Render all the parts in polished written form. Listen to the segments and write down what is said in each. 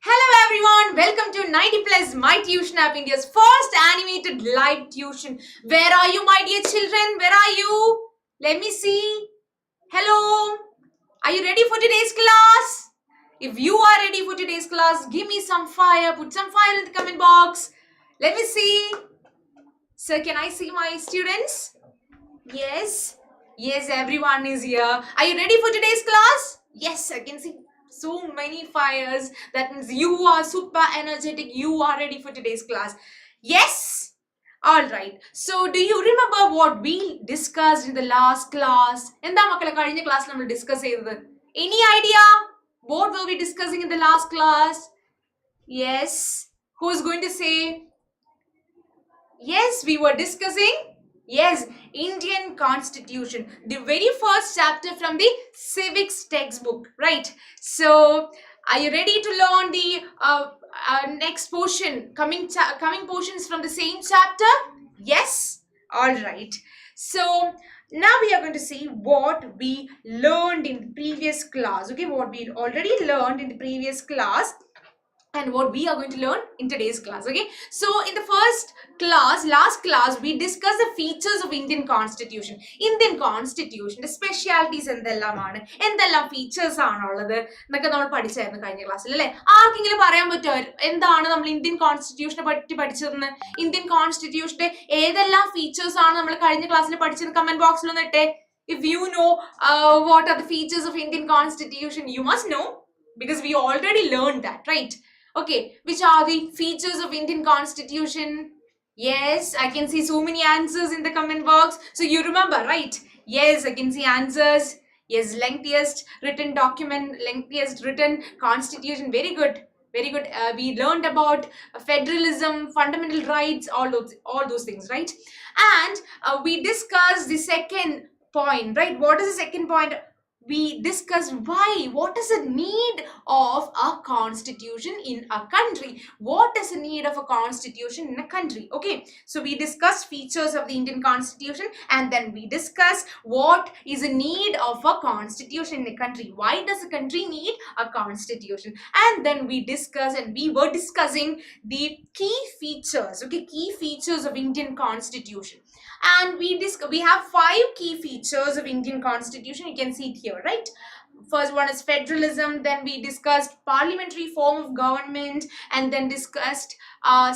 Hello everyone, welcome to 90 Plus My Tuition App, India's first animated live tuition. Where are you, my dear children? Where are you? Let me see. Hello. Are you ready for today's class? If you are ready for today's class, give me some fire. Put some fire in the comment box. Let me see. Sir, can I see my students? Yes. Yes, everyone is here. Are you ready for today's class? Yes, I can see so many fires. That means you are super energetic. You are ready for today's class. Yes. All right. So, do you remember what we discussed in the last class? എന്താ മക്കളെ കഴിഞ്ഞ class നമ്മൾ discuss ചെയ്തത്? Any idea? What were we discussing in the last class? Yes. Who is going to say? Yes, we were discussing, yes, Indian Constitution, the very first chapter from the civics textbook, right? So, are you ready to learn the next portion, coming portions from the same chapter? Yes? All right. So, now we are going to see what we learned in the previous class, okay? What we already learned in the previous class and what we are going to learn in today's class, okay? So in the first class, last class, we discussed the features of Indian Constitution. Indian Constitution, the specialities എന്തെല്ലാമാണ്, എന്തെല്ലാം features ആണുള്ളത് എന്നൊക്കെ നമ്മൾ പഠിച്ചായിരുന്നു കഴിഞ്ഞ ക്ലാസ്സിൽ അല്ലേ? ആർക്കെങ്കിലും പറയാൻ പറ്റുമോ എന്താണ് നമ്മൾ ഇന്ത്യൻ കോൺസ്റ്റിറ്റ്യൂഷനെ പറ്റി പഠിച്ചതെന്ന്? ഇന്ത്യൻ കോൺസ്റ്റിറ്റ്യൂഷന്റെ ഏതെല്ലാം ഫീച്ചേഴ്സ് ആണ് നമ്മൾ കഴിഞ്ഞ ക്ലാസ്സിൽ പഠിച്ചത്? കമന്റ് ബോക്സിൽ ഒന്ന് ഇട്ടേ. If you know what are the features of Indian Constitution, you must know because we already learned that, right? Okay, which are the features of Indian Constitution? Yes, I can see so many answers in the comment box. So you remember, right? Yes, I can see answers. Yes, lengthiest written document, lengthiest written constitution. Very good. Very good. We learned about federalism, fundamental rights, all those things, right? And we discussed the second point, right? What is the second point? We discussed what is the need of a constitution in a country. What is the need of a constitution in a country? Okay, so we discussed features of the Indian Constitution and then we discussed what is the need of a constitution in a country. Why does a country need a constitution? And then we discussed and we were discussing the key features, okay, key features of Indian Constitution. And we have 5 key features of Indian Constitution. You can see it here, right? First one is federalism, then we discussed parliamentary form of government, and then discussed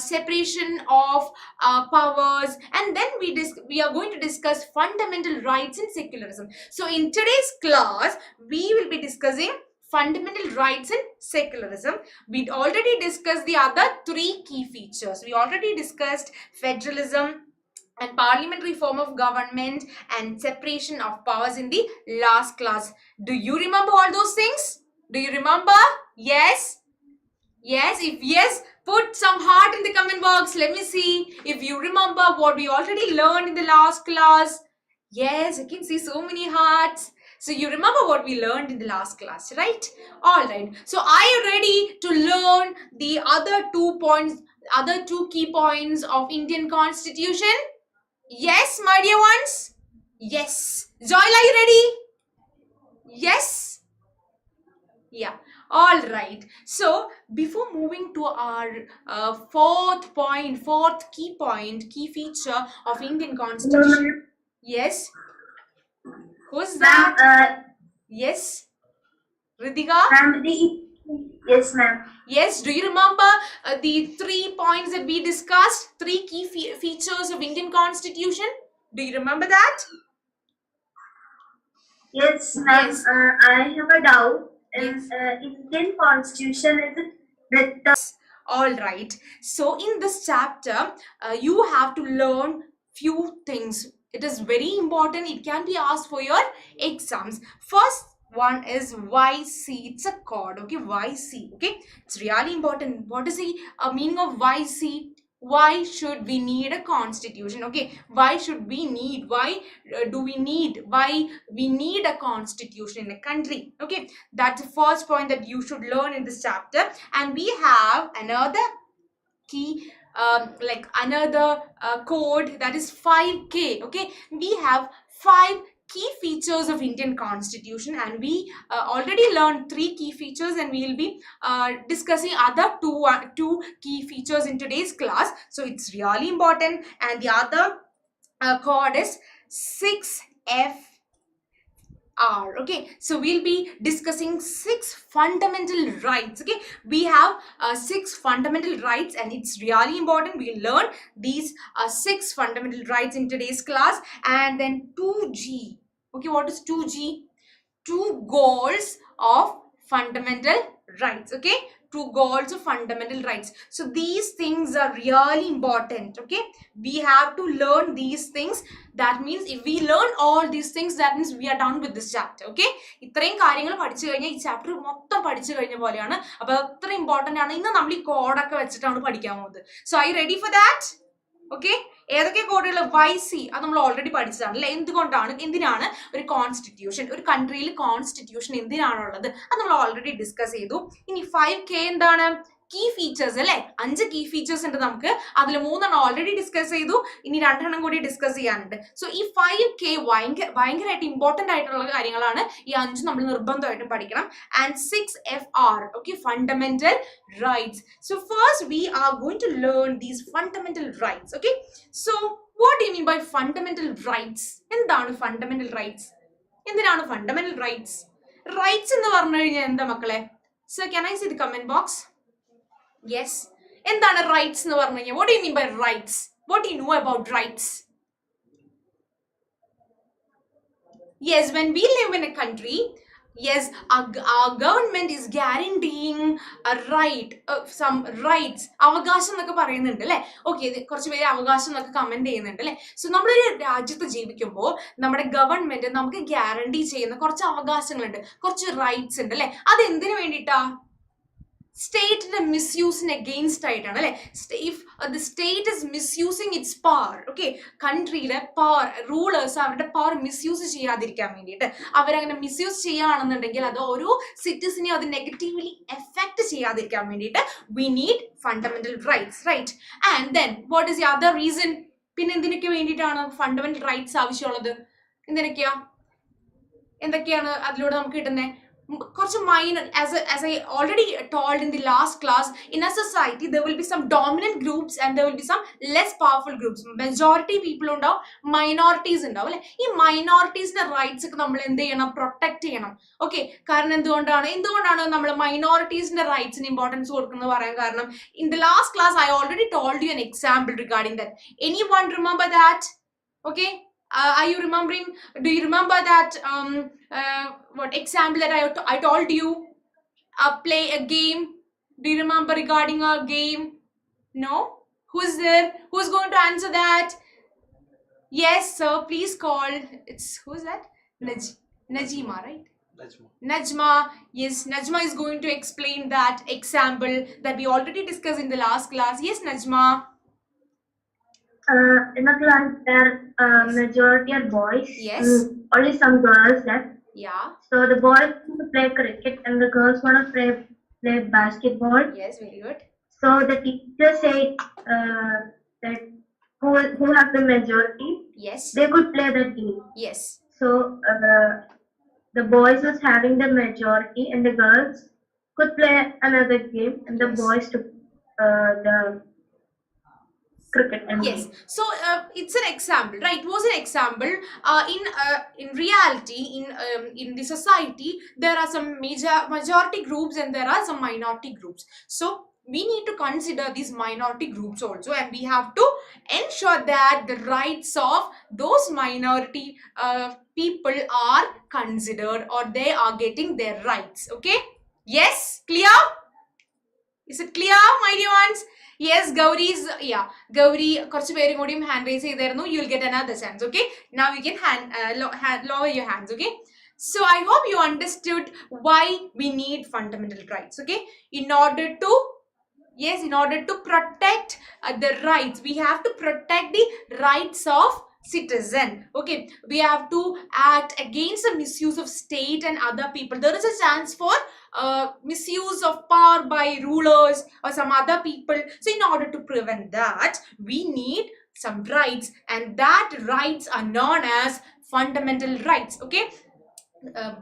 separation of powers, and then we are going to discuss fundamental rights and secularism. So in today's class we will be discussing fundamental rights and secularism. We already discussed the other 3 key features. We already discussed federalism and parliamentary form of government and separation of powers in the last class. Do you remember all those things? Do you remember? Yes? Yes? If yes, put some heart in the comment box. Let me see if you remember what we already learned in the last class. Yes, I can see so many hearts. So you remember what we learned in the last class, right? All right. So are you ready to learn the other 2 points, other 2 key points of Indian Constitution? Yes, my dear ones? Yes. Joy, are you ready? Yes? Yeah. All right. So, before moving to our fourth key point, key feature of Indian Constitution. Yes? Who's that? Yes? Ritika? Yes, ma'am. Yes, do you remember the 3 points that we discussed? 3 key features of Indian Constitution? Do you remember that? Yes, ma'am. Yes. I have a doubt. Yes. Indian Constitution is written. All right. So in this chapter, you have to learn few things. It is very important. It can be asked for your exams. First one is YC. It's a chord, okay? YC, okay? It's really important. What is the meaning of YC? Why should we need a constitution? Okay, why should we need, why we need a constitution in a country? Okay, that's the first point that you should learn in this chapter. And we have another key, another code, that is 5K. Okay, we have 5 key features of Indian Constitution, and we already learned 3 key features, and we will be discussing other two key features in today's class. So it's really important, and the other code is 6F. Okay, so we'll be discussing 6 fundamental rights. Okay, we have 6 fundamental rights, and it's really important we learn these 6 fundamental rights in today's class. And then 2G. Okay, what is 2G? 2 goals of fundamental rights. Okay, 2 goals of fundamental rights. So these things are really important. Okay, we have to learn these things. That means if we learn all these things, that means we are done with this chapter. Okay, ഇത്രയും കാര്യങ്ങൾ പഠിച്ചു കഴിഞ്ഞാൽ ഈ chapter മൊത്തം പഠിച്ചു കഴിഞ്ഞ പോലെയാണ്. അപ്പോൾ അത്ര ഇമ്പോർട്ടൻ്റ് ആണ്. ഇന്ന് നമ്മൾ ഈ കോഡൊക്കെ വെച്ചിട്ടാണ് പഠിക്കാൻ പോകുന്നത്. So I ready for that? Okay, ഏതൊക്കെ കോഡുകൾ? YC അത് നമ്മൾ ഓൾറെഡി പഠിച്ചതാണ് അല്ലെ. എന്തിനാണ് ഒരു കോൺസ്റ്റിറ്റ്യൂഷൻ, ഒരു കൺട്രിയിൽ കോൺസ്റ്റിറ്റ്യൂഷൻ എന്തിനാണുള്ളത്, അത് നമ്മൾ ഓൾറെഡി ഡിസ്കസ് ചെയ്തു. ഇനി 5K എന്താണ്? കീ ഫീച്ചേഴ്സ് അല്ലെ. 5 കീ ഫീച്ചേഴ്സ് ഉണ്ട് നമുക്ക്. അതിൽ 3 ഓൾറെഡി ഡിസ്കസ് ചെയ്തു. ഇനി 2 കൂടി ഡിസ്കസ് ചെയ്യാനുണ്ട്. സോ ഈ 5K ഭയങ്കരമായിട്ട് ഇമ്പോർട്ടന്റ് ആയിട്ടുള്ള കാര്യങ്ങളാണ്. ഈ 5 നമ്മൾ നിർബന്ധമായിട്ടും പഠിക്കണം. And 6FR, okay, fundamental rights. So first we are going to learn these fundamental rights. Okay, so what do you mean by fundamental rights? എന്താണ് fundamental rights? എന്തിനാണ് fundamental rights? Rights എന്ന് പറഞ്ഞു കഴിഞ്ഞാൽ എന്താ മക്കളെ? So can I see the comment box? Yes. എന്താണ് rights എന്ന് പറഞ്ഞു കഴിഞ്ഞാൽ? What do you mean by rights? What do you know about rights? Yes, when we live in a country, yes, our government is guaranteeing a right, some rights. അവകാശം എന്നൊക്കെ പറയുന്നുണ്ട് അല്ലെ. Okay, കുറച്ച് പേര് അവകാശം എന്നൊക്കെ കമന്റ് ചെയ്യുന്നുണ്ട് അല്ലെ. സോ നമ്മളൊരു രാജ്യത്ത് ജീവിക്കുമ്പോൾ നമ്മുടെ ഗവൺമെന്റ് നമുക്ക് ഗ്യാരണ്ടി ചെയ്യുന്ന കുറച്ച് അവകാശങ്ങളുണ്ട്, കുറച്ച് റൈറ്റ്സ് ഉണ്ട് അല്ലെ. അത് എന്തിനു വേണ്ടിയിട്ടാ? സ്റ്റേറ്റിന്റെ മിസ്യൂസിന് അഗെയിൻസ്റ്റ് ആയിട്ടാണ് അല്ലെ. If the state is misusing its power, okay, കൺട്രിയിലെ പവർ, റൂളേഴ്സ് അവരുടെ പവർ മിസ്യൂസ് ചെയ്യാതിരിക്കാൻ വേണ്ടിയിട്ട്, അവരങ്ങനെ മിസ്യൂസ് ചെയ്യുകയാണെന്നുണ്ടെങ്കിൽ അത് ഓരോ സിറ്റിസനെയും അത് നെഗറ്റീവ്ലി എഫക്ട് ചെയ്യാതിരിക്കാൻ വേണ്ടിയിട്ട് we need fundamental rights, right? And then what is the other reason? പിന്നെ എന്തിനൊക്കെ വേണ്ടിയിട്ടാണ് ഫണ്ടമെന്റൽ റൈറ്റ്സ് ആവശ്യമുള്ളത്? എന്തൊക്കെയാണ് അതിലൂടെ നമുക്ക് കിട്ടുന്നത്? കുറച്ച് minor, as I already told in the last class, in a society there will be some dominant groups and there will be some less powerful groups. Majority people ഉണ്ടാവും, minorities ഉണ്ടാവും അല്ലെ. ഈ മൈനോറിറ്റീസിന്റെ റൈറ്റ്സ് ഒക്കെ നമ്മൾ എന്ത് ചെയ്യണം? പ്രൊട്ടക്ട് ചെയ്യണം. Okay, കാരണം എന്തുകൊണ്ടാണ് നമ്മൾ മൈനോറിറ്റീസിന്റെ റൈറ്റ്സിന് ഇമ്പോർട്ടൻസ് കൊടുക്കുന്നത് പറയാൻ കാരണം, in the last class I already told you an example regarding that. Anyone remember that? Okay, are you remembering? Do you remember that what example that I told you? Play a game. Do you remember regarding a game? No? Who's there? Who's going to answer that? Yes, sir. Please call. Who's that? Najima, right? Najma. Yes, Najma is going to explain that example that we already discussed in the last class. Yes, Najma. In the class, there majority are boys. Yes. Only some girls left. Yeah. So the boys want to play cricket and the girls want to play basketball. Yes, very good. So the teacher said that who have the majority, Yes. they could play that game. Yes. So the boys was having the majority and the girls could play another game, and the Yes. boys took the cricket. Yes, so it's an example, right? It was an example. In reality, in the society, there are some majority groups and there are some minority groups. So we need to consider these minority groups also, and we have to ensure that the rights of those minority people are considered, or they are getting their rights. Okay? Yes, clear? Is it clear, my dear ones? Yes, Gauri, കുറച്ച് പേരും കൂടിയും hand raise ചെയ്തായിരുന്നു. You will get another chance. Okay, now you can lower your hands. Okay, so I hope you understood why we need fundamental rights. Okay, in order to protect the rights, we have to protect the rights of citizen. Okay, we have to act against the misuse of state and other people. There is a chance for misuse of power by rulers or some other people. So in order to prevent that, we need some rights, and that rights are known as fundamental rights. Okay,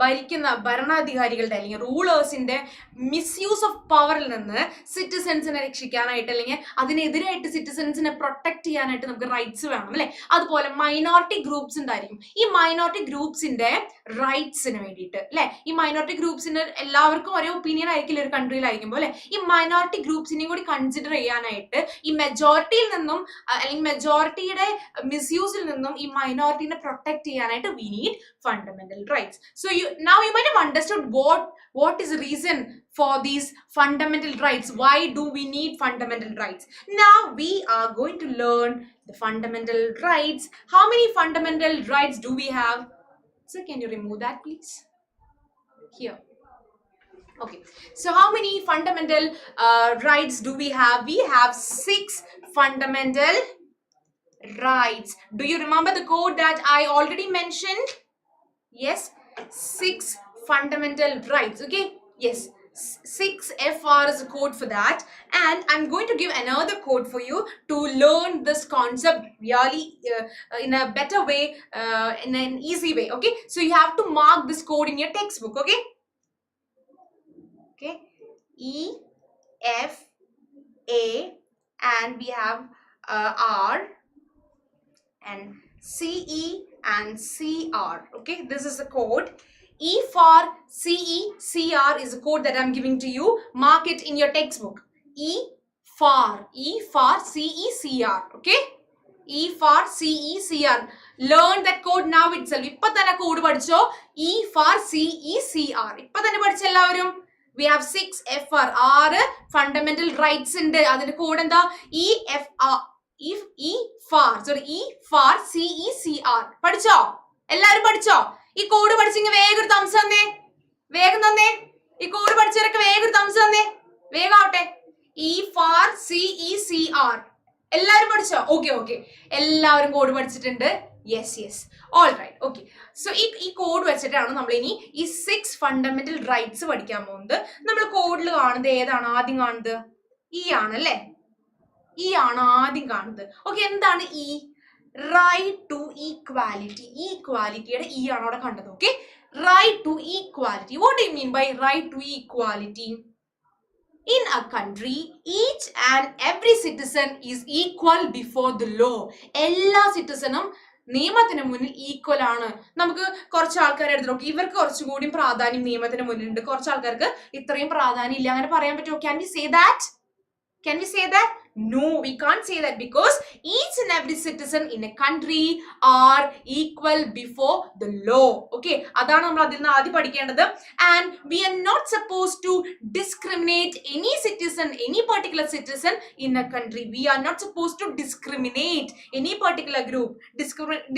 ഭരിക്കുന്ന ഭരണാധികാരികളുടെ അല്ലെങ്കിൽ റൂളേഴ്സിന്റെ misuse of പവറിൽ നിന്ന് സിറ്റിസൺസിനെ രക്ഷിക്കാനായിട്ട് അല്ലെങ്കിൽ അതിനെതിരായിട്ട് സിറ്റിസൺസിനെ protect ചെയ്യാനായിട്ട് നമുക്ക് rights വേണം അല്ലെ. അതുപോലെ മൈനോറിറ്റി ഗ്രൂപ്പ്സ് ഉണ്ടായിരിക്കും. ഈ മൈനോറിറ്റി ഗ്രൂപ്പ്സിന്റെ റൈറ്റ്സിന് വേണ്ടിയിട്ട് അല്ലെ, ഈ മൈനോറിറ്റി ഗ്രൂപ്പ്സിന് എല്ലാവർക്കും ഒരേ ഒപ്പീനിയൻ ആയിരിക്കില്ല ഒരു കൺട്രിയിലായിരിക്കുമ്പോൾ അല്ലെ. ഈ മൈനോറിറ്റി ഗ്രൂപ്പ്സിനെയും കൂടി കൺസിഡർ ചെയ്യാനായിട്ട് ഈ മെജോറിറ്റിയിൽ നിന്നും അല്ലെങ്കിൽ മെജോറിറ്റിയുടെ മിസ്യൂസിൽ നിന്നും ഈ മൈനോറിറ്റിനെ പ്രൊട്ടക്ട് ചെയ്യാനായിട്ട് we need fundamental rights. So now you might have understood what is the reason for these fundamental rights. Why do we need fundamental rights? Now we are going to learn the fundamental rights. How many fundamental rights do we have? So can you remove that please? Here. Okay, so how many fundamental rights do we have? We have 6 fundamental rights. Do you remember the code that I already mentioned? Yes, 6 fundamental rights. Okay, yes, 6FR is a code for that, and I'm going to give another code for you to learn this concept really in a better way, in an easy way. Okay, so you have to mark this code in your textbook. Okay, okay, EFA, and we have R and CE and CR. Okay, this is the code. E for CE, CR is the code that I'm giving to you. Mark it in your textbook. E for CE, CR. Okay, E for CE, CR. Learn that code now itself. Ippa thana code padicho. E for CE, CR. Ippa thana padicha ellavarum. We have 6FR. R fundamental rights inde adinte code endha EFR. E for CECR. പഠിച്ചോ? എല്ലാരും പഠിച്ചോ? ഈ code പഠിച്ചെങ്കിൽ വേഗം ഒരു thumbs തന്നേ, വേഗം തന്നേ. ഈ കോഡ് പഠിച്ചവരൊക്കെ വേഗം ഒരു തംസ് തന്നേ, വേഗം ആവട്ടെ. E for CECR. എല്ലാരും പഠിച്ചോ? ഓക്കെ ഓക്കെ, എല്ലാവരും കോഡ് പഠിച്ചിട്ടുണ്ട്. Yes yes, all right. Okay, so ഈ കോഡ് വെച്ചിട്ടാണ് നമ്മൾ ഇനി ഈ 6 ഫണ്ടമെന്റൽ റൈറ്റ്സ് പഠിക്കാൻ പോകുന്നത്. നമ്മൾ കോഡിൽ കാണുന്നത് ഏതാണ്? ആദ്യം കാണുന്നത് ഈ ആണല്ലേ, ഈ ആണ് ആദ്യം കാണുന്നത്. ഓക്കെ, എന്താണ് ഈ? Right to equality. ഈക്വാലിറ്റിയുടെ ഈ ആണ് അവിടെ കണ്ടത്. Okay, right to equality. What do you mean by right to equality? In a country, each and every citizen is equal before the law. എല്ലാ സിറ്റിസണും നിയമത്തിന് മുന്നിൽ ഈക്വൽ ആണ്. നമുക്ക് കുറച്ച് ആൾക്കാരെ എടുത്ത് നോക്കി, ഇവർക്ക് കുറച്ചുകൂടി പ്രാധാന്യം നിയമത്തിന് മുന്നിലുണ്ട്, കുറച്ച് ആൾക്കാർക്ക് ഇത്രയും പ്രാധാന്യം ഇല്ല. അങ്ങനെ പറയാൻ പറ്റുമോ? Can we say that? Can we say that? No, we can't say that, because each and every citizen in a country are equal before the law. Okay, അതാണ് നമ്മൾ അതിൽ നിന്ന് ആദ്യം പഠിക്കേണ്ടത്. And we are not supposed to discriminate any citizen, any particular citizen in a country. We are not supposed to discriminate any particular group.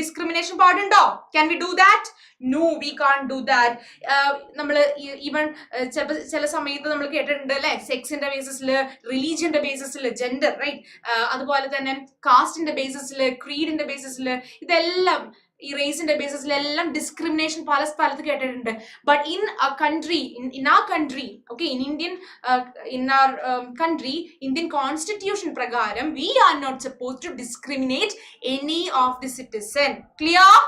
Discrimination പാടുണ്ടോ? Can we do that? No, we can't do that. നമ്മൾ even ചില സമയത്ത് നമ്മൾ കേട്ടിട്ടുണ്ട് അല്ലെ, സെക്സിന്റെ ബേസിസിൽ, റിലീജിയന്റെ ബേസിസിൽ, gender, right, അതുപോലെ തന്നെ കാസ്റ്റിന്റെ ബേസിസിൽ, ക്രീഡിന്റെ ബേസിസിൽ, ഇതെല്ലാം ഈ റേസിന്റെ ബേസിസിലെല്ലാം ഡിസ്ക്രിമിനേഷൻ പല സ്ഥലത്ത് കേട്ടിട്ടുണ്ട്. But in a country, in our country, okay, in our country, Indian constitution പ്രകാരം we are not suppose to discriminate any of the citizen. Clear?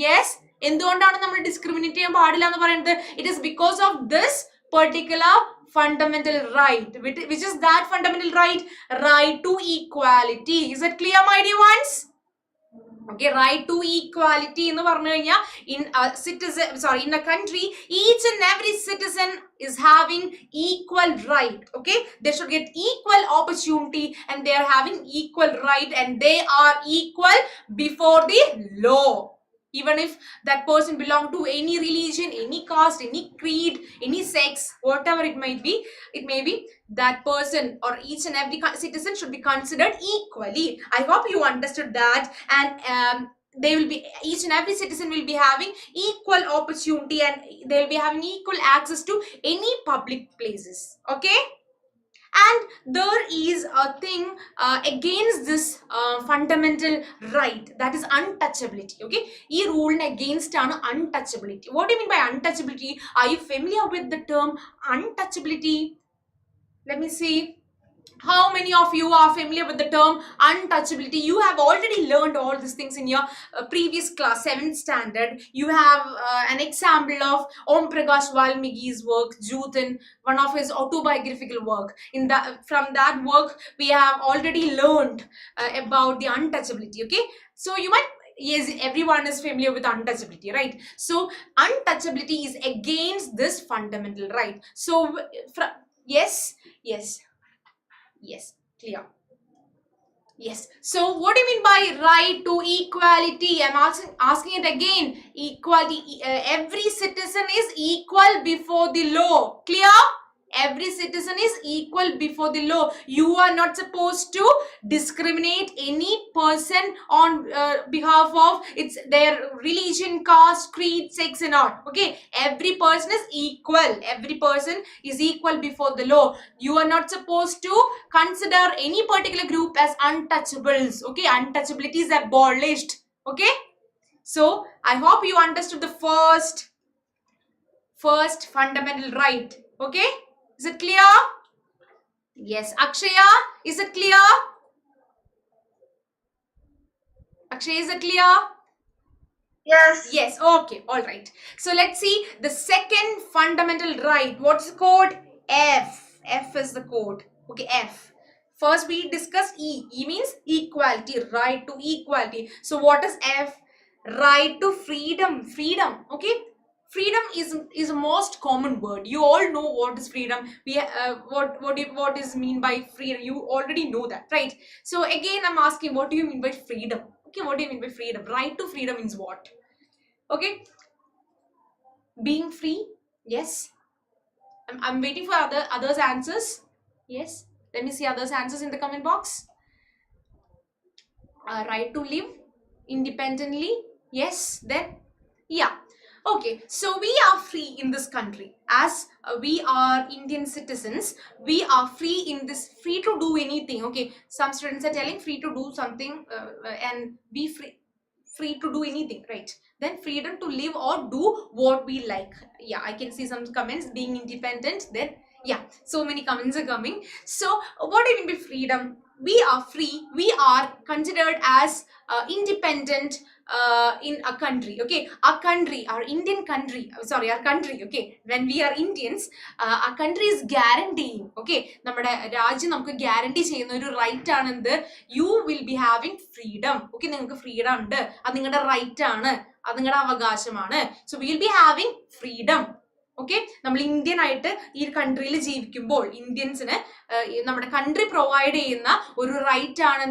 Yes. എന്തുകൊണ്ടാണ് നമ്മൾ ഡിസ്ക്രിമിനേറ്റ് ചെയ്യാൻ പാടില്ല എന്ന് പറയുന്നത്? It is because of this particular fundamental right. Which is that fundamental right? Right to equality. Is it clear, my dear ones? Okay, right to equality എന്ന് പറഞ്ഞു കഴിഞ്ഞാൽ in a country, each and every citizen is having equal right. Okay, they should get equal opportunity and they are having equal right and they are equal before the law. Even if that person belong to any religion, any caste, any creed, any sex, whatever it may be, that person or each and every citizen should be considered equally. I hope you understood that. And they will be, each and every citizen will be having equal opportunity and they will be having equal access to any public places. Okay, and there is a thing against this fundamental right, that is untouchability. Okay, ee rule against aanu untouchability. What do you mean by untouchability? Are you familiar with the term untouchability? Let me see. How many of you are familiar with the term untouchability? You have already learned all these things in your previous class, 7th standard. You have an example of Om Prakash Valmiki's work, Jyotin, one of his autobiographical work. In that, from that work, we have already learned about the untouchability. Okay, so you might, yes, everyone is familiar with untouchability, right? So untouchability is against this fundamental right. So yes, yes, yes, clear. Yes. So what do you mean by right to equality? I'm asking it again. Equality. Every citizen is equal before the law. Clear? Every citizen is equal before the law. You are not supposed to discriminate any person on behalf of its their religion, caste, creed, sex, and all. Okay, every person is equal. Every person is equal before the law. You are not supposed to consider any particular group as untouchables. Okay, untouchability is abolished. Okay, so I hope you understood the first fundamental right. Okay, is it clear? Yes. Akshaya, is it clear? Akshaya, is it clear? Yes. Yes. Okay, all right. So let's see the second fundamental right. What's the code? F is the code. Okay, F. First we discussed E. E means equality, right to equality. So what is F? Right to freedom. Freedom. Okay, freedom is a most common word. You all know what is freedom. We what is mean by freedom? You already know that, right? So again, I'm asking, what do you mean by freedom? Okay, what do you mean by freedom? Right to freedom means what? Okay, being free. Yes, I'm waiting for others answers. Yes, let me see others answers in the comment box. Right to live independently. Yes, then yeah. Okay, so we are free in this country as we are Indian citizens. We are free in this, free to do anything. Okay, some students are telling free to do something and be free to do anything, right? Then freedom to live or do what we like. Yeah, I can see some comments, being independent. Then yeah, so many comments are coming. So what do you mean by freedom? We are free, we are considered as independent in a country. Okay, our country, our Indian country, sorry, our country. Okay, when we are Indians, our country is guaranteeing. Okay, നമ്മുടെ രാജ്യം നമുക്ക് guarantee ചെയ്യുന്ന ഒരു right ആണ് എന്ത്? You will be having freedom. Okay, നിങ്ങൾക്ക് freedom ഉണ്ട്, അത് നിങ്ങളുടെ റൈറ്റ് ആണ്, അത് നിങ്ങളുടെ അവകാശമാണ്. So will be having freedom. Okay, നമ്മൾ ഇന്ത്യൻ ആയിട്ട് ഈ കൺട്രിയിൽ ജീവിക്കുമ്പോൾ ഇന്ത്യൻസിന് നമ്മുടെ കൺട്രി പ്രൊവൈഡ് ചെയ്യുന്ന ഒരു റൈറ്റ് ആണ്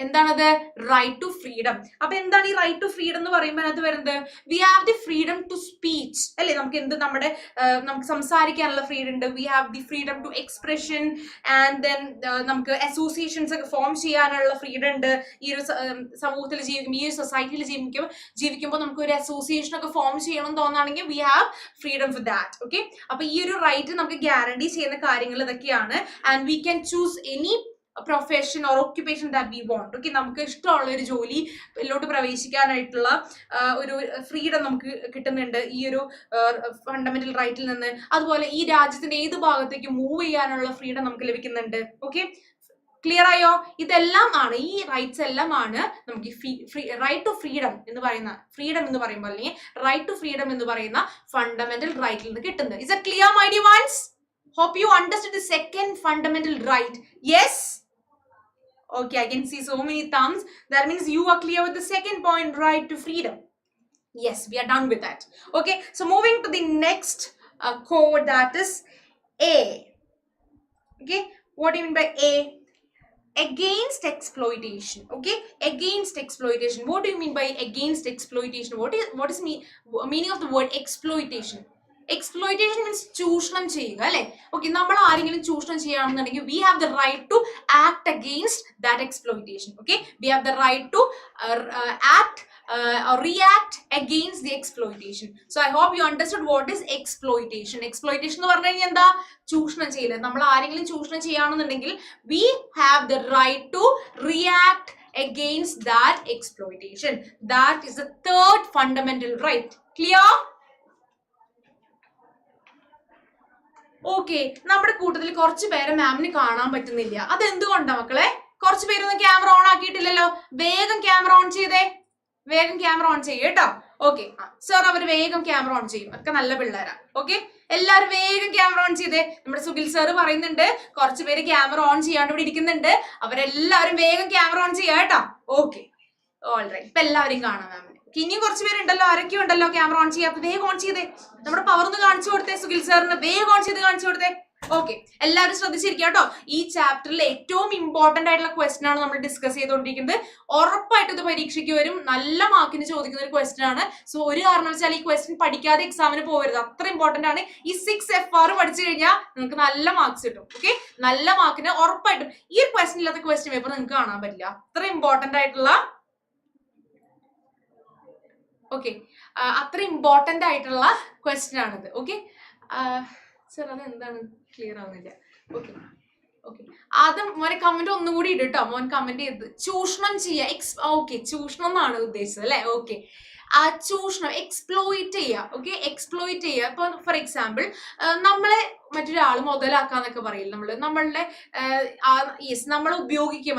എന്താണത്? Right to freedom. അപ്പൊ എന്താണ് ഈ റൈറ്റ് ടു ഫ്രീഡം എന്ന് പറയുമ്പോൾ അതിനകത്ത് വരുന്നത്? We have the freedom to speech അല്ലെ? നമുക്ക് എന്ത് നമുക്ക് സംസാരിക്കാനുള്ള ഫ്രീഡം ഉണ്ട്. We have the freedom to expression and then നമുക്ക് അസോസിയേഷൻസ് ഒക്കെ ഫോം ചെയ്യാനുള്ള ഫ്രീഡം ഉണ്ട്. ഈ ഒരു സമൂഹത്തിൽ ജീവിക്കുമ്പോൾ, ഈ ഒരു സൊസൈറ്റിയിൽ ജീവിക്കുമ്പോൾ നമുക്ക് ഒരു അസോസിയേഷൻ ഒക്കെ ഫോം ചെയ്യണം എന്ന് തോന്നുകയാണെങ്കിൽ we have freedom for that. Okay, അപ്പൊ ഈ ഒരു റൈറ്റ് നമുക്ക് ഗ്യാരണ്ടി ചെയ്യുന്ന കാര്യങ്ങൾ ഇതൊക്കെയാണ്. And we can choose any profession or occupation that we want. Okay, നമുക്ക് ഇഷ്ടമുള്ള ഒരു ജോലിയിലോട്ട് പ്രവേശിക്കാനായിട്ടുള്ള ഒരു ഫ്രീഡം നമുക്ക് കിട്ടുന്നുണ്ട് ഈ ഒരു ഫണ്ടമെന്റൽ റൈറ്റിൽ നിന്ന്. അതുപോലെ ഈ രാജ്യത്തിന്റെ ഏത് ഭാഗത്തേക്ക് മൂവ് ചെയ്യാനുള്ള ഫ്രീഡം നമുക്ക് ലഭിക്കുന്നുണ്ട്. ഓക്കെ, ക്ലിയർ ആയോ? ഇതെല്ലാം ആണ്, ഈ റൈറ്റ്സ് എല്ലാം ആണ് നമുക്ക് റൈറ്റ് ടു ഫ്രീഡം എന്ന് പറയുമ്പോൾ അല്ലെങ്കിൽ റൈറ്റ് ടു ഫ്രീഡം എന്ന് പറയുന്ന ഫണ്ടമെന്റൽ റൈറ്റിൽ നിന്ന് കിട്ടുന്നത്. Is it clear my dear once? Hope you understood the second fundamental right. Yes? Okay, I can see so many thumbs. That means you are clear with the second point, right to freedom. Yes, we are done with that. Okay, so moving to the next code, that is A. Okay, what do you mean by A? Against exploitation. Okay, against exploitation. What do you mean by against exploitation? What is meaning of the word exploitation? Exploitation means ചൂഷണം ചെയ്യുക അല്ലെ? Okay, നമ്മൾ ആരെങ്കിലും ചൂഷണം ചെയ്യുകയാണെന്നുണ്ടെങ്കിൽ we have the right to act against that exploitation. Okay, we have the right to act or react against the exploitation. So I hope you understood what is exploitation. Exploitation എന്ന് പറഞ്ഞു കഴിഞ്ഞാൽ എന്താ? ചൂഷണം ചെയ്യല്. നമ്മൾ ആരെങ്കിലും ചൂഷണം ചെയ്യുകയാണെന്നുണ്ടെങ്കിൽ we have the right to react against that exploitation. That is the third fundamental right. Clear? Okay, നമ്മുടെ കൂട്ടത്തിൽ കുറച്ച് പേരെ മാമിന് കാണാൻ പറ്റുന്നില്ല. അതെന്തുകൊണ്ടാ മക്കളെ? കുറച്ച് പേരൊന്നും ക്യാമറ ഓൺ ആക്കിയിട്ടില്ലല്ലോ. വേഗം ക്യാമറ ഓൺ ചെയ്തേ, വേഗം ക്യാമറ ഓൺ ചെയ്യേ കേട്ടോ. ഓക്കെ, സർ അവർ വേഗം ക്യാമറ ഓൺ ചെയ്യും, ഒക്കെ നല്ല പിള്ളേരാ. ഓക്കെ, എല്ലാവരും വേഗം ക്യാമറ ഓൺ ചെയ്തേ. നമ്മുടെ സുഖിൽ സാറ് പറയുന്നുണ്ട് കുറച്ച് പേര് ക്യാമറ ഓൺ ചെയ്യാണ്ട് ഇവിടെ ഇരിക്കുന്നുണ്ട്, അവരെല്ലാവരും വേഗം ക്യാമറ ഓൺ ചെയ്യാ കേട്ടോ. ഓക്കെ, ഓൾറൈറ്റ്, ഇപ്പൊ എല്ലാവരും കാണാം മാമിന്. ഇനിയും കുറച്ച് പേരുണ്ടല്ലോ, ആരൊക്കെയോ ഉണ്ടല്ലോ ക്യാമറ ഓൺ ചെയ്യാത്ത. വേഗം ഓൺ ചെയ്തേ, നമ്മുടെ പവർ ഒന്ന് കാണിച്ചു കൊടുത്തേ സുഖിൽ സാറിന്, വേഗം ഓൺ ചെയ്ത് കാണിച്ചു കൊടുത്തേ. ഓക്കെ, എല്ലാവരും ശ്രദ്ധിച്ചിരിക്കുക കേട്ടോ. ഈ ചാപ്റ്ററിൽ ഏറ്റവും ഇമ്പോർട്ടന്റ് ആയിട്ടുള്ള ക്വസ്റ്റൻ ആണ് നമ്മൾ ഡിസ്കസ് ചെയ്തുകൊണ്ടിരിക്കുന്നത്. ഉറപ്പായിട്ടും ഇത് പരീക്ഷയ്ക്ക് വരും, നല്ല മാർക്കിന് ചോദിക്കുന്ന ഒരു ക്വസ്റ്റൻ ആണ്. സോ ഒരു കാരണവശാൽ ഈ ക്വസ്റ്റൻ പഠിക്കാതെ എക്സാമിന് പോകരുത്, അത്ര ഇമ്പോർട്ടന്റ് ആണ്. ഈ 6FR പഠിച്ചു കഴിഞ്ഞാൽ നിങ്ങൾക്ക് നല്ല മാർക്സ് കിട്ടും. ഓക്കെ, നല്ല മാർക്കിന് ഉറപ്പായിട്ടും ഈ ഒരു ക്വസ്റ്റൻ ഇല്ലാത്ത ക്വസ്റ്റ്യൻ പേപ്പർ നിങ്ങൾക്ക് കാണാൻ പറ്റില്ല, അത്ര ഇമ്പോർട്ടന്റ് ആയിട്ടുള്ള അത്ര ഇമ്പോർട്ടന്റ് ആയിട്ടുള്ള ക്വസ്റ്റ്യൻ ആണിത്. ഓക്കെ സർ, അത് എന്താണ് ക്ലിയർ ആവുന്നില്ല. ഓക്കെ ഓക്കെ, ആദ്യം മോനെ കമന്റ് ഒന്നുകൂടി ഇട് കേട്ടോ. മോൻ കമന്റ് ചെയ്ത് ചൂഷണം ചെയ്യുക. ഓക്കെ, ചൂഷണം എന്നാണ് ഉദ്ദേശിച്ചത് അല്ലെ? ഓക്കെ, ചൂഷണം, എക്സ്പ്ലോയിറ്റ് ചെയ്യുക. ഓക്കെ, എക്സ്പ്ലോയിറ്റ് ചെയ്യുക. ഇപ്പൊ ഫോർ എക്സാമ്പിൾ നമ്മളെ മറ്റൊരാൾ മുതലാക്കാന്നൊക്കെ പറയില്ല, നമ്മളുടെ നമ്മളെ ഉപയോഗിക്കുക.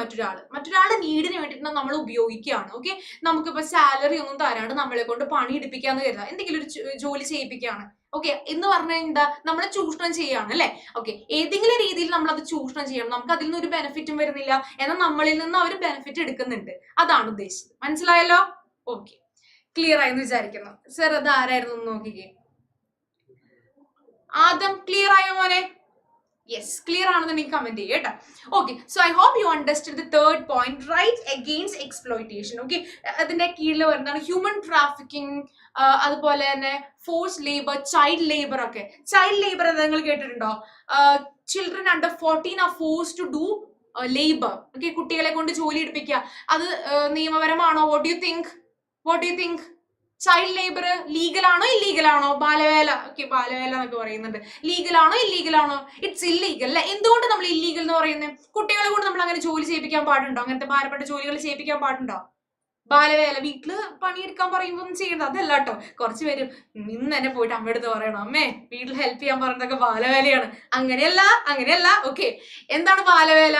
മറ്റൊരാളുടെ നീഡിന് വേണ്ടിയിട്ട് നമ്മൾ ഉപയോഗിക്കുകയാണ്. ഓക്കെ, നമുക്കിപ്പോ സാലറി ഒന്നും തരാണ്ട് നമ്മളെ കൊണ്ട് പണി എടുപ്പിക്കാന്ന് കരുതാം, എന്തെങ്കിലും ഒരു ജോലി ചെയ്യിപ്പിക്കുകയാണ്. ഓക്കെ, എന്ന് പറഞ്ഞാൽ എന്താ? നമ്മളെ ചൂഷണം ചെയ്യാണ് അല്ലെ? ഓക്കെ, ഏതെങ്കിലും രീതിയിൽ നമ്മൾ അത് ചൂഷണം ചെയ്യണം, നമുക്ക് അതിൽ നിന്ന് ഒരു ബെനിഫിറ്റും വരുന്നില്ല, എന്നാൽ നമ്മളിൽ നിന്ന് അവർ ബെനിഫിറ്റ് എടുക്കുന്നുണ്ട്, അതാണ് ഉദ്ദേശിച്ചത്. മനസ്സിലായല്ലോ? ഓക്കെ, ക്ലിയർ ആയെന്ന് വിചാരിക്കുന്നു. സർ, അത് ആരായിരുന്നു നോക്കിക്കേ. ആദം, ക്ലിയർ ആയോ മോനെ? യെസ്, ക്ലിയർ ആണെന്നുണ്ടെങ്കിൽ കമന്റ് ചെയ്യുക കേട്ടോ. Okay, so I hope you understood the third point, right against exploitation. Okay, അതിന്റെ കീഴിൽ വരുന്നതാണ് ഹ്യൂമൻ ട്രാഫിക്കിംഗ്, അതുപോലെ തന്നെ force labour, child labour. Okay child labour എന്ന് നിങ്ങൾ കേട്ടിട്ടുണ്ടോ? Children under 14 are force to do labour. Okay, കുട്ടികളെ കൊണ്ട് ജോലി എടുപ്പിക്കുക. അത് നിയമപരമാണോ? What you think? Child labour legal ആണോ ഇല്ലീഗൽ ആണോ? ബാലവേല, ഓക്കെ, ബാലവേല എന്നൊക്കെ പറയുന്നുണ്ട്. ലീഗൽ ആണോ ഇല്ലീഗൽ ആണോ? ഇറ്റ്സ് ഇല്ലീഗൽ അല്ലെ? എന്തുകൊണ്ട് നമ്മൾ ഇല്ലീഗൽ എന്ന് പറയുന്നത്? കുട്ടികളെ കൊണ്ട് നമ്മൾ അങ്ങനെ ജോലി ചെയ്യിപ്പിക്കാൻ പാടുണ്ടോ? അങ്ങനത്തെ ഭാരപ്പെട്ട ജോലികൾ ചെയ്യിപ്പിക്കാൻ പാടുണ്ടോ? ബാലവേല, വീട്ടില് പണിയെടുക്കാൻ പറയുമ്പോൾ ഒന്നും ചെയ്യുന്നത് അതല്ല കേട്ടോ. കുറച്ച് പേര് ഇന്ന് തന്നെ പോയിട്ട് അമ്മയെടുത്ത് പറയണം, അമ്മേ വീട്ടിൽ ഹെൽപ്പ് ചെയ്യാൻ പറയുന്നതൊക്കെ ബാലവേലയാണ്. അങ്ങനെയല്ല. ഓക്കെ, എന്താണ് ബാലവേല?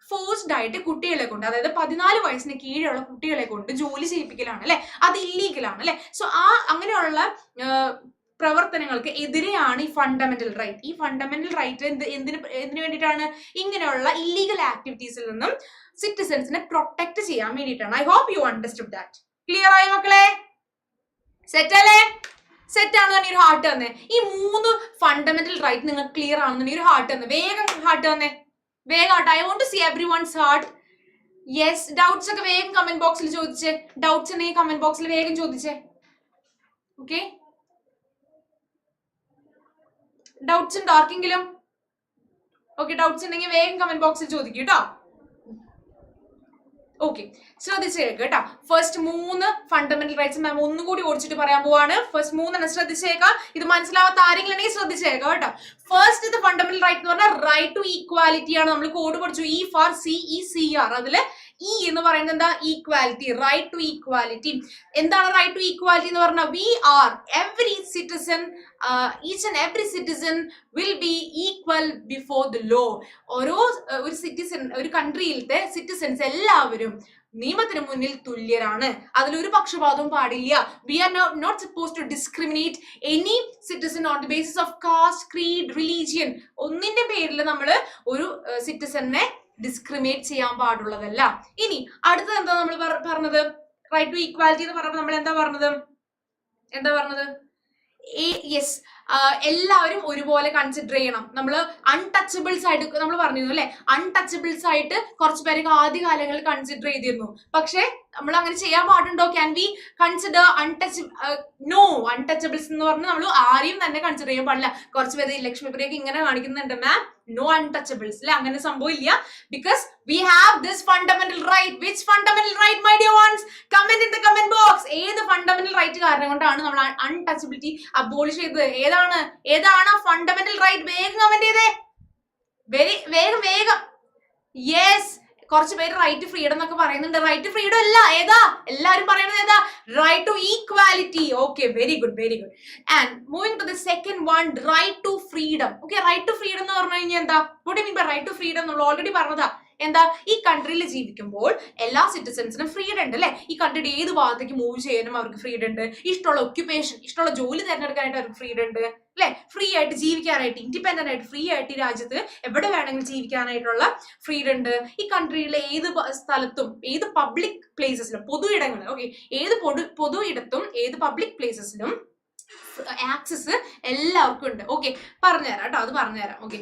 ഫോഴ്സ്ഡ് ആയിട്ട് കുട്ടികളെ കൊണ്ട്, അതായത് 14 വയസ്സിന് കീഴെയുള്ള കുട്ടികളെ കൊണ്ട് ജോലി ചെയ്യിപ്പിക്കലാണ് അല്ലെ? അത് ഇല്ലീഗലാണ് അല്ലെ? സോ അങ്ങനെയുള്ള പ്രവർത്തനങ്ങൾക്ക് എതിരെയാണ് ഈ ഫണ്ടമെന്റൽ റൈറ്റ്. ഈ ഫണ്ടമെന്റൽ റൈറ്റ് എന്തിനു വേണ്ടിയിട്ടാണ്? ഇങ്ങനെയുള്ള ഇല്ലീഗൽ ആക്ടിവിറ്റീസിൽ നിന്നും സിറ്റിസൺസിനെ പ്രൊട്ടക്ട് ചെയ്യാൻ വേണ്ടിയിട്ടാണ്. I hope you understood that. Clear ആയി മക്കളെ? സെറ്റ് അല്ലേ? സെറ്റ് ആണെന്നുണ്ടെങ്കിൽ ഒരു ഹാർട്ട് തന്നെ. ഈ 3 ഫണ്ടമെന്റൽ റൈറ്റ് നിങ്ങൾ ക്ലിയർ ആണെന്നുണ്ടെങ്കിൽ ഒരു ഹാർട്ട് തന്നെ, വേഗം ഹാർട്ട് തന്നെ, വേഗം heart. I want to see everyone's heart. Yes, doubts ഒക്കെ വേഗം കമന്റ് ബോക്സിൽ ചോദിച്ചേ. ഡൗട്ട്സ് ഉണ്ടെങ്കിൽ കമന്റ് ബോക്സിൽ വേഗം ചോദിച്ചേ. ഓക്കെ, ഡൗട്ട്സ് ഉണ്ടോ ആർക്കെങ്കിലും? ഓക്കെ, ഡൗട്ട്സ് ഉണ്ടെങ്കിൽ വേഗം കമന്റ് ബോക്സിൽ ചോദിക്കും കേട്ടോ. ഓക്കെ, ശ്രദ്ധിച്ചേക്ക് കേട്ടോ. ഫസ്റ്റ് 3 ഫണ്ടമെന്റൽ റൈറ്റ്സ് മാം ഒന്നുകൂടി ഓടിച്ചിട്ട് പറയാൻ പോവാണ്. ഫസ്റ്റ് 3 ശ്രദ്ധിച്ചേക്കാം. ഇത് മനസ്സിലാവാത്ത ആരെങ്കിലും ഉണ്ടെങ്കിൽ ശ്രദ്ധിച്ചേക്കാം കേട്ടോ. ഫസ്റ്റ് ഫണ്ടമെന്റൽ റൈറ്റ് എന്ന് പറഞ്ഞാൽ റൈറ്റ് ടു ഈക്വാലിറ്റി ആണ്. നമ്മൾ കോഡ് പഠിച്ചു, E for CECR. അതില് E എന്ന് പറയുന്നത് എന്താ? Equality, right to equality. എന്താണ് റൈറ്റ് ടു ഈക്വാലിറ്റി എന്ന് പറഞ്ഞാൽ? We are every citizen, each and every citizen will be equal before the law. ഒരു സിറ്റിസൺ, ഒരു കൺട്രിയിലത്തെ സിറ്റിസൺസ് എല്ലാവരും നിയമത്തിന് മുന്നിൽ തുല്യരാണ്. അതിലൊരു പക്ഷപാതവും പാടില്ല. We are not suppose to discriminate any citizen on the basis of caste, creed, religion. ഒന്നിന്റെ പേരിൽ നമ്മൾ ഒരു സിറ്റിസണിനെ ഡിസ്ക്രിമിനേറ്റ് ചെയ്യാൻ പാടുള്ളതല്ല. ഇനി അടുത്തത് എന്താ നമ്മൾ പറഞ്ഞത്? റൈറ്റ് ടു ഈക്വാലിറ്റി എന്ന് പറയുമ്പോൾ നമ്മൾ എന്താ പറഞ്ഞത്? യെസ്, എല്ലാവരും ഒരുപോലെ കൺസിഡർ ചെയ്യണം. നമ്മൾ അൺടച്ചബിൾസ് ആയിട്ട് നമ്മൾ പറഞ്ഞിരുന്നു അല്ലെ? അൺടച്ചബിൾസ് ആയിട്ട് കുറച്ച് പേരൊക്കെ ആദ്യ കാലങ്ങളിൽ കൺസിഡർ ചെയ്തിരുന്നു. പക്ഷെ നമ്മൾ അങ്ങനെ ചെയ്യാൻ പാടുണ്ടോ? Can we consider no, untouchables എന്ന് പറഞ്ഞാൽ നമ്മൾ ആരെയും തന്നെ കൺസിഡർ ചെയ്യാൻ പാടില്ല. കുറച്ച് പേര് ലക്ഷ്മിപ്രിയൊക്കെ ഇങ്ങനെ കാണിക്കുന്നുണ്ട്, മാം നോ അൺടച്ചബിൾസ് അല്ലെ? അങ്ങനെ സംഭവം ഇല്ല. Because we have this fundamental right. Which fundamental right, my dear ones? Comment in the comment box. ഏത് ഫണ്ടമെന്റൽ റൈറ്റ് കാരണം കൊണ്ടാണ് നമ്മൾ അൺടച്ചബിലിറ്റി അബോളിഷ് ചെയ്തത്? ഏതാണ് ഫണ്ടമെന്റൽ റൈറ്റ്? വേഗം കമന്റ് ചെയ്തേ, വേഗം. യെസ്, കുറച്ച് പേര് റൈറ്റ് ഫ്രീഡം എന്നൊക്കെ പറയുന്നുണ്ട്. റൈറ്റ് ഫ്രീഡം അല്ല, ഏതാ എല്ലാരും പറയുന്നത് ഏതാ? Right to equality. Okay, very good, very good. And moving to the second one, right to freedom. Okay, right to freedom എന്ന് പറഞ്ഞു കഴിഞ്ഞാൽ എന്താ? What do mean by right to freedom? നമ്മൾ ഓൾറെഡി പറഞ്ഞതാ. എന്താ? ഈ കൺട്രിയിൽ ജീവിക്കുമ്പോൾ എല്ലാ സിറ്റിസൺസിനും ഫ്രീഡം ഉണ്ട് അല്ലെ? ഈ കൺട്രിയുടെ ഏത് ഭാഗത്തേക്ക് മൂവ് ചെയ്യാനും അവർക്ക് ഫ്രീഡം ഉണ്ട്. ഇഷ്ടമുള്ള ഒക്യുപ്പേഷൻ, ഇഷ്ടമുള്ള ജോലി തിരഞ്ഞെടുക്കാനായിട്ട് അവർക്ക് ഫ്രീഡം ഉണ്ട് അല്ലെ? ഫ്രീ ആയിട്ട് ജീവിക്കാനായിട്ട്, ഇൻഡിപെൻഡന്റ് ആയിട്ട്, ഫ്രീ ആയിട്ട് ഈ രാജ്യത്ത് എവിടെ വേണമെങ്കിലും ജീവിക്കാനായിട്ടുള്ള ഫ്രീഡം ഉണ്ട്. ഈ കൺട്രിയിലെ ഏത് സ്ഥലത്തും, ഏത് പബ്ലിക് പ്ലേസസിലും, പൊതു ഇടങ്ങൾ, ഓക്കെ, ഏത് പൊതു ഇടത്തും, ഏത് പബ്ലിക് പ്ലേസസിലും ആക്സസ് എല്ലാവർക്കും ഉണ്ട്. ഓക്കെ, പറഞ്ഞുതരാം കേട്ടോ, അത് പറഞ്ഞുതരാം. ഓക്കെ,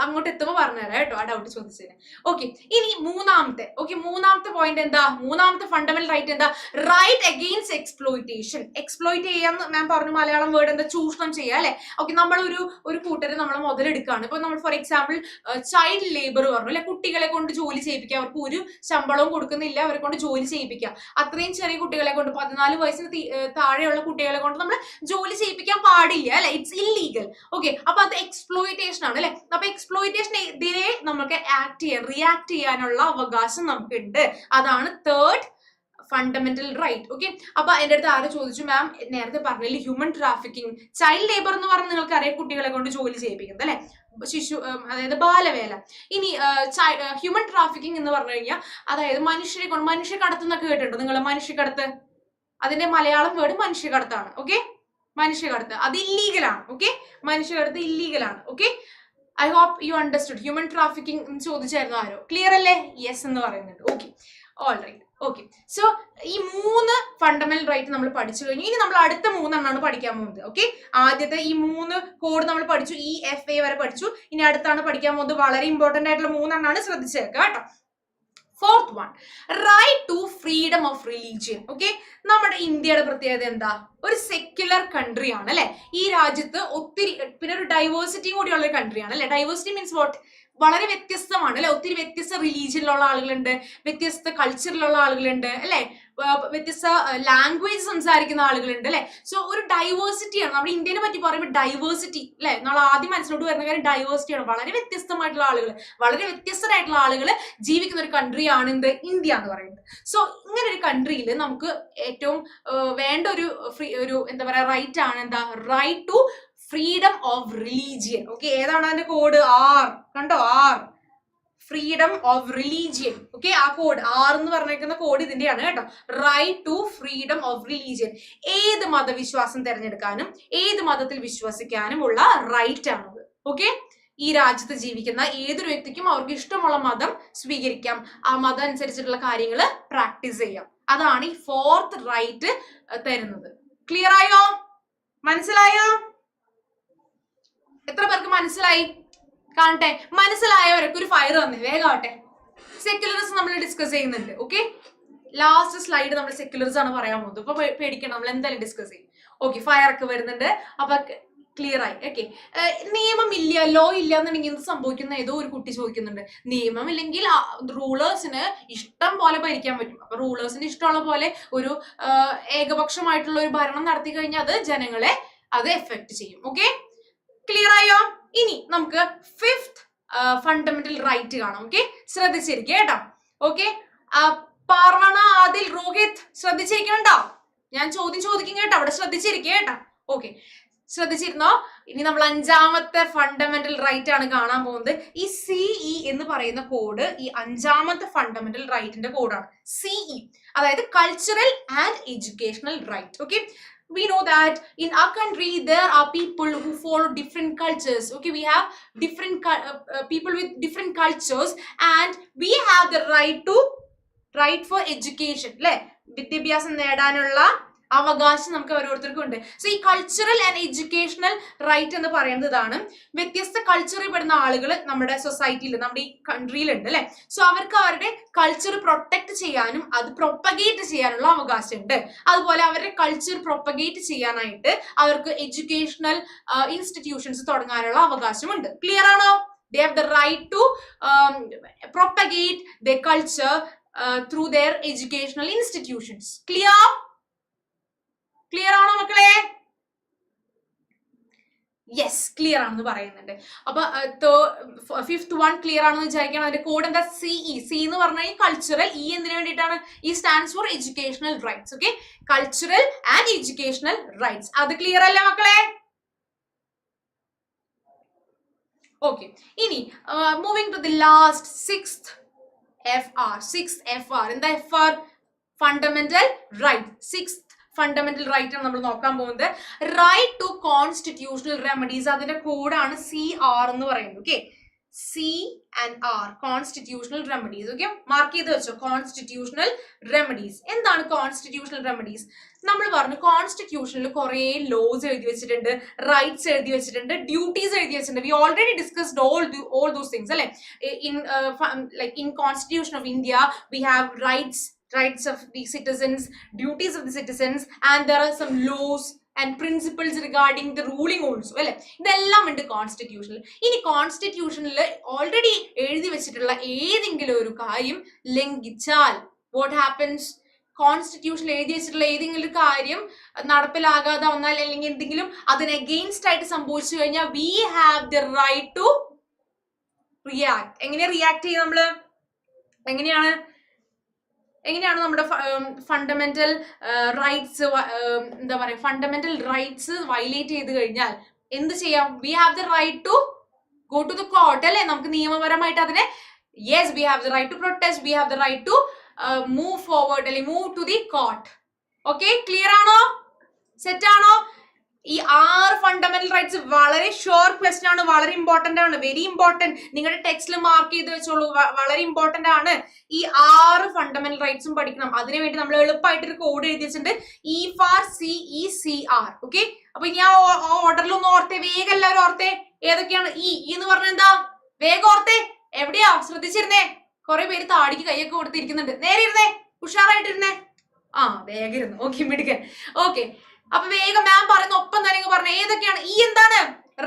അങ്ങോട്ട് എത്തുമ്പോൾ പറഞ്ഞുതരാം കേട്ടോ, ആ ഡൗട്ട് ചോദിച്ചതിന്. ഓക്കെ, ഇനി മൂന്നാമത്തെ, ഓക്കെ, മൂന്നാമത്തെ പോയിന്റ് എന്താ? മൂന്നാമത്തെ ഫണ്ടമെന്റൽ റൈറ്റ് എന്താ? Right against exploitation. എക്സ്പ്ലോയിറ്റ് ചെയ്യാന്ന് ഞാൻ പറഞ്ഞു, മലയാളം വേർഡ് എന്താ? ചൂഷണം ചെയ്യുക അല്ലെ? ഓക്കെ, ഒരു കൂട്ടര് നമ്മളെ മുതലെടുക്കുകയാണ്. ഇപ്പൊ നമ്മൾ ഫോർ എക്സാമ്പിൾ ചൈൽഡ് ലേബർ പറഞ്ഞു അല്ലെ? കുട്ടികളെ കൊണ്ട് ജോലി ചെയ്യിപ്പിക്കുക, അവർക്ക് ഒരു ശമ്പളവും കൊടുക്കുന്നില്ല, അവരെ കൊണ്ട് ജോലി ചെയ്യിപ്പിക്കുക. അത്രയും ചെറിയ കുട്ടികളെ കൊണ്ട്, 14 വയസ്സിന് താഴെയുള്ള കുട്ടികളെ കൊണ്ട് നമ്മൾ ജോലി ചെയ്യിപ്പിക്കാൻ പാടില്ല അല്ലെ? It's illegal. ഓക്കെ, അപ്പൊ അത് എക്സ്പ്ലോയിറ്റേഷൻ ആണ് അല്ലെ? അപ്പൊ എക്സ്പ്ലോയിറ്റേഷനെതിരെ നമുക്ക് ആക്ട് ചെയ്യാൻ, റിയാക്ട് ചെയ്യാനുള്ള അവകാശം നമുക്കുണ്ട്. അതാണ് തേർഡ് ഫണ്ടമെന്റൽ റൈറ്റ്. ഓക്കെ, അപ്പൊ എന്റെ അടുത്ത് ആര് ചോദിച്ചു, മാം നേരത്തെ പറഞ്ഞില്ലേ ഹ്യൂമൻ ട്രാഫിക്കിംഗ്, ചൈൽഡ് ലേബർ എന്ന് പറഞ്ഞ് നിങ്ങൾക്ക് അറിയാം, കുട്ടികളെ കൊണ്ട് ജോലി ചെയ്യിപ്പിക്കുന്നത് അല്ലെ? അതായത് ബാലവേല. ഇനി ഹ്യൂമൻ ട്രാഫിക്കിംഗ് എന്ന് പറഞ്ഞു കഴിഞ്ഞാൽ അതായത് മനുഷ്യക്കടത്ത് എന്നൊക്കെ കേട്ടിട്ടുണ്ടോ നിങ്ങൾ? മനുഷ്യക്കടത്ത്, അതിന്റെ മലയാളം വേർഡ് മനുഷ്യക്കടത്താണ്. ഓക്കെ, മനുഷ്യക്കടത്ത് അത് ഇല്ലീഗലാണ്. ഓക്കെ, മനുഷ്യക്കടത്ത് ഇല്ലീഗലാണ്. Okay, I hope you understood. Human trafficking ചോദിച്ചായിരുന്നു ആരോ? ക്ലിയർ അല്ലേ? യെസ് എന്ന് പറയുന്നുണ്ട്. Okay, all right. Okay, so ഈ 3 ഫണ്ടമെന്റൽ റൈറ്റ് നമ്മൾ പഠിച്ചു കഴിഞ്ഞു. ഇനി നമ്മൾ അടുത്ത 3 പഠിക്കാൻ പോകുന്നത്. ഓക്കെ, ആദ്യത്തെ ഈ 3 കോഡ് നമ്മൾ പഠിച്ചു, EFA വരെ പഠിച്ചു. ഇനി അടുത്താണ് പഠിക്കാൻ പോകുന്നത്. വളരെ ഇമ്പോർട്ടന്റ് ആയിട്ടുള്ള 3 ശ്രദ്ധിച്ചേക്കുക കേട്ടോ. Fourth one, right to freedom of religion. Okay, നമ്മുടെ ഇന്ത്യയുടെ പ്രത്യേകത എന്താ? ഒരു സെക്യുലർ കൺട്രി ആണ് അല്ലെ? ഈ രാജ്യത്ത് ഒത്തിരി, പിന്നെ ഒരു ഡൈവേഴ്സിറ്റിയും കൂടിയുള്ള ഒരു കൺട്രിയാണ് അല്ലെ? Diversity means what? വളരെ വ്യത്യസ്തമാണ് അല്ലെ? ഒത്തിരി വ്യത്യസ്ത റിലീജിയനിലുള്ള ആളുകളുണ്ട്, വ്യത്യസ്ത കൾച്ചറിലുള്ള ആളുകളുണ്ട് അല്ലെ? വ്യത്യസ്ത ലാംഗ്വേജ് സംസാരിക്കുന്ന ആളുകളുണ്ട് അല്ലെ? സോ ഒരു ഡൈവേഴ്സിറ്റിയാണ്. നമ്മുടെ ഇന്ത്യനെ പറ്റി പറയുമ്പോൾ ഡൈവേഴ്സിറ്റി അല്ലെ? നമ്മൾ ആദ്യം മനസ്സിലോട്ട് വരുന്ന കാര്യം ഡൈവേഴ്സിറ്റിയാണ്. വളരെ വ്യത്യസ്തമായിട്ടുള്ള ആളുകൾ, വളരെ വ്യത്യസ്തരായിട്ടുള്ള ആളുകൾ ജീവിക്കുന്ന ഒരു കൺട്രിയാണ് എന്ത്? ഇന്ത്യ എന്ന് പറയുന്നത്. സോ ഇങ്ങനെ ഒരു കൺട്രിയിൽ നമുക്ക് ഏറ്റവും വേണ്ട ഒരു എന്താ പറയാ റൈറ്റ് ആണ് എന്താ? Right to freedom of religion. Okay, ഏതാണ് അതിന്റെ കോഡ്? ആർ. കണ്ടോ? R, freedom of religion. Okay, ആ കോഡ് ആർ എന്ന് പറഞ്ഞിരിക്കുന്ന കോഡ് ഇതിന്റെയാണ് കേട്ടോ. Right to freedom of religion. ഏത് മതവിശ്വാസം തിരഞ്ഞെടുക്കാനും ഏത് മതത്തിൽ വിശ്വസിക്കാനും ഉള്ള റൈറ്റ് ആണത്. ഓക്കെ, ഈ രാജ്യത്ത് ജീവിക്കുന്ന ഏതൊരു വ്യക്തിക്കും അവർക്ക് ഇഷ്ടമുള്ള മതം സ്വീകരിക്കാം, ആ മതം അനുസരിച്ചിട്ടുള്ള കാര്യങ്ങൾ പ്രാക്ടീസ് ചെയ്യാം. അതാണ് ഈ ഫോർത്ത് റൈറ്റ് തരുന്നത്. ക്ലിയർ ആയോ? മനസ്സിലായോ? എത്ര പേർക്ക് മനസ്സിലായി? കാണട്ടെ, മനസ്സിലായവരൊക്കെ ഒരു ഫയർ വന്നേ, വേഗാവട്ടെ. സെക്യുലറിസം നമ്മൾ ഡിസ്കസ് ചെയ്യുന്നുണ്ട്. ഓക്കെ, ലാസ്റ്റ് സ്ലൈഡ് നമ്മൾ സെക്യുലറിസം ആണ് പറയാൻ പോകുന്നത്. ഇപ്പൊ പേടിക്കണം, നമ്മൾ എന്തായാലും ഡിസ്കസ് ചെയ്യും. ഓക്കെ, ഫയർ ഒക്കെ വരുന്നുണ്ട്. അപ്പൊ ക്ലിയർ ആയി. ഓക്കെ, നിയമമില്ല, ലോ ഇല്ല എന്നുണ്ടെങ്കിൽ എന്ത് സംഭവിക്കുന്ന ഏതോ ഒരു കുട്ടി ചോദിക്കുന്നുണ്ട്. നിയമം ഇല്ലെങ്കിൽ റൂളേഴ്സിന് ഇഷ്ടം പോലെ ഭരിക്കാൻ പറ്റും. അപ്പൊ റൂളേഴ്സിന് ഇഷ്ടമുള്ള പോലെ ഒരു ഏകപക്ഷമായിട്ടുള്ള ഒരു ഭരണം നടത്തി കഴിഞ്ഞാൽ അത് ജനങ്ങളെ അത് എഫക്ട് ചെയ്യും. ഓക്കെ, ക്ലിയർ ആയോ? ഇനി നമുക്ക് ഫിഫ്ത് ഫണ്ടമെന്റൽ റൈറ്റ് കാണാം. ഓക്കെ, ശ്രദ്ധിച്ചിരിക്കുക കേട്ടോ. ഓക്കെ, പാർവണ, ആദിൽ, രോഹിത് ശ്രദ്ധിച്ചിരിക്കണോ? ഞാൻ ചോദ്യം ചോദിക്കും കേട്ടോ, അവിടെ ശ്രദ്ധിച്ചിരിക്കുക കേട്ടോ. ഓക്കെ, ശ്രദ്ധിച്ചിരുന്നോ? ഇനി നമ്മൾ 5ാമത്തെ ഫണ്ടമെന്റൽ റൈറ്റ് ആണ് കാണാൻ പോകുന്നത്. ഈ CE എന്ന് പറയുന്ന കോഡ് ഈ 5ാമത്തെ ഫണ്ടമെന്റൽ റൈറ്റിന്റെ കോഡാണ്. CE അതായത് cultural and educational right. Okay, we know that in our country there are people who follow different cultures. Okay, we have different people with different cultures and we have the right for education അല്ലെ? വിദ്യാഭ്യാസം നേടാനുള്ള അവകാശം നമുക്ക് ഓരോരുത്തർക്കും ഉണ്ട്. So ഈ cultural and educational right എന്ന് പറയുന്നതാണ് വ്യത്യസ്ത കൾച്ചറിൽ പെടുന്ന ആളുകൾ നമ്മുടെ സൊസൈറ്റിയിൽ, നമ്മുടെ ഈ കൺട്രിയിലുണ്ട് അല്ലെ? സോ അവർക്ക് അവരുടെ കൾച്ചർ പ്രൊട്ടക്ട് ചെയ്യാനും അത് പ്രൊപ്പഗേറ്റ് ചെയ്യാനുള്ള അവകാശം ഉണ്ട്. അതുപോലെ അവരുടെ കൾച്ചർ പ്രൊപ്പഗേറ്റ് ചെയ്യാനായിട്ട് അവർക്ക് എഡ്യൂക്കേഷണൽ ഇൻസ്റ്റിറ്റ്യൂഷൻസ് തുടങ്ങാനുള്ള അവകാശമുണ്ട്. ക്ലിയർ ആണോ? They have the right to propagate their culture through their educational institutions. Clear? Clear ആണോ മക്കളെ? യെസ്, ക്ലിയർ ആണെന്ന് പറയുന്നുണ്ട്. അപ്പൊ ഫിഫ്ത് വൺ ക്ലിയർ ആണെന്ന് വിചാരിക്കണം. അതിന്റെ കോഡ് എന്താ? സിഇ. സി എന്ന് പറഞ്ഞാൽ കൾച്ചറൽ, ഇ എന്തിനു വേണ്ടിയിട്ടാണ്? E stands for educational rights. Okay, cultural and educational rights. അത് ക്ലിയർ അല്ലേ മക്കളെ? ഓക്കെ, ഇനി moving to the last sixth FR. എന്താ FR? Fundamental right. Sixth fundamental right ആണ് നമ്മൾ നോക്കാൻ പോകുന്നത്. Right to constitutional remedies. അതിന്റെ കോഡാണ് CR എന്ന് പറയുന്നത്. Okay, C&R, constitutional remedies. Okay, mark ചെയ്ത് വെച്ചോ. Constitutional remedies. എന്താണ് കോൺസ്റ്റിറ്റ്യൂഷണൽ റെമഡീസ്? നമ്മൾ പറഞ്ഞു കോൺസ്റ്റിറ്റ്യൂഷനിൽ കുറെ ലോസ് എഴുതി വെച്ചിട്ടുണ്ട്, റൈറ്റ്സ് എഴുതി വെച്ചിട്ടുണ്ട്, ഡ്യൂട്ടീസ് എഴുതി വെച്ചിട്ടുണ്ട്. We already discussed all those things അല്ലെ. in Constitution of India we have rights of the citizens, duties of the citizens, and there are some laws and principles regarding the ruling also അല്ലെ. ഇതെല്ലാം ഉണ്ട് കോൺസ്റ്റിറ്റ്യൂഷനിൽ. ഇനി കോൺസ്റ്റിറ്റ്യൂഷനിൽ already എഴുതി വെച്ചിട്ടുള്ള ഏതെങ്കിലും ഒരു കാര്യം ലംഘിച്ചാൽ വാട്ട് ഹാപ്പൻസ്? കോൺസ്റ്റിറ്റ്യൂഷനിൽ എഴുതി വെച്ചിട്ടുള്ള ഏതെങ്കിലും ഒരു കാര്യം നടപ്പിലാകാതെ വന്നാൽ, അല്ലെങ്കിൽ എന്തെങ്കിലും അതിന് അഗെയിൻസ്റ്റ് ആയിട്ട് സംഭവിച്ചു കഴിഞ്ഞാൽ we have the right to react. എങ്ങനെ റിയാക്ട് ചെയ്യും നമ്മള്? എങ്ങനെയാണ് നമ്മുടെ ഫണ്ടമെന്റൽ റൈറ്റ്സ് എന്താ പറയുക, ഫണ്ടമെന്റൽ റൈറ്റ്സ് വയലേറ്റ് ചെയ്ത് കഴിഞ്ഞാൽ എന്ത് ചെയ്യാം? We have the right to go to the court അല്ലെ. നമുക്ക് നിയമപരമായിട്ട് അതിനെ, yes, we have the right to protest, we have the right to move forward അല്ലെങ്കിൽ move to the court. Okay, clear ആണോ? സെറ്റ് ആണോ? ഈ 6 ഫണ്ടമെന്റൽ റൈറ്റ്സ് വളരെ short question ആണ്, വളരെ ഇമ്പോർട്ടന്റ് ആണ്, വെരി ഇമ്പോർട്ടന്റ്. നിങ്ങളുടെ ടെക്സ്റ്റിൽ മാർക്ക് ചെയ്ത് വെച്ചോളൂ, വളരെ ഇമ്പോർട്ടന്റ് ആണ്. ഈ 6 ഫണ്ടമെന്റൽ റൈറ്റ്സും പഠിക്കണം. അതിനുവേണ്ടി നമ്മൾ എളുപ്പമായിട്ട് ഒരു കോഡ് എഴുതി വെച്ചിട്ടുണ്ട്, EFAR. ഓക്കെ, അപ്പൊ ഇനി ആ ഓർഡറിൽ ഒന്ന് ഓർത്തേ, വേഗം എല്ലാവരും ഓർത്തേ. ഏതൊക്കെയാണ്? എന്ന് പറഞ്ഞ എന്താ? വേഗം ഓർത്തേ. എവിടെയാ? ശ്രദ്ധിച്ചിരുന്നേ. കുറെ പേര് താടിക്ക് കൈയൊക്കെ കൊടുത്തിരിക്കുന്നുണ്ട്. നേരെ ഇരുന്നേ, ഉഷാറായിട്ടിരുന്നേ. വേഗം ഇരുന്നു. ഓക്കെ, മിടുക്കൻ. ഓക്കെ, അപ്പൊ വേഗം മാം പറയുന്ന ഒപ്പം തന്നെ പറഞ്ഞു. ഏതൊക്കെയാണ്? എന്താണ്?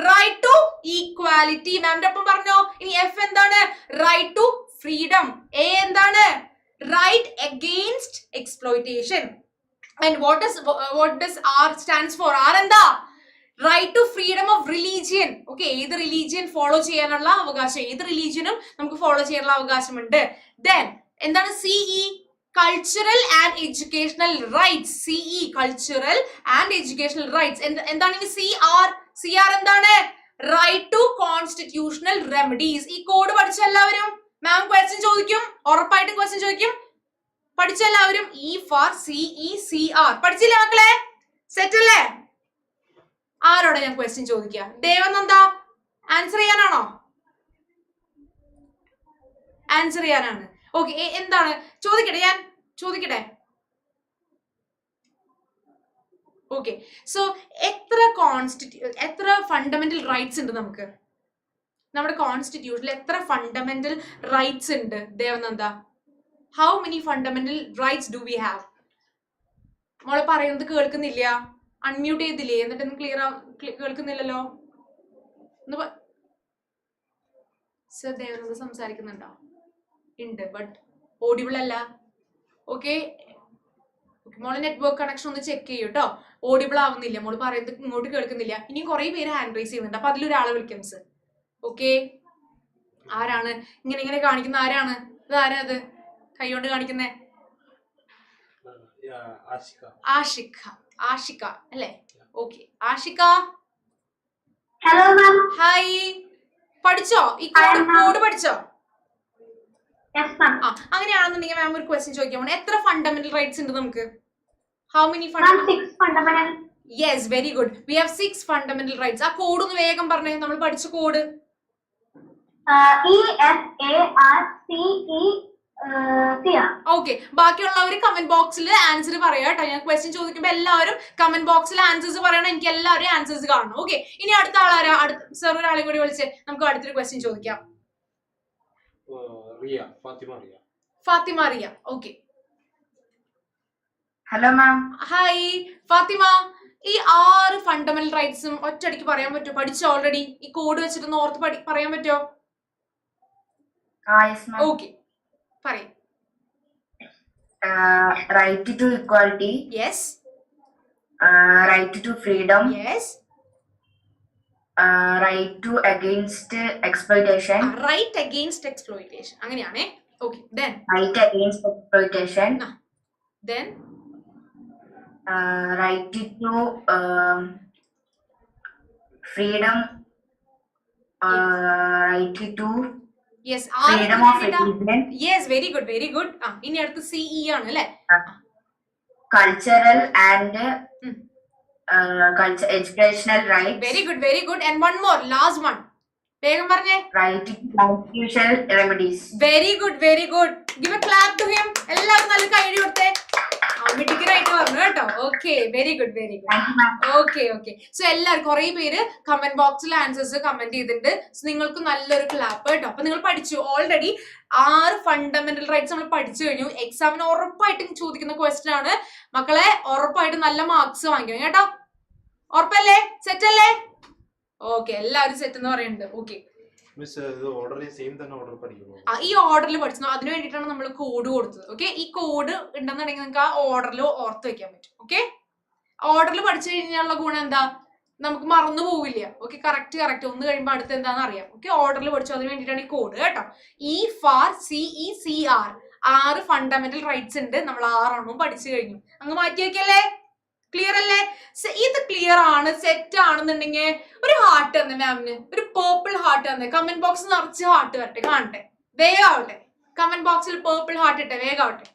Right to equality. മാമിന്റെ ഒപ്പം പറഞ്ഞോ. ഇനി F എന്താണ്? Right to freedom. A എന്താണ്? Right against exploitation. And what does R stands for? R എന്താ? Right to freedom of religion. Okay, ഏത് റിലീജിയൻ ഫോളോ ചെയ്യാനുള്ള അവകാശം, ഏത് റിലീജിയനും നമുക്ക് ഫോളോ ചെയ്യാനുള്ള അവകാശമുണ്ട്. ദെൻ എന്താണ്? CE, cultural and educational rights. CE, cultural and educational rights. എന്താണ് ഇനി CR എന്താണ്? Right to constitutional remedies. ഈ കോഡ് പഠിച്ച എല്ലാവരും? മാം ക്വസ്റ്റ്യൻ ചോദിക്കും, ഉറപ്പായിട്ടും ക്വസ്റ്റ്യൻ ചോദിക്കും. പഠിച്ച എല്ലാവരും? EFAR, CE, CR പഠിച്ചില്ലേ മക്കളെ? സെറ്റ് അല്ലേ? ആരോടെ ഞാൻ ക്വസ്റ്റ്യൻ ചോദിക്കുക? ദേവനന്ദ, ആൻസർ ചെയ്യാനാണോ? ആൻസർ ചെയ്യാനാണ്. ഓക്കെ, എന്താണ്? ചോദിക്കട്ടെ, ഞാൻ ചോദിക്കട്ടെ. ഓക്കെ, സോ എത്ര ഫണ്ടമെന്റൽ റൈറ്റ്സ് ഉണ്ട് നമുക്ക്? നമ്മുടെ കോൺസ്റ്റിറ്റ്യൂഷനിൽ എത്ര ഫണ്ടമെന്റൽ റൈറ്റ്സ് ഉണ്ട് Devananda? How many fundamental rights do we have? മോളെ പറയുന്നത് കേൾക്കുന്നില്ല. അൺമ്യൂട്ട് ചെയ്തില്ലേ? എന്നിട്ടൊന്നും കേൾക്കുന്നില്ലല്ലോ. സർ ദേവനന്ദ സംസാരിക്കുന്നുണ്ടോ? ഉണ്ട്, ബട്ട് ഓഡിബിൾ അല്ല. ഓക്കെ, മോളെ നെറ്റ്വർക്ക് കണക്ഷൻ ഒന്ന് ചെക്ക് ചെയ്യൂ കേട്ടോ. ഓഡിബിൾ ആവുന്നില്ല, മോള് പറയുന്നത് ഇങ്ങോട്ട് കേൾക്കുന്നില്ല. ഇനിയും കുറെ പേര് ഹാൻഡ് റൈസ് ചെയ്യുന്നുണ്ട്, അപ്പൊ അതിലൊരാളെ വിളിക്കാം സർ. ഓക്കെ, ആരാണ് ഇങ്ങനെ കാണിക്കുന്ന? ആരാണ് ഇത്? ആരാ അത് കൈകൊണ്ട് കാണിക്കുന്നേ? ആഷിക അല്ലേ? Okay, Aashiq, hello ma'am. Hi. പഠിച്ചോ? ഈ കോഡ് പഠിച്ചോ? അങ്ങനെയാണെന്നുണ്ടെങ്കിൽ മാം ഒരു ക്വസ്റ്റ്യൻ ചോദിക്കാൻ. എത്ര ഫണ്ടമെന്റൽ റൈറ്റ്സ് ഉണ്ട് നമുക്ക്? How many fundamental? Yes, very good. We have 6 fundamental rights. ആ കോഡ് ഒന്ന് വേഗം പറഞ്ഞേ, നമ്മൾ പഠിച്ച കോഡ്. ഓക്കെ, ബാക്കിയുള്ളവർ കമന്റ് ബോക്സിൽ ആൻസർ പറയാം കേട്ടോ. ഞാൻ ക്വസ്റ്റ്യൻ ചോദിക്കുമ്പോൾ എല്ലാവരും കമന്റ് ബോക്സിൽ ആൻസേഴ്സ് പറയണം. എനിക്ക് എല്ലാവരും ആൻസേഴ്സ് കാണണം. ഓക്കെ, ഇനി അടുത്ത ആളാരാ? സർ ഒരാളെ കൂടി വിളിച്ച് നമുക്ക് അടുത്തൊരു ക്വസ്റ്റ്യൻ ചോദിക്കാം. Fatima Riya. Okay, hello ma'am. Hi Fatima. ഈ 6 ഫണ്ടമെന്റൽ റൈറ്റ്സും ഒറ്റയടിക്ക് പറയാൻ പറ്റുമോ? പഠിച്ചോ ഓൾറെഡി? ഈ കോഡ് വെച്ചിട്ട് ഓർത്ത് പറയാൻ പറ്റുമോ? ഓക്കെ, പറയും. Right to equality. Yes. Right to freedom. Yes. right to against exploitation. Right against exploitation അങ്ങനെയാണേ. Okay Right against exploitation. then Right to freedom. Right to yes freedom of religion. Yes very good very good. ഇനി അടുത്ത് CE ആണ് അല്ലേ? Cultural and educational rights. Very good very good. And one more last one വേഗം പറഞ്ഞേ. Right to constitutional remedies. Very good very good. Give a clap to him. എല്ലാവരും നല്ല കൈ കൊടുത്തേ. മിടുക്കനായിട്ട് പറഞ്ഞു കേട്ടോ. Okay very good very good. Okay okay. So എല്ലാവരും കുറെ പേര് കമന്റ് ബോക്സിൽ ആൻസേഴ്സ് കമന്റ് ചെയ്തിട്ടുണ്ട്. സോ നിങ്ങൾക്ക് നല്ലൊരു ക്ലാപ്പ് കേട്ടോ. അപ്പൊ നിങ്ങൾ പഠിച്ചു ഓൾറെഡി 6 ഫണ്ടമെന്റൽ റൈറ്റ്സ് നമ്മൾ പഠിച്ചു കഴിഞ്ഞു. എക്സാമിന് ഉറപ്പായിട്ടും ചോദിക്കുന്ന ക്വസ്റ്റ്യൻ ആണ് മക്കളെ. ഉറപ്പായിട്ടും നല്ല മാർക്സ് വാങ്ങിക്കണം കേട്ടോ. ഉറപ്പല്ലേ? സെറ്റ് അല്ലേ? ഓക്കെ എല്ലാവരും സെറ്റ് എന്ന് പറയുന്നുണ്ട്. ഓക്കെ ഈ ഓർഡറിൽ പഠിച്ചു. അതിന് വേണ്ടിയിട്ടാണ് നമ്മൾ കോഡ് കൊടുത്തത്. ഓക്കെ ഈ കോഡ് ഉണ്ടെന്നുണ്ടെങ്കിൽ നിങ്ങൾക്ക് ആ ഓർഡറിൽ ഓർത്ത് വെക്കാൻ പറ്റും. ഓക്കെ ഓർഡറിൽ പഠിച്ചു കഴിഞ്ഞാലുള്ള ഗുണം എന്താ? നമുക്ക് മറന്നു പോവില്ല. ഓക്കെ കറക്റ്റ് ഒന്ന് കഴിയുമ്പോൾ അടുത്ത് എന്താണെന്ന് അറിയാം. ഓക്കെ ഓർഡറിൽ പഠിച്ചു. അതിന് വേണ്ടിയിട്ടാണ് ഈ കോഡ് കേട്ടോ. EFAR 6 ഫണ്ടമെന്റൽ റൈറ്റ്സ് ഉണ്ട്. നമ്മൾ 6 പഠിച്ചു കഴിഞ്ഞു. അങ്ങ് മാറ്റി വെക്കല്ലേ? ക്ലിയർ അല്ലേ? ഇത് ക്ലിയർ ആണ് സെറ്റ് ആണെന്നുണ്ടെങ്കിൽ ഒരു ഹാർട്ട് തന്നെ മാമിന്, ഒരു പേർപ്പിൾ ഹാർട്ട് തന്നെ. കമന്റ് ബോക്സ് നിറച്ച് ഹാർട്ട് വരട്ടെ, കാണട്ടെ. വേഗാവട്ടെ. കമന്റ് ബോക്സിൽ പേർപ്പിൾ ഹാർട്ട് ഇട്ടെ, വേഗാവട്ടെ.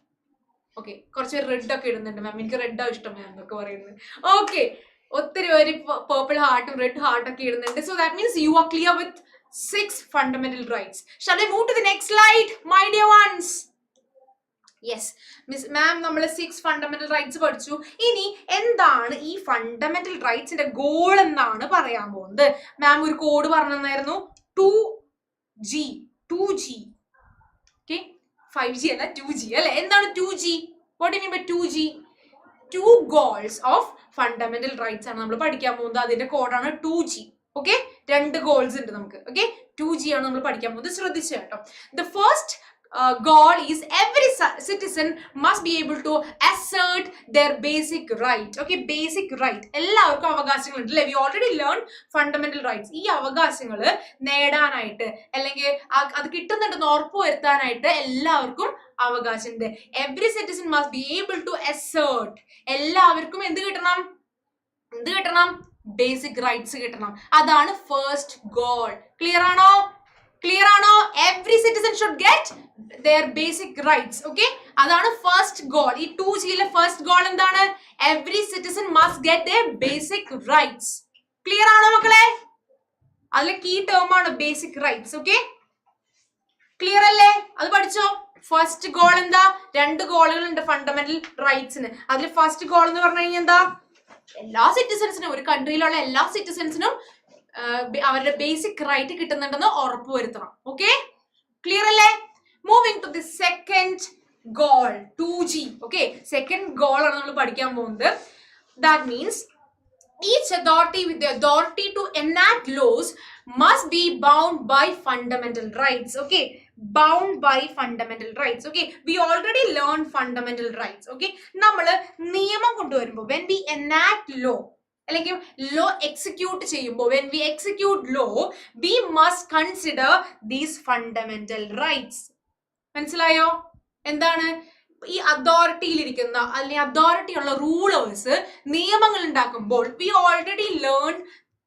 ഓക്കെ കുറച്ച് റെഡ് ഒക്കെ ഇടുന്നുണ്ട് മാം. എനിക്ക് റെഡ് ആണ് ഇഷ്ടം മാം എന്നൊക്കെ പറയുന്നത്. ഓക്കെ ഒത്തിരി പേര് പേർപ്പിൾ ഹാർട്ടും റെഡ് ഹാർട്ട് ഒക്കെ ഇടുന്നുണ്ട്. So that means you are clear with 6 fundamental rights. Shall we move to the next slide my dear ones? Yes miss ma'am നമ്മൾ 6 ഫണ്ടമെന്റൽ റൈറ്റ്സ് പഠിച്ചു. ഇനി എന്താണ് ഈ ഫണ്ടമെന്റൽ റൈറ്റ്സിന്റെ ഗോൾ എന്നാണ് പറയാൻ പോകുന്നത്. മാം ഒരു കോഡ് പറഞ്ഞു തന്നായിരുന്നു 2G. ഓക്കെ 5G അല്ല 2G അല്ലെ? എന്താണ് 2G? What you mean by 2G? 2 goals of fundamental rights ആണ് നമ്മൾ പഠിക്കാൻ പോകുന്നത്. അതിന്റെ കോഡാണ് 2G. ഓക്കെ 2 ഗോൾസ് ഉണ്ട് നമുക്ക്. ഓക്കെ 2G ആണ് നമ്മൾ പഠിക്കാൻ പോകുന്നത്. ശ്രദ്ധിച്ചു കേട്ടോ. The first goal is every citizen must be able to assert their basic right. Okay basic right എല്ലാവർക്കും അവകാശങ്ങളുണ്ട് അല്ലേ? We already learned fundamental rights. ഈ അവകാശങ്ങൾ നേടാനായിട്ട് അല്ലെങ്കിൽ അത് കിട്ടുന്നുണ്ടെന്ന് ഉറപ്പുവരുത്താനായിട്ട് എല്ലാവർക്കും അവകാശമുണ്ട്. Every citizen must be able to assert. എല്ലാവർക്കും എന്ത് കിട്ടണം? ബേസിക് റൈറ്റ്സ് കിട്ടണം. അതാണ് ഫസ്റ്റ് ഗോൾ. ക്ലിയർ ആണോ? Every citizen should get their basic rights. Okay അതാണ് ഫസ്റ്റ് ഗോൾ. ഈ 2Gയിലെ ഫസ്റ്റ് ഗോൾ എന്താണ്? Every citizen must get their basic rights. Clear ആണോ മക്കളെ? അതിലെ കീ ടേം ആണ് ബേസിക് റൈറ്റ്സ്. ഓക്കെ ക്ലിയർ അല്ലേ? അത് പഠിച്ചോ. ഫസ്റ്റ് ഗോൾ എന്താ? 2 ഗോളുകൾ ഉണ്ട് ഫണ്ടമെന്റൽ റൈറ്റ്സിന്. അതിൽ ഫസ്റ്റ് ഗോൾ എന്ന് പറഞ്ഞു കഴിഞ്ഞാൽ എന്താ? എല്ലാ സിറ്റിസൺസിനും, ഒരു കൺട്രിയിലുള്ള എല്ലാ സിറ്റിസൺസിനും അവരുടെ ബേസിക് റൈറ്റ് കിട്ടുന്നുണ്ടെന്ന് ഉറപ്പുവരുത്തണം. ഓക്കെ ക്ലിയർ അല്ലേ? Moving to the second goal 2G. Okay second goal ആണ് നമ്മൾ പഠിക്കാൻ പോകുന്നത്. That means each authority with the authority to enact laws must be bound by fundamental rights. Okay bound by fundamental rights. Okay we already learned fundamental rights. Okay നമ്മൾ നിയമം കൊണ്ടുവരുമ്പോൾ when we enact law അല്ലെങ്കിൽ law execute ചെയ്യുമ്പോൾ when we execute law we must consider these fundamental rights. മനസ്സിലായോ? എന്താണ് ഈ അതോറിറ്റിയിൽ ഇരിക്കുന്ന അല്ലെങ്കിൽ അതോറിറ്റി ഉള്ള റൂളേഴ്സ് നിയമങ്ങൾ ഉണ്ടാക്കുമ്പോൾ we already learned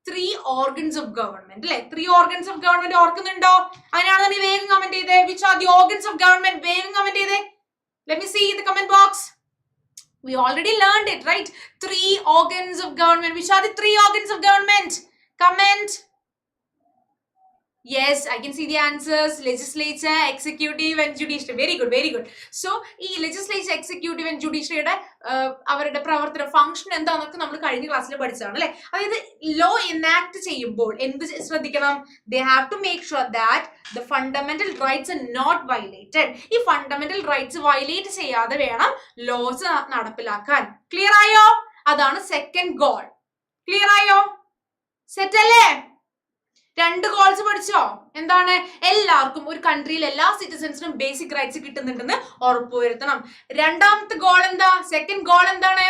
3 organs of government അല്ലെ? 3 organs of government ഓർക്കുന്നുണ്ടോ? അങ്ങനെയാണെന്നുണ്ടെങ്കിൽ വേഗം കമന്റ് ചെയ്തേ. which are the organs of government? വേഗം കമന്റ് ചെയ്തേ. let me see in the comment box. We already learned it, right? 3 organs of government. Which are the 3 organs of government? Comment. Yes, I can see the answers. Legislature, executive and judiciary. Very good, very good. So, ഈ legislature, executive and judiciary അവരുടെ പ്രവർത്തന function എന്താണെന്നൊക്കെ നമ്മൾ കഴിഞ്ഞ ക്ലാസ്സിൽ പഠിച്ചതാണ് അല്ലെ? അതായത് ലോ എനാക്ട് ചെയ്യുമ്പോൾ എന്ത് ശ്രദ്ധിക്കണം? They have to make sure that the fundamental rights are not violated. ഈ ഫണ്ടമെന്റൽ റൈറ്റ്സ് വയലേറ്റ് ചെയ്യാതെ വേണം ലോസ് നടപ്പിലാക്കാൻ. ക്ലിയർ ആയോ? അതാണ് സെക്കൻഡ് ഗോൾ. ക്ലിയർ ആയോ? സെറ്റ് അല്ലേ? 2 ഗോൾസ് പഠിച്ചോ? എന്താണ്? എല്ലാവർക്കും, ഒരു കൺട്രിയിൽ എല്ലാ സിറ്റിസൺസിനും ബേസിക് റൈറ്റ്സ് കിട്ടുന്നുണ്ടെന്ന് ഉറപ്പുവരുത്തണം. രണ്ടാമത്തെ ഗോൾ എന്താ? സെക്കൻഡ് ഗോൾ എന്താണ്?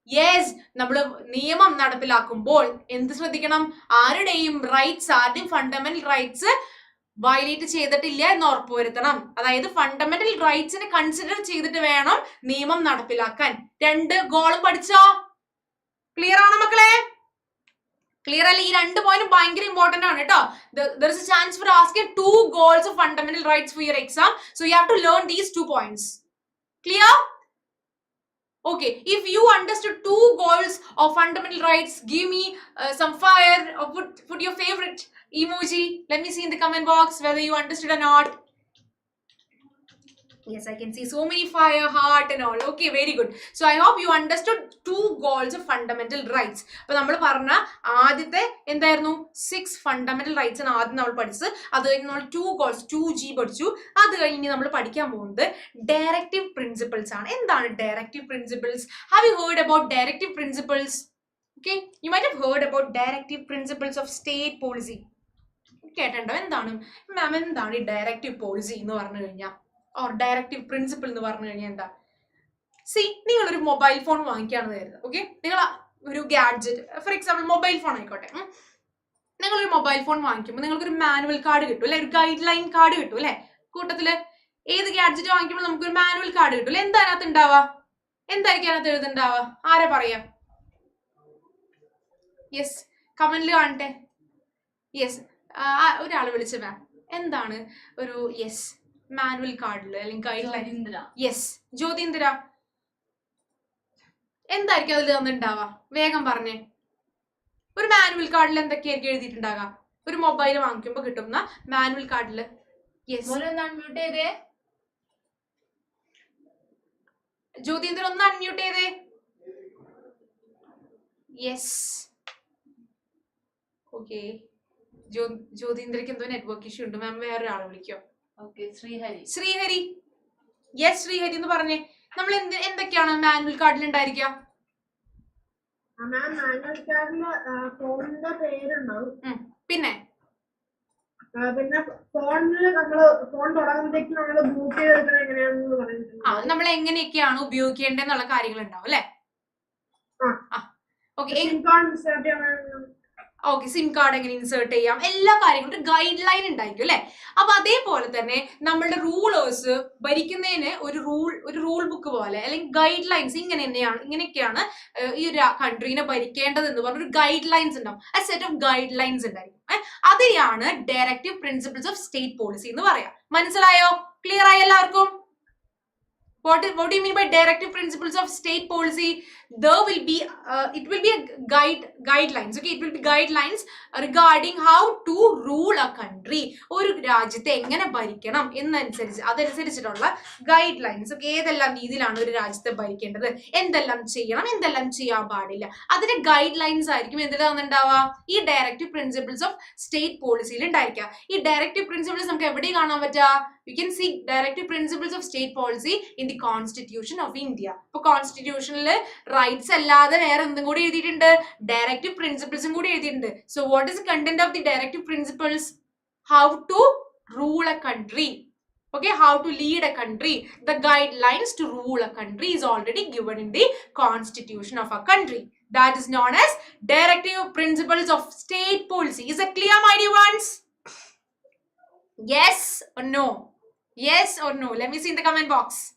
യെസ്, നമ്മൾ നിയമം നടപ്പിലാക്കുമ്പോൾ എന്ത് ശ്രദ്ധിക്കണം? ആരുടെയും റൈറ്റ്സ്, ആരുടെയും ഫണ്ടമെന്റൽ റൈറ്റ്സ് വയലേറ്റ് ചെയ്തിട്ടില്ല എന്ന് ഉറപ്പുവരുത്തണം. അതായത് ഫണ്ടമെന്റൽ റൈറ്റ്സിനെ കൺസിഡർ ചെയ്തിട്ട് വേണം നിയമം നടപ്പിലാക്കാൻ. 2 ഗോളും പഠിച്ചോ? ക്ലിയർ ആണോ മക്കളെ? ക്ലിയർ അല്ലേ? ഈ 2 പോയിന്റ് ഭയങ്കര ഇമ്പോർട്ടന്റ് ആണ് കേട്ടോ. There is a chance for asking 2 goals of fundamental rights for your exam, so you have to learn these 2 points. Clear? Okay, if you understood 2 goals of fundamental rights, give me some fire or put your favorite emoji. Let me see in the comment box whether you understood or not. Yes, I can see so many fire, heart and all. Okay, very good. So I hope you understood 2 goals of fundamental rights. അപ്പോൾ നമ്മൾ പറഞ്ഞ ആദ്യത്തെ എന്തായിരുന്നു? 6 fundamental rights ആണ് ആദ്യം നമ്മൾ പഠിച്ചത്. അത് കഴിഞ്ഞ് നമ്മൾ 2 goals 2G പഠിച്ചു. അത് കഴിഞ്ഞ് നമ്മൾ പഠിക്കാൻ പോകുന്നത് ഡയറക്റ്റീവ് പ്രിൻസിപ്പിൾസ് ആണ്. എന്താണ് directive principles? Have you heard about directive principles? Okay, you might have heard about directive principles of state policy. കേട്ടോ? എന്താണ് മാം, എന്താണ് ഈ ഡയറക്റ്റീവ് പോളിസി എന്ന് പറഞ്ഞു കഴിഞ്ഞാൽ, ഓർ ഡയറക്റ്റീവ് പ്രിൻസിപ്പിൾ എന്ന് പറഞ്ഞു കഴിഞ്ഞാൽ എന്താ? സി, നിങ്ങളൊരു മൊബൈൽ ഫോൺ വാങ്ങിക്കുകയാണെന്ന് കരുതുക. ഓക്കെ, നിങ്ങൾ ഒരു gadget, for example mobile phone ആയിക്കോട്ടെ. നിങ്ങളൊരു മൊബൈൽ ഫോൺ വാങ്ങിക്കുമ്പോൾ നിങ്ങൾക്കൊരു മാനുവൽ കാർഡ് കിട്ടും അല്ലെ, ഒരു ഗൈഡ് ലൈൻ കാർഡ് കിട്ടും അല്ലെ. കൂട്ടത്തില് ഏത് ഗാഡ്ജറ്റ് വാങ്ങിക്കുമ്പോൾ നമുക്കൊരു മാനുവൽ കാർഡ് കിട്ടും. എന്താ അതിനകത്ത് ഉണ്ടാവുക? എന്തായിരിക്കും അതിനകത്ത് എഴുതുണ്ടാവുക? ആരാ പറയാ? യെസ്, കമന്റിൽ കാണട്ടെ. യെസ്, ഒരാൾ വിളിച്ച മാം, എന്താണ് ഒരു യെസ് മാനുവൽ കാർഡില് അല്ലെങ്കിൽ ഗൈഡ് ലൈൻ? യെസ്, ജ്യോതിന്ദ്ര, എന്തായിരിക്കും അതിൽ തന്നിട്ടുണ്ടാവുക? വേഗം പറഞ്ഞേ. ഒരു മാനുവൽ കാർഡിൽ എന്തൊക്കെയായിരിക്കും എഴുതിയിട്ടുണ്ടാവുക? ഒരു മൊബൈൽ വാങ്ങിക്കുമ്പോ കിട്ടുന്ന മാനുവൽ കാർഡില്. യെസ്, ജ്യോതിന്ദ്ര ഒന്ന് അൺമ്യൂട്ട് ചെയ്തേ. Yes, okay. ജ്യോതിന്ദ്രക്ക് എന്തോ നെറ്റ്വർക്ക് ഇഷ്യൂ ഉണ്ട്. മാം വേറൊരാളെ വിളിക്കോ? ശ്രീഹരി. യെസ്, ശ്രീഹരി എന്ന് പറഞ്ഞേ. നമ്മൾ എന്തൊക്കെയാണ് മാനുവൽ കാർഡിൽ ഉണ്ടായിരിക്കുക? പിന്നെ നമ്മൾ എങ്ങനെയൊക്കെയാണ് ഉപയോഗിക്കേണ്ടതെന്നുള്ള കാര്യങ്ങൾ ഉണ്ടാവും അല്ലെ. ഓക്കെ, സിം കാർഡ് എങ്ങനെ ഇൻസേർട്ട് ചെയ്യാം, എല്ലാ കാര്യങ്ങളും ഒരു ഗൈഡ് ലൈൻ ഉണ്ടായിരിക്കും അല്ലെ. അപ്പൊ അതേപോലെ തന്നെ നമ്മളുടെ റൂളേഴ്സ് ഭരിക്കുന്നതിന് ഒരു റൂൾ ബുക്ക് പോലെ അല്ലെങ്കിൽ ഗൈഡ് ലൈൻസ് ഇങ്ങനെയൊക്കെയാണ് ഈ ഒരു കൺട്രീനെ ഭരിക്കേണ്ടത് എന്ന് പറഞ്ഞ ഒരു ഗൈഡ് ലൈൻസ് ഉണ്ടാവും. ആ സെറ്റ് ഓഫ് ഗൈഡ് ലൈൻസ് ഉണ്ടായിരിക്കും. അതിനെയാണ് directive principles of state policy എന്ന് പറയാം. മനസ്സിലായോ? ക്ലിയർ ആയി എല്ലാവർക്കും? What do you mean by directive principles of state policy? There will be it will be a guidelines. Okay, it will be guidelines regarding how to rule a country. ഒരു രാജ്യത്തെ എങ്ങനെ ഭരിക്കണം അതനുസരിച്ചിട്ടുള്ള guide lines. Okay, ഏതെല്ലാം രീതിയിലാണ് ഒരു രാജ്യത്തെ ഭരിക്കേണ്ടത്, എന്തെല്ലാം ചെയ്യണം, എന്തെല്ലാം ചെയ്യാൻ പാടില്ല, അതിന്റെ ഗൈഡ് ലൈൻസ് ആയിരിക്കും എന്തിൽ തന്നിട്ടുണ്ടാവുക? ഈ ഡയറക്റ്റീവ് പ്രിൻസിപ്പിൾസ് ഓഫ് സ്റ്റേറ്റ് പോളിസിയിൽ ഉണ്ടായിരിക്കുക. ഈ ഡയറക്റ്റീവ് പ്രിൻസിപ്പിൾസ് നമുക്ക് എവിടെ കാണാൻ പറ്റുക? You can see directive principles of state policy in the Constitution of India. അപ്പോൾ കോൺസ്റ്റിറ്റ്യൂഷനിൽ റൈറ്റ്സ് അല്ലാതെ വേറെ എന്തും കൂടി എഴുതിയിട്ടുണ്ട്? ഡയറക്റ്റീവ് പ്രിൻസിപ്പിൾസും കൂടി എഴുതിയിട്ടുണ്ട്. So what is the content of the directive principles? How to rule a country. Okay, how to lead a country. The guidelines to rule a country is already given in the Constitution of a country. That is known as directive principles of state policy. Is that clear, my dear ones? Yes or no? Yes or no? Let me see in the comment box.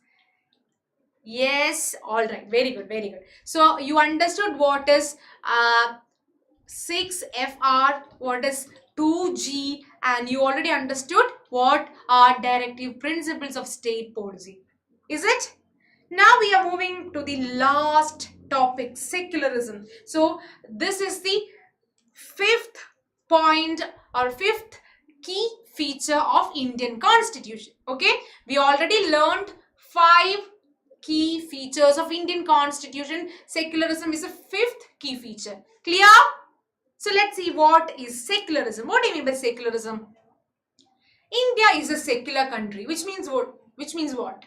Yes, all right, very good, very good. So you understood what is 6FR, what is 2G, and you already understood what are directive principles of state policy. Is it? Now we are moving to the last topic, secularism. So this is the 5th point or 5th key feature of Indian Constitution. Okay, we already learned 5 key features of Indian Constitution. Secularism is a 5th key feature. Clear? So let's see what is secularism. What do you mean by secularism? India is a secular country, which means what?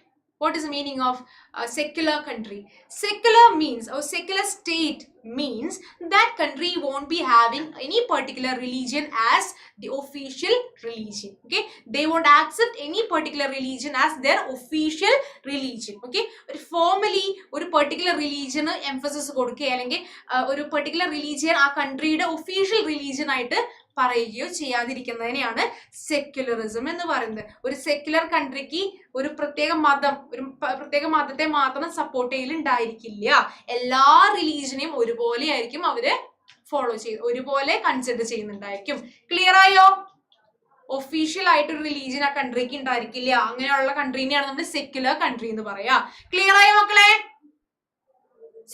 What is the meaning of a secular country? Secular means, or secular state means, that country won't be having any particular religion as the official religion. Okay, they won't accept any particular religion as their official religion. Okay, formally ഒരു particular religion emphasis കൊടുക്കുക അല്ലെങ്കിൽ ഒരു particular religion ആ കൺട്രിയുടെ official religion ആയിട്ട് പറയുകയോ ചെയ്യാതിരിക്കുന്നതിനെയാണ് secularism എന്ന് പറയുന്നത്. ഒരു സെക്യുലർ കൺട്രിക്ക് ഒരു പ്രത്യേക മതം, ഒരു പ്രത്യേക മതത്തെ മാത്രം സപ്പോർട്ട് ചെയ്യലുണ്ടായിരിക്കില്ല. എല്ലാ റിലീജിയനെയും ഒരുപോലെ ആയിരിക്കും അവര് ഫോളോ ചെയ്ത്, ഒരുപോലെ കൺസിഡർ ചെയ്യുന്നുണ്ടായിരിക്കും. ക്ലിയർ ആയോ? ഒഫീഷ്യൽ ആയിട്ട് ഒരു റിലീജിയൻ ആ കൺട്രിക്ക് ഉണ്ടായിരിക്കില്ല. അങ്ങനെയുള്ള കൺട്രീനെയാണ് നമ്മൾ സെക്യുലർ കൺട്രി എന്ന് പറയാ. ക്ലിയർ ആയോ മക്കളെ?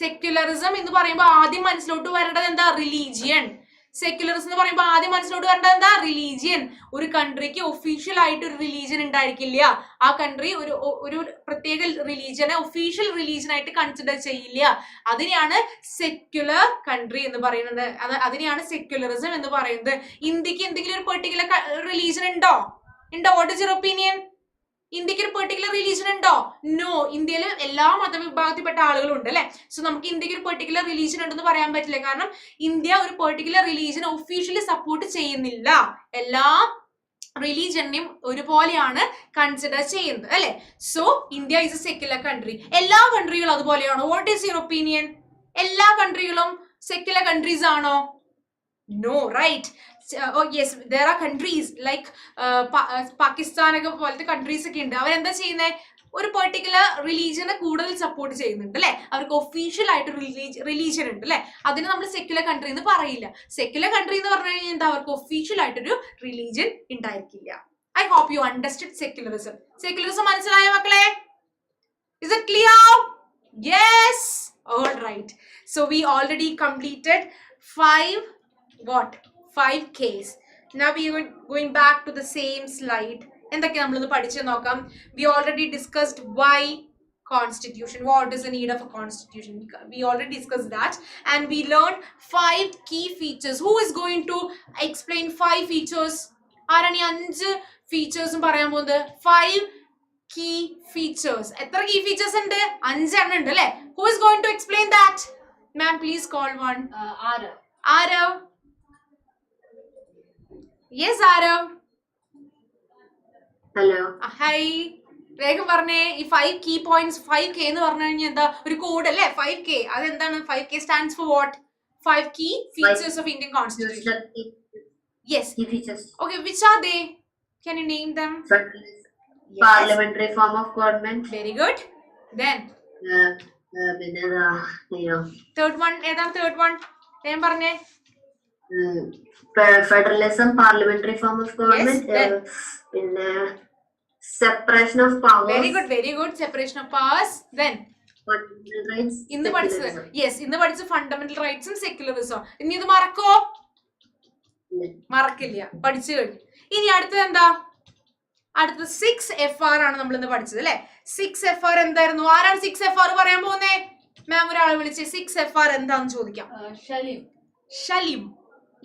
സെക്യുലറിസം എന്ന് പറയുമ്പോൾ ആദ്യം മനസ്സിലോട്ട് വരേണ്ടത് എന്താ? റിലീജിയൻ. സെക്യുലറിസം എന്ന് പറയുമ്പോൾ ആദ്യം മനസ്സിലോട്ട് വരേണ്ടത് എന്താ? റിലീജിയൻ. ഒരു കൺട്രിക്ക് ഒഫീഷ്യൽ ആയിട്ട് ഒരു റിലീജിയൻ ഉണ്ടായിരിക്കില്ല. ആ കൺട്രി ഒരു പ്രത്യേക റിലീജിയനെ ഒഫീഷ്യൽ റിലീജിയൻ ആയിട്ട് കൺസിഡർ ചെയ്യില്ല. അതിനെയാണ് സെക്യുലർ കൺട്രി എന്ന് പറയുന്നത്. അതിനെയാണ് സെക്യുലറിസം എന്ന് പറയുന്നത്. ഇന്ത്യക്ക് എന്തെങ്കിലും ഒരു പെർട്ടിക്കുലർ റിലീജിയൻ ഉണ്ടോ? What is your opinion? ഇന്ത്യക്ക് ഒരു പെർട്ടിക്കുലർ റിലീജിയൻ ഉണ്ടോ? നോ. ഇന്ത്യയിൽ എല്ലാ മതവിഭാഗത്തിൽപ്പെട്ട ആളുകളുണ്ട് അല്ലെ. സോ നമുക്ക് ഇന്ത്യക്ക് ഒരു പെർട്ടിക്കുലർ റിലീജിയൻ ഉണ്ടെന്ന് പറയാൻ പറ്റില്ല. കാരണം ഇന്ത്യ ഒരു പെർട്ടിക്കുലർ റിലീജിയൻ ഒഫീഷ്യലി സപ്പോർട്ട് ചെയ്യുന്നില്ല. എല്ലാ റിലീജിയനെയും ഒരുപോലെയാണ് കൺസിഡർ ചെയ്യുന്നത് അല്ലെ. So India is a secular country. എല്ലാ കൺട്രികളും അതുപോലെയാണോ? What is your opinion? എല്ലാ കൺട്രികളും സെക്യുലർ കൺട്രീസ് ആണോ? No, right? Oh yes, there are countries like Pakistan ഒക്കെ പോലത്തെ കൺട്രീസ് ഒക്കെ ഉണ്ട്. അവരെന്താ ചെയ്യുന്നത്? ഒരു പെർട്ടിക്കുലർ റിലീജിയനെ കൂടുതൽ സപ്പോർട്ട് ചെയ്യുന്നുണ്ട് അല്ലെ. അവർക്ക് ഒഫീഷ്യൽ ആയിട്ട് റിലീജിയൻ ഉണ്ട് അല്ലെ. അതിന് നമ്മൾ സെക്യുലർ കൺട്രി എന്ന് പറയില്ല. സെക്യുലർ കൺട്രി എന്ന് പറഞ്ഞു കഴിഞ്ഞാൽ എന്താ? അവർക്ക് ഒഫീഷ്യൽ ആയിട്ടൊരു റിലീജിയൻ ഉണ്ടായിരിക്കില്ല. I hope you understood secularism. Secularism മനസ്സിലായോ മക്കളെ? Is it clear? Yes. All right. So we already completed 5 Ks. Now we are going back to the same slide. എന്തൊക്കെ നമ്മളൊന്ന് പഠിച്ചു നോക്കാം. We already discussed why constitution. What is the need of a constitution? We already discussed that, and we learned 5 key features. Who is going to explain 5 features? ആരാണ് ഈ 5 ഫീച്ചേഴ്സും പറയാൻ പോകുന്നത്? 5 key features. എത്ര key features ഉണ്ട്? 5 എണ്ണം ഉണ്ട് അല്ലേ? Who is going to explain that? Ma'am, please call one. Arav. Yes, Arav. Hello. Hi. വേഗം പറഞ്ഞേ. ഈ 5 key points, 5K എന്ന് പറഞ്ഞു കഴിഞ്ഞാൽ എന്താ? ഒരു കോഡ് അല്ലേ? 5K. അതെന്താണ്? 5K stands for what? 5 key features of Indian Constitution. Yes. Key features. Okay, which are they? Can you name them? Yes. Parliamentary form of government. Very good. Then third one. ഏതാണ് third one? ഞാൻ പറഞ്ഞേ. Federalism, parliamentary form of government. പിന്നെ separation of powers. Very good. Separation of powers. Then fundamental rights. ഇന്ന് പഠിച്ചത്. Yes, ഇന്ന് പഠിച്ച fundamental റൈറ്റ്സും secularism. ഇനി ഇത് മറക്കോ? മറക്കില്ല. പഠിച്ചു കഴിഞ്ഞു. ഇനി അടുത്തത് എന്താ? അടുത്തത് 6FR ആണ് നമ്മൾ ഇന്ന് പഠിച്ചത് അല്ലെ. 6FR എന്തായിരുന്നു? ആരാണ് 6FR പറയാൻ പോകുന്നേ? മാം ഒരാളെ വിളിച്ച് 6FR എന്താന്ന് ചോദിക്കാം. ഷലീം.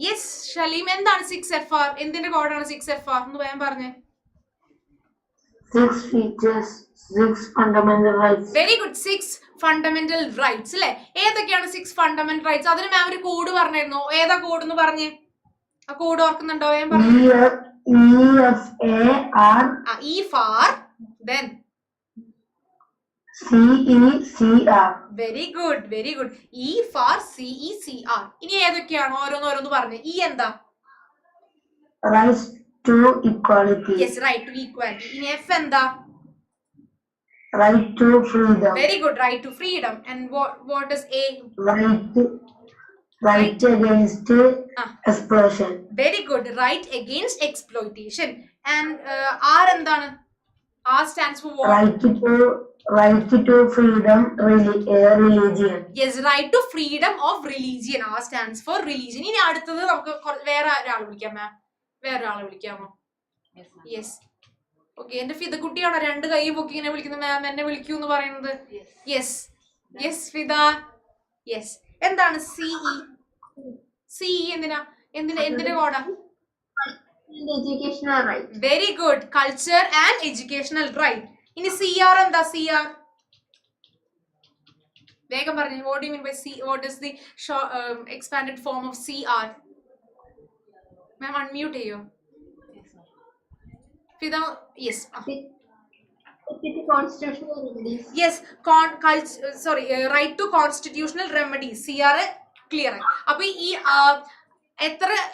യെസ്, ഷലീം. എന്താണ് 6FR? എന്തിന്റെ കോഡാണ് 6FR എന്ന് പറയാൻ പറഞ്ഞേ? 6 features, 6 fundamental rights. Very good. 6 fundamental rights അല്ലെ. ഏതൊക്കെയാണ് 6 fundamental rights? അതിന് മാം ഒരു കോഡ് പറഞ്ഞിരുന്നു. ഏതാ കോഡ് എന്ന് പറഞ്ഞേ? ആ കോഡ് ഓർക്കുന്നുണ്ടോ? ഞാൻ പറഞ്ഞു. E for then CECR. Very good. E for CECR. ഇനി ഏതൊക്കെയാണ്? ഓരോന്ന് പറഞ്ഞേ. E എന്താ? Rights to equality. Yes, right to equality. ഇനി F എന്താ? Right to freedom. Very good. Right to freedom. And what is A? Right against exploitation. Very good. Right against exploitation. And R എന്താണ്? R stands for what? Right to freedom religion. Yes, right to freedom of religion. R stands for religion. ഇനി അടുത്തത് നമുക്ക് വേറെ ഒരാളെ വിളിക്കാം മാം. വേറെ ഒരാളെ വിളിക്കാമോ? Yes. Okay. എന്റെ ഫിദ കുട്ടിയാണോ 2 കൈ പൊക്കി ഇങ്ങനെ വിളിക്കുന്നത്? മാം എന്നെ വിളിക്കൂ എന്ന് പറയുന്നത്? യെസ് ഫിദ. യെസ്. എന്താണ് CE? എന്തിന്റെ കോഡാ? Educational right. Very good. Culture and educational right. ഇനി CR എന്താ? CR വേഗം പറഞ്ഞു. What do you mean by what is the expanded form of CR? Ma'am unmute ചെയ്യോ? Fida yes. Constitutional remedies. Yes, right to constitutional remedies. CR clear ആയി. അപ്പൊ ഈ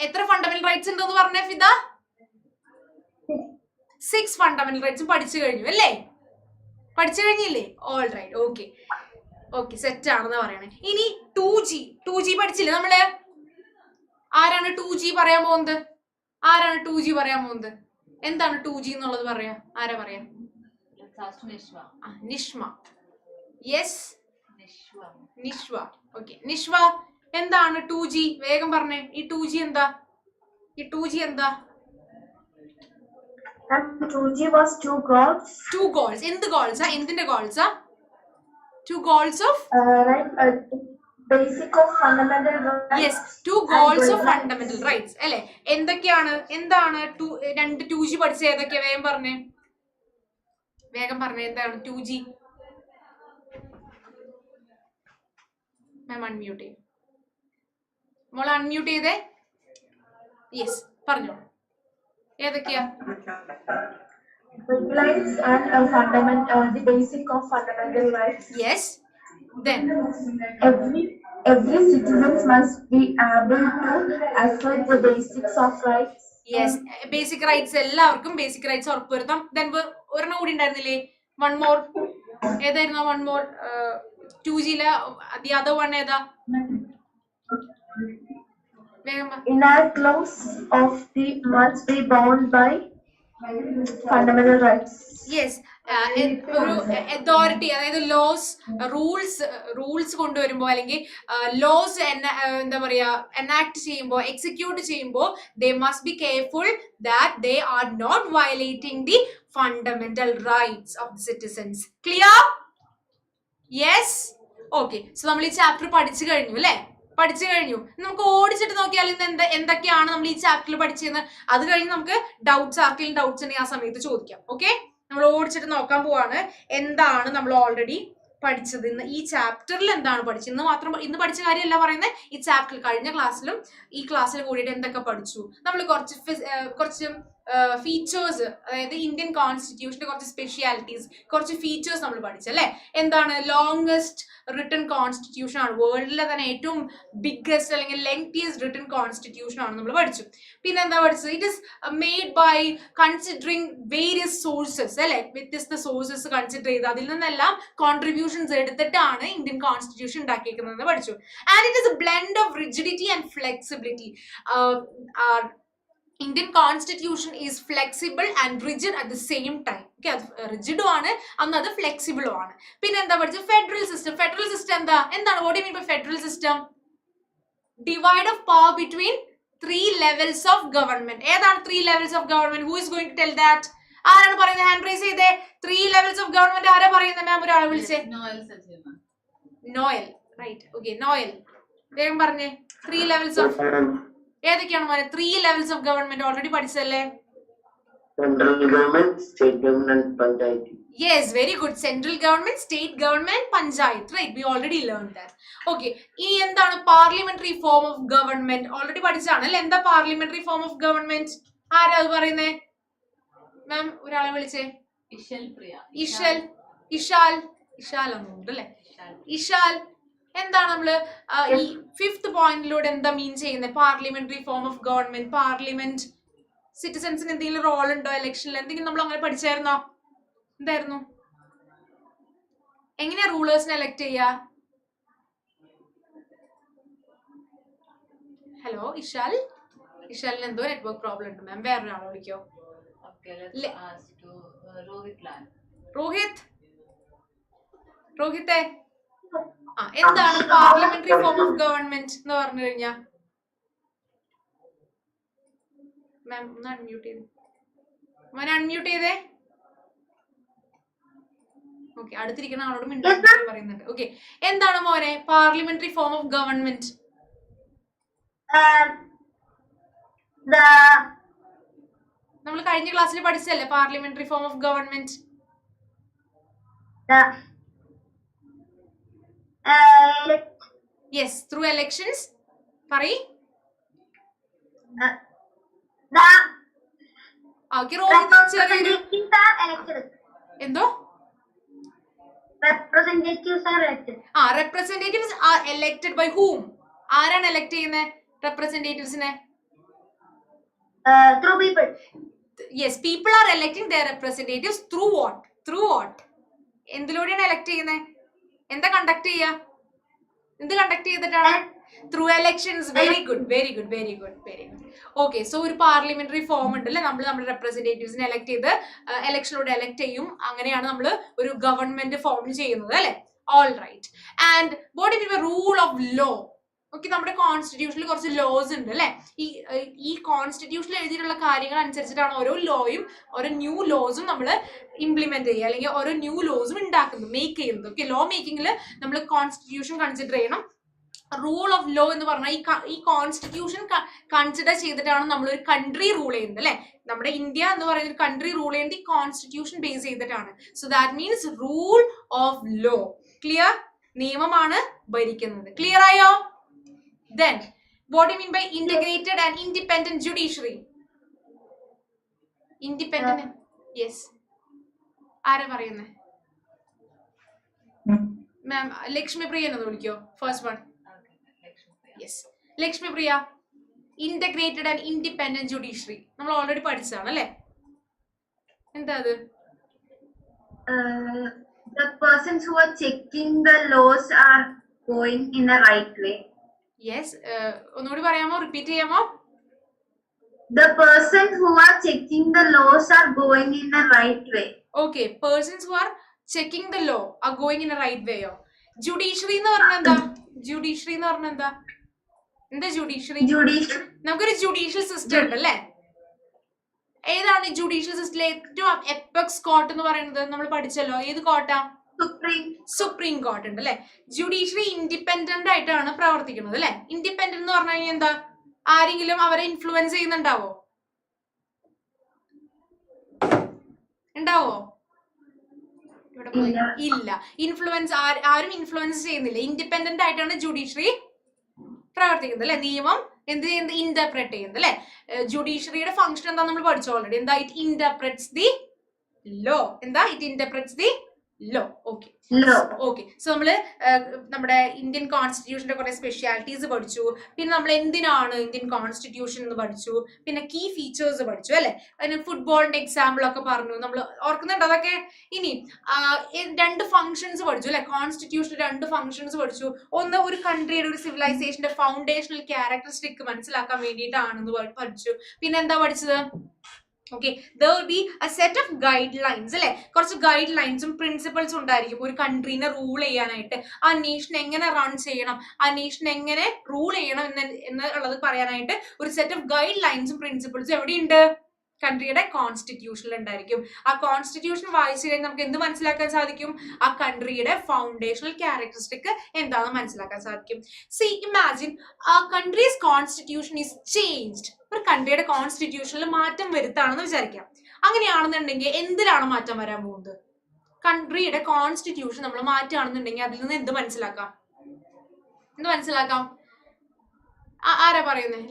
എത്ര fundamental rights ഉണ്ടെന്ന് പറഞ്ഞ ഫിദ? 6 ഫണ്ടമെന്റൽ റൈറ്റ്സും പഠിച്ചു കഴിഞ്ഞു അല്ലേ? പഠിച്ചു കഴിഞ്ഞില്ലേ? All right, okay okay, set ആണെന്ന് പറയണേ. ഇനി 2G പഠിച്ചില്ലേ നമ്മള്? ആരാണ് 2G പറയാൻ പോകുന്നത്? ആരാണ് 2G പറയാൻ പോകുന്നത്? എന്താണ് 2G എന്നുള്ളത് പറയാ? ആരാ പറയാ? നിഷ്മ. യെസ്, നിഷ്വ. ഓക്കെ, നിഷ്വ എന്താണ് 2G? വേഗം പറഞ്ഞേ. ഈ 2G എന്താ? ഈ 2G എന്താ? 2G was two goals. Two goals. എന്ത് ഗോൾസാ? എന്തിന്റെ ഗോൾസാ? 2 goals of Basic of fundamental rights. Yes, 2 goals of fundamental rights അല്ലേ? എന്തൊക്കെയാണ്? എന്താണ് 2G പഠിച്ച ഏതൊക്കെയാ? വേഗം പറഞ്ഞേ, വേഗം പറഞ്ഞേ. എന്താണ് 2G? മാം അൺമ്യൂട്ട് ചെയ്യും. മോളെ അൺമ്യൂട്ട് ചെയ്തേ. യെസ്, പറഞ്ഞോ. ഏതൊക്കെയാ? Rights and the basic of fundamental rights. Yes. Then Every citizen must be able to assert the basics of rights. Yes, basic rights എല്ലാവർക്കും ബേസിക് റൈറ്റ്സ് ഉറപ്പുവരുത്താം. ദെൻ ഒരെണ്ണം കൂടി ഉണ്ടായിരുന്നില്ലേ? One more. ഏതായിരുന്നു വൺ മോർ? 2Gയിലെ the other one ഏതാ? Inherent laws of the must be bound by fundamental rights. Yes, ഒരു authority, അതായത് റൂൾസ് കൊണ്ടുവരുമ്പോൾ അല്ലെങ്കിൽ ലോസ് എന്താ പറയാ എനാക്ട് ചെയ്യുമ്പോൾ, എക്സിക്യൂട്ട് ചെയ്യുമ്പോൾ they must be careful that they are not violating the fundamental rights of the citizens. Clear? Yes, okay. So നമ്മൾ ഈ ചാപ്റ്റർ പഠിച്ചു കഴിഞ്ഞു അല്ലേ? പഠിച്ചു കഴിഞ്ഞു. നമുക്ക് ഓടിച്ചിട്ട് നോക്കിയാൽ ഇന്ന് എന്തൊക്കെയാണ് നമ്മൾ ഈ ചാപ്റ്ററിൽ പഠിച്ചതെന്ന്. അത് കഴിഞ്ഞ് നമുക്ക് ആർക്കെങ്കിലും ഡൗട്ട്സ് ഉണ്ടെങ്കിൽ ആ സമയത്ത് ചോദിക്കാം. ഓക്കെ, നമ്മൾ ഓടിച്ചിട്ട് നോക്കാൻ പോവാണ് എന്താണ് നമ്മൾ ഓൾറെഡി പഠിച്ചത്. ഇന്ന് ഈ ചാപ്റ്ററിൽ എന്താണ് പഠിച്ചത്? ഇന്ന് പഠിച്ച കാര്യമല്ല പറയുന്നത്. ഈ ചാപ്റ്ററിൽ കഴിഞ്ഞ ക്ലാസ്സിലും ഈ ക്ലാസ്സിൽ കൂടിയിട്ട് എന്തൊക്കെ പഠിച്ചു? നമ്മൾ കുറച്ച് ഫീച്ചേഴ്സ്, അതായത് ഇന്ത്യൻ കോൺസ്റ്റിറ്റ്യൂഷന്റെ കുറച്ച് സ്പെഷ്യാലിറ്റീസ്, കുറച്ച് ഫീച്ചേഴ്സ് നമ്മൾ പഠിച്ചല്ലേ? എന്താണ്? ലോങ്സ്റ്റ് റിട്ടൺ കോൺസ്റ്റിറ്റ്യൂഷൻ ആണ്, വേൾഡിലെ തന്നെ ഏറ്റവും ബിഗ്ഗസ്റ്റ് അല്ലെങ്കിൽ ലെങ്തിയസ്റ്റ് റിട്ടൺ കോൺസ്റ്റിറ്റ്യൂഷൻ ആണ് നമ്മൾ പഠിച്ചു. പിന്നെ എന്താ പഠിച്ചത്? It is made by considering various sources അല്ലെ? വ്യത്യസ്ത സോഴ്സസ് കൺസിഡർ ചെയ്ത് അതിൽ നിന്നെല്ലാം കോൺട്രിബ്യൂഷൻസ് എടുത്തിട്ടാണ് ഇന്ത്യൻ കോൺസ്റ്റിറ്റ്യൂഷൻ ഉണ്ടാക്കിയിരിക്കുന്നത് പഠിച്ചു. And it is A blend of rigidity and flexibility. Indian constitution is flexible and rigid at the same time. Okay, rigid ആണ്, അന്നത് ഫ്ലെക്സിബിൾ ആണ്. പിന്നെ എന്താ പഠിച്ചത്? Federal system. ഫെഡറൽ സിസ്റ്റം എന്താണ്? what do you mean by federal system? Divide of power between 3 levels of government. ഏതാണ് 3 levels of government? Who is going to tell that? ആരാണ് പറയുന്നത്? ഹാൻഡ് റൈസ് ചെയ്തേ. 3 levels of government ആരാ പറയുന്നത്? മാം ഒരാളെ വിളിച്ചേ. Noel, right. Okay, Noel വേഗം പറഞ്ഞേ. 3 levels of ഏതൊക്കെയാണ് മോനെ? 3 levels of government ഓൾറെഡി പഠിച്ചല്ലേ? Central government, state government, panchayat. Yes, very good. Central government, state government, panchayat. Right, we already learn that. Okay, ഇനി എന്താണ് parliamentary form of government? Already പഠിച്ചാണ് അല്ലെ? എന്താ പാർലമെന്ററി ഫോം ഓഫ് ഗവൺമെന്റ്? ആരാ അത് പറയുന്നേ? മാം ഒരാളെ വിളിച്ചേ. ഇഷാൽ അല്ലേ? ഇഷാൽ എന്താണ് നമ്മള് ഈ 5th പോയിന്റിലൂടെ എന്താ മീൻ ചെയ്യുന്നത്? Parliamentary form of government. Parliament സിറ്റിസൺസിന് എന്തെങ്കിലും റോൾ ഉണ്ടോ ഇലക്ഷനിൽ? എന്തെങ്കിലും നമ്മൾ അങ്ങനെ പഠിച്ചായിരുന്നോ? എന്തായിരുന്നു? എങ്ങനെയാ റൂളേഴ്സിനെ എലക്ട് ചെയ്യാ? ഹലോ ഇഷാലിന് എന്തോ നെറ്റ്വർക്ക് പ്രോബ്ലം ഉണ്ട് മാം. വേറൊരാളെ വിളിക്കോ? രോഹിത്തെ എന്താണ് പാർലമെന്ററി ഫോം ഓഫ് ഗവൺമെന്റ് എന്ന് പറഞ്ഞു കഴിഞ്ഞാ? മാം ഒന്ന് അൺമ്യൂട്ട് ചെയ്തേ. മോനെ അൺമ്യൂട്ട് ചെയ്തേ. ഓക്കെ, അടുത്തിരിക്കുന്ന ആളോട് മിണ്ടാൻ പറയുന്നുണ്ട്. ഓക്കെ, എന്താണ് മോനെ പാർലമെന്ററി ഫോം ഓഫ് ഗവൺമെന്റ്? നമ്മൾ കഴിഞ്ഞ ക്ലാസ്സിൽ പഠിച്ചല്ലേ parliamentary form of government? The Yes, through elections. Sorry. The Okay, representatives are elected. Endo? Representatives are elected. Representatives are elected by whom? ആരാണ് elect ചെയ്യുന്നത് representatives-നെ? Through people. Yes, people are electing their representatives through what? Through what? എന്തിലൂടെയാണ് elect ചെയ്യുന്നത്? എന്താ conduct ചെയ്യുക? എന്ത് conduct ചെയ്തിട്ടാണ്? Through elections. Very good, very good, very good, very good. Okay, so ഒരു parliamentary form ഉണ്ടല്ലേ, നമ്മൾ നമ്മുടെ റെപ്രസെന്റേറ്റീവ്സിനെ എലക്ട് ചെയ്ത് എലക്ഷനിലൂടെ എലക്ട് ചെയ്യും. അങ്ങനെയാണ് നമ്മൾ ഒരു ഗവൺമെന്റ് ഫോം ചെയ്യുന്നത് അല്ലെ. All right. And what is the rule of law? Okay, നമ്മുടെ കോൺസ്റ്റിറ്റ്യൂഷനിൽ കുറച്ച് ലോസ് ഉണ്ട് അല്ലെ. ഈ കോൺസ്റ്റിറ്റ്യൂഷനിൽ എഴുതിയിട്ടുള്ള കാര്യങ്ങൾ അനുസരിച്ചിട്ടാണ് ഓരോ ലോയും ഓരോ ന്യൂ ലോസും നമ്മൾ ഇംപ്ലിമെന്റ് ചെയ്യുക, അല്ലെങ്കിൽ ഓരോ ന്യൂ ലോസും ഉണ്ടാക്കുന്നത്, മേക്ക് ചെയ്യുന്നത്. ഓക്കെ, ലോ മേക്കിങ്ങിൽ നമ്മൾ കോൺസ്റ്റിറ്റ്യൂഷൻ കൺസിഡർ ചെയ്യണം. റൂൾ ഓഫ് ലോ എന്ന് പറഞ്ഞാൽ ഈ കോൺസ്റ്റിറ്റ്യൂഷൻ കൺസിഡർ ചെയ്തിട്ടാണ് നമ്മൾ ഒരു കൺട്രി റൂൾ ചെയ്യുന്നത് അല്ലെ. നമ്മുടെ ഇന്ത്യ എന്ന് പറയുന്ന ഒരു കൺട്രി റൂൾ ചെയ്യുന്നത് ഈ കോൺസ്റ്റിറ്റ്യൂഷൻ ബേസ് ചെയ്തിട്ടാണ്. So that means rule of law. Clear? നിയമമാണ് ഭരിക്കുന്നത്. ക്ലിയർ ആയോ? Then, what do you mean by integrated and independent judiciary? Independent. Yes. ആരാ പറയുന്നേ? മാം ലക്ഷ്മി പ്രിയ എന്ന് വിളിക്കോ? First one. Yes, Lakshmi Priya. Integrated and independent judiciary നമ്മൾ ഓൾറെഡി പഠിച്ചതാണ് അല്ലേ. എന്താ അത്? The persons who are checking the laws are going in the right way. Yes, ഒന്നുകൂടി പറയാമോ? റിപ്പീറ്റ് ചെയ്യാമോ? The persons who are checking the laws are going in the right way. Okay, persons who are checking the law are going in a right way. Judiciary എന്ന് പറഞ്ഞാൽ എന്താ? Judiciary എന്ന് പറഞ്ഞാൽ എന്താ? എന്താ ജുഡീഷ്യറി? നമുക്കൊരു ജുഡീഷ്യൽ സിസ്റ്റം ഉണ്ട് അല്ലേ. ഏതാണ് ജുഡീഷ്യൽ സിസ്റ്റത്തിലെ ഏറ്റവും എപെക്സ് കോർട്ട് എന്ന് പറയുന്നത്? നമ്മൾ പഠിച്ചല്ലോ. ഏത് കോർട്ടാ? സുപ്രീം കോർട്ട് ഉണ്ട് അല്ലെ. ജുഡീഷ്യറി ഇൻഡിപെൻഡന്റ് ആയിട്ടാണ് പ്രവർത്തിക്കുന്നത് അല്ലെ. ഇൻഡിപെൻഡന്റ് എന്ന് പറഞ്ഞു കഴിഞ്ഞാൽ എന്താ? ആരെങ്കിലും അവരെ ഇൻഫ്ലുവൻസ് ചെയ്യുന്നുണ്ടാവോ? ഉണ്ടാവോ? ഇല്ല. ഇൻഫ്ലുവൻസ് ആരും ഇൻഫ്ലുവൻസ് ചെയ്യുന്നില്ല. ഇൻഡിപെൻഡന്റ് ആയിട്ടാണ് ജുഡീഷ്യറി പ്രവർത്തിക്കുന്നത് അല്ലെ. നിയമം എന്ത് ചെയ്യുന്നത്? ഇന്റർപ്രറ്റ് ചെയ്യുന്നത് അല്ലെ. ജുഡീഷ്യറിയുടെ ഫംഗ്ഷൻ എന്താ നമ്മൾ പഠിച്ചു ഓൾറെഡി. എന്താ? It interprets the law. എന്താ? It interprets the law. Okay, okay. So നമ്മള് നമ്മുടെ ഇന്ത്യൻ കോൺസ്റ്റിറ്റ്യൂഷന്റെ കുറെ സ്പെഷ്യാലിറ്റീസ് പഠിച്ചു. പിന്നെ നമ്മൾ എന്തിനാണ് ഇന്ത്യൻ കോൺസ്റ്റിറ്റ്യൂഷൻ എന്ന് പഠിച്ചു. പിന്നെ കീ ഫീച്ചേഴ്സ് പഠിച്ചു അല്ലെ. അതിന് ഫുട്ബോളിന്റെ എക്സാമ്പിൾ ഒക്കെ പറഞ്ഞു. നമ്മൾ ഓർക്കുന്നുണ്ട് അതൊക്കെ. ഇനി രണ്ട് ഫംഗ്ഷൻസ് പഠിച്ചു അല്ലെ. കോൺസ്റ്റിറ്റ്യൂഷൻ രണ്ട് ഫംഗ്ഷൻസ് പഠിച്ചു. ഒന്ന്, ഒരു കൺട്രിയുടെ ഒരു സിവിലൈസേഷന്റെ ഫൗണ്ടേഷണൽ ക്യാരക്ടറിസ്റ്റിക് മനസ്സിലാക്കാൻ വേണ്ടിയിട്ടാണെന്ന് പഠിച്ചു. പിന്നെ എന്താ പഠിച്ചത്? Okay, there will be a set of guidelines അല്ലെ. കുറച്ച് ഗൈഡ് ലൈൻസും പ്രിൻസിപ്പിൾസും ഉണ്ടായിരിക്കും ഒരു കൺട്രീനെ റൂൾ ചെയ്യാനായിട്ട്. ആ നേഷൻ എങ്ങനെ റൺ ചെയ്യണം, ആ നേഷൻ എങ്ങനെ റൂൾ ചെയ്യണം എന്നുള്ളത് പറയാനായിട്ട് ഒരു സെറ്റ് ഓഫ് ഗൈഡ് ലൈൻസും പ്രിൻസിപ്പിൾസും എവിടെയുണ്ട്? കൺട്രിയുടെ കോൺസ്റ്റിറ്റ്യൂഷനിൽ ഉണ്ടായിരിക്കും. ആ കോൺസ്റ്റിറ്റ്യൂഷൻ വായിച്ചു കഴിഞ്ഞാൽ നമുക്ക് എന്ത് മനസ്സിലാക്കാൻ സാധിക്കും? ആ കൺട്രിയുടെ ഫൗണ്ടേഷണൽ ക്യാരക്ടറിസ്റ്റിക് എന്താണെന്ന് മനസ്സിലാക്കാൻ സാധിക്കും. C, imagine a country's constitution is changed. ഒരു കൺട്രിയുടെ കോൺസ്റ്റിറ്റ്യൂഷനിൽ മാറ്റം വരുത്താണെന്ന് വിചാരിക്കാം. അങ്ങനെയാണെന്നുണ്ടെങ്കിൽ എന്തിലാണ് മാറ്റം വരാൻ പോകുന്നത്? കൺട്രിയുടെ കോൺസ്റ്റിറ്റ്യൂഷൻ നമ്മൾ മാറ്റുകയാണെന്നുണ്ടെങ്കിൽ അതിൽ നിന്ന് എന്ത് മനസ്സിലാക്കാം? എന്ത് മനസ്സിലാക്കാം? ആരാ പറയുന്നത്?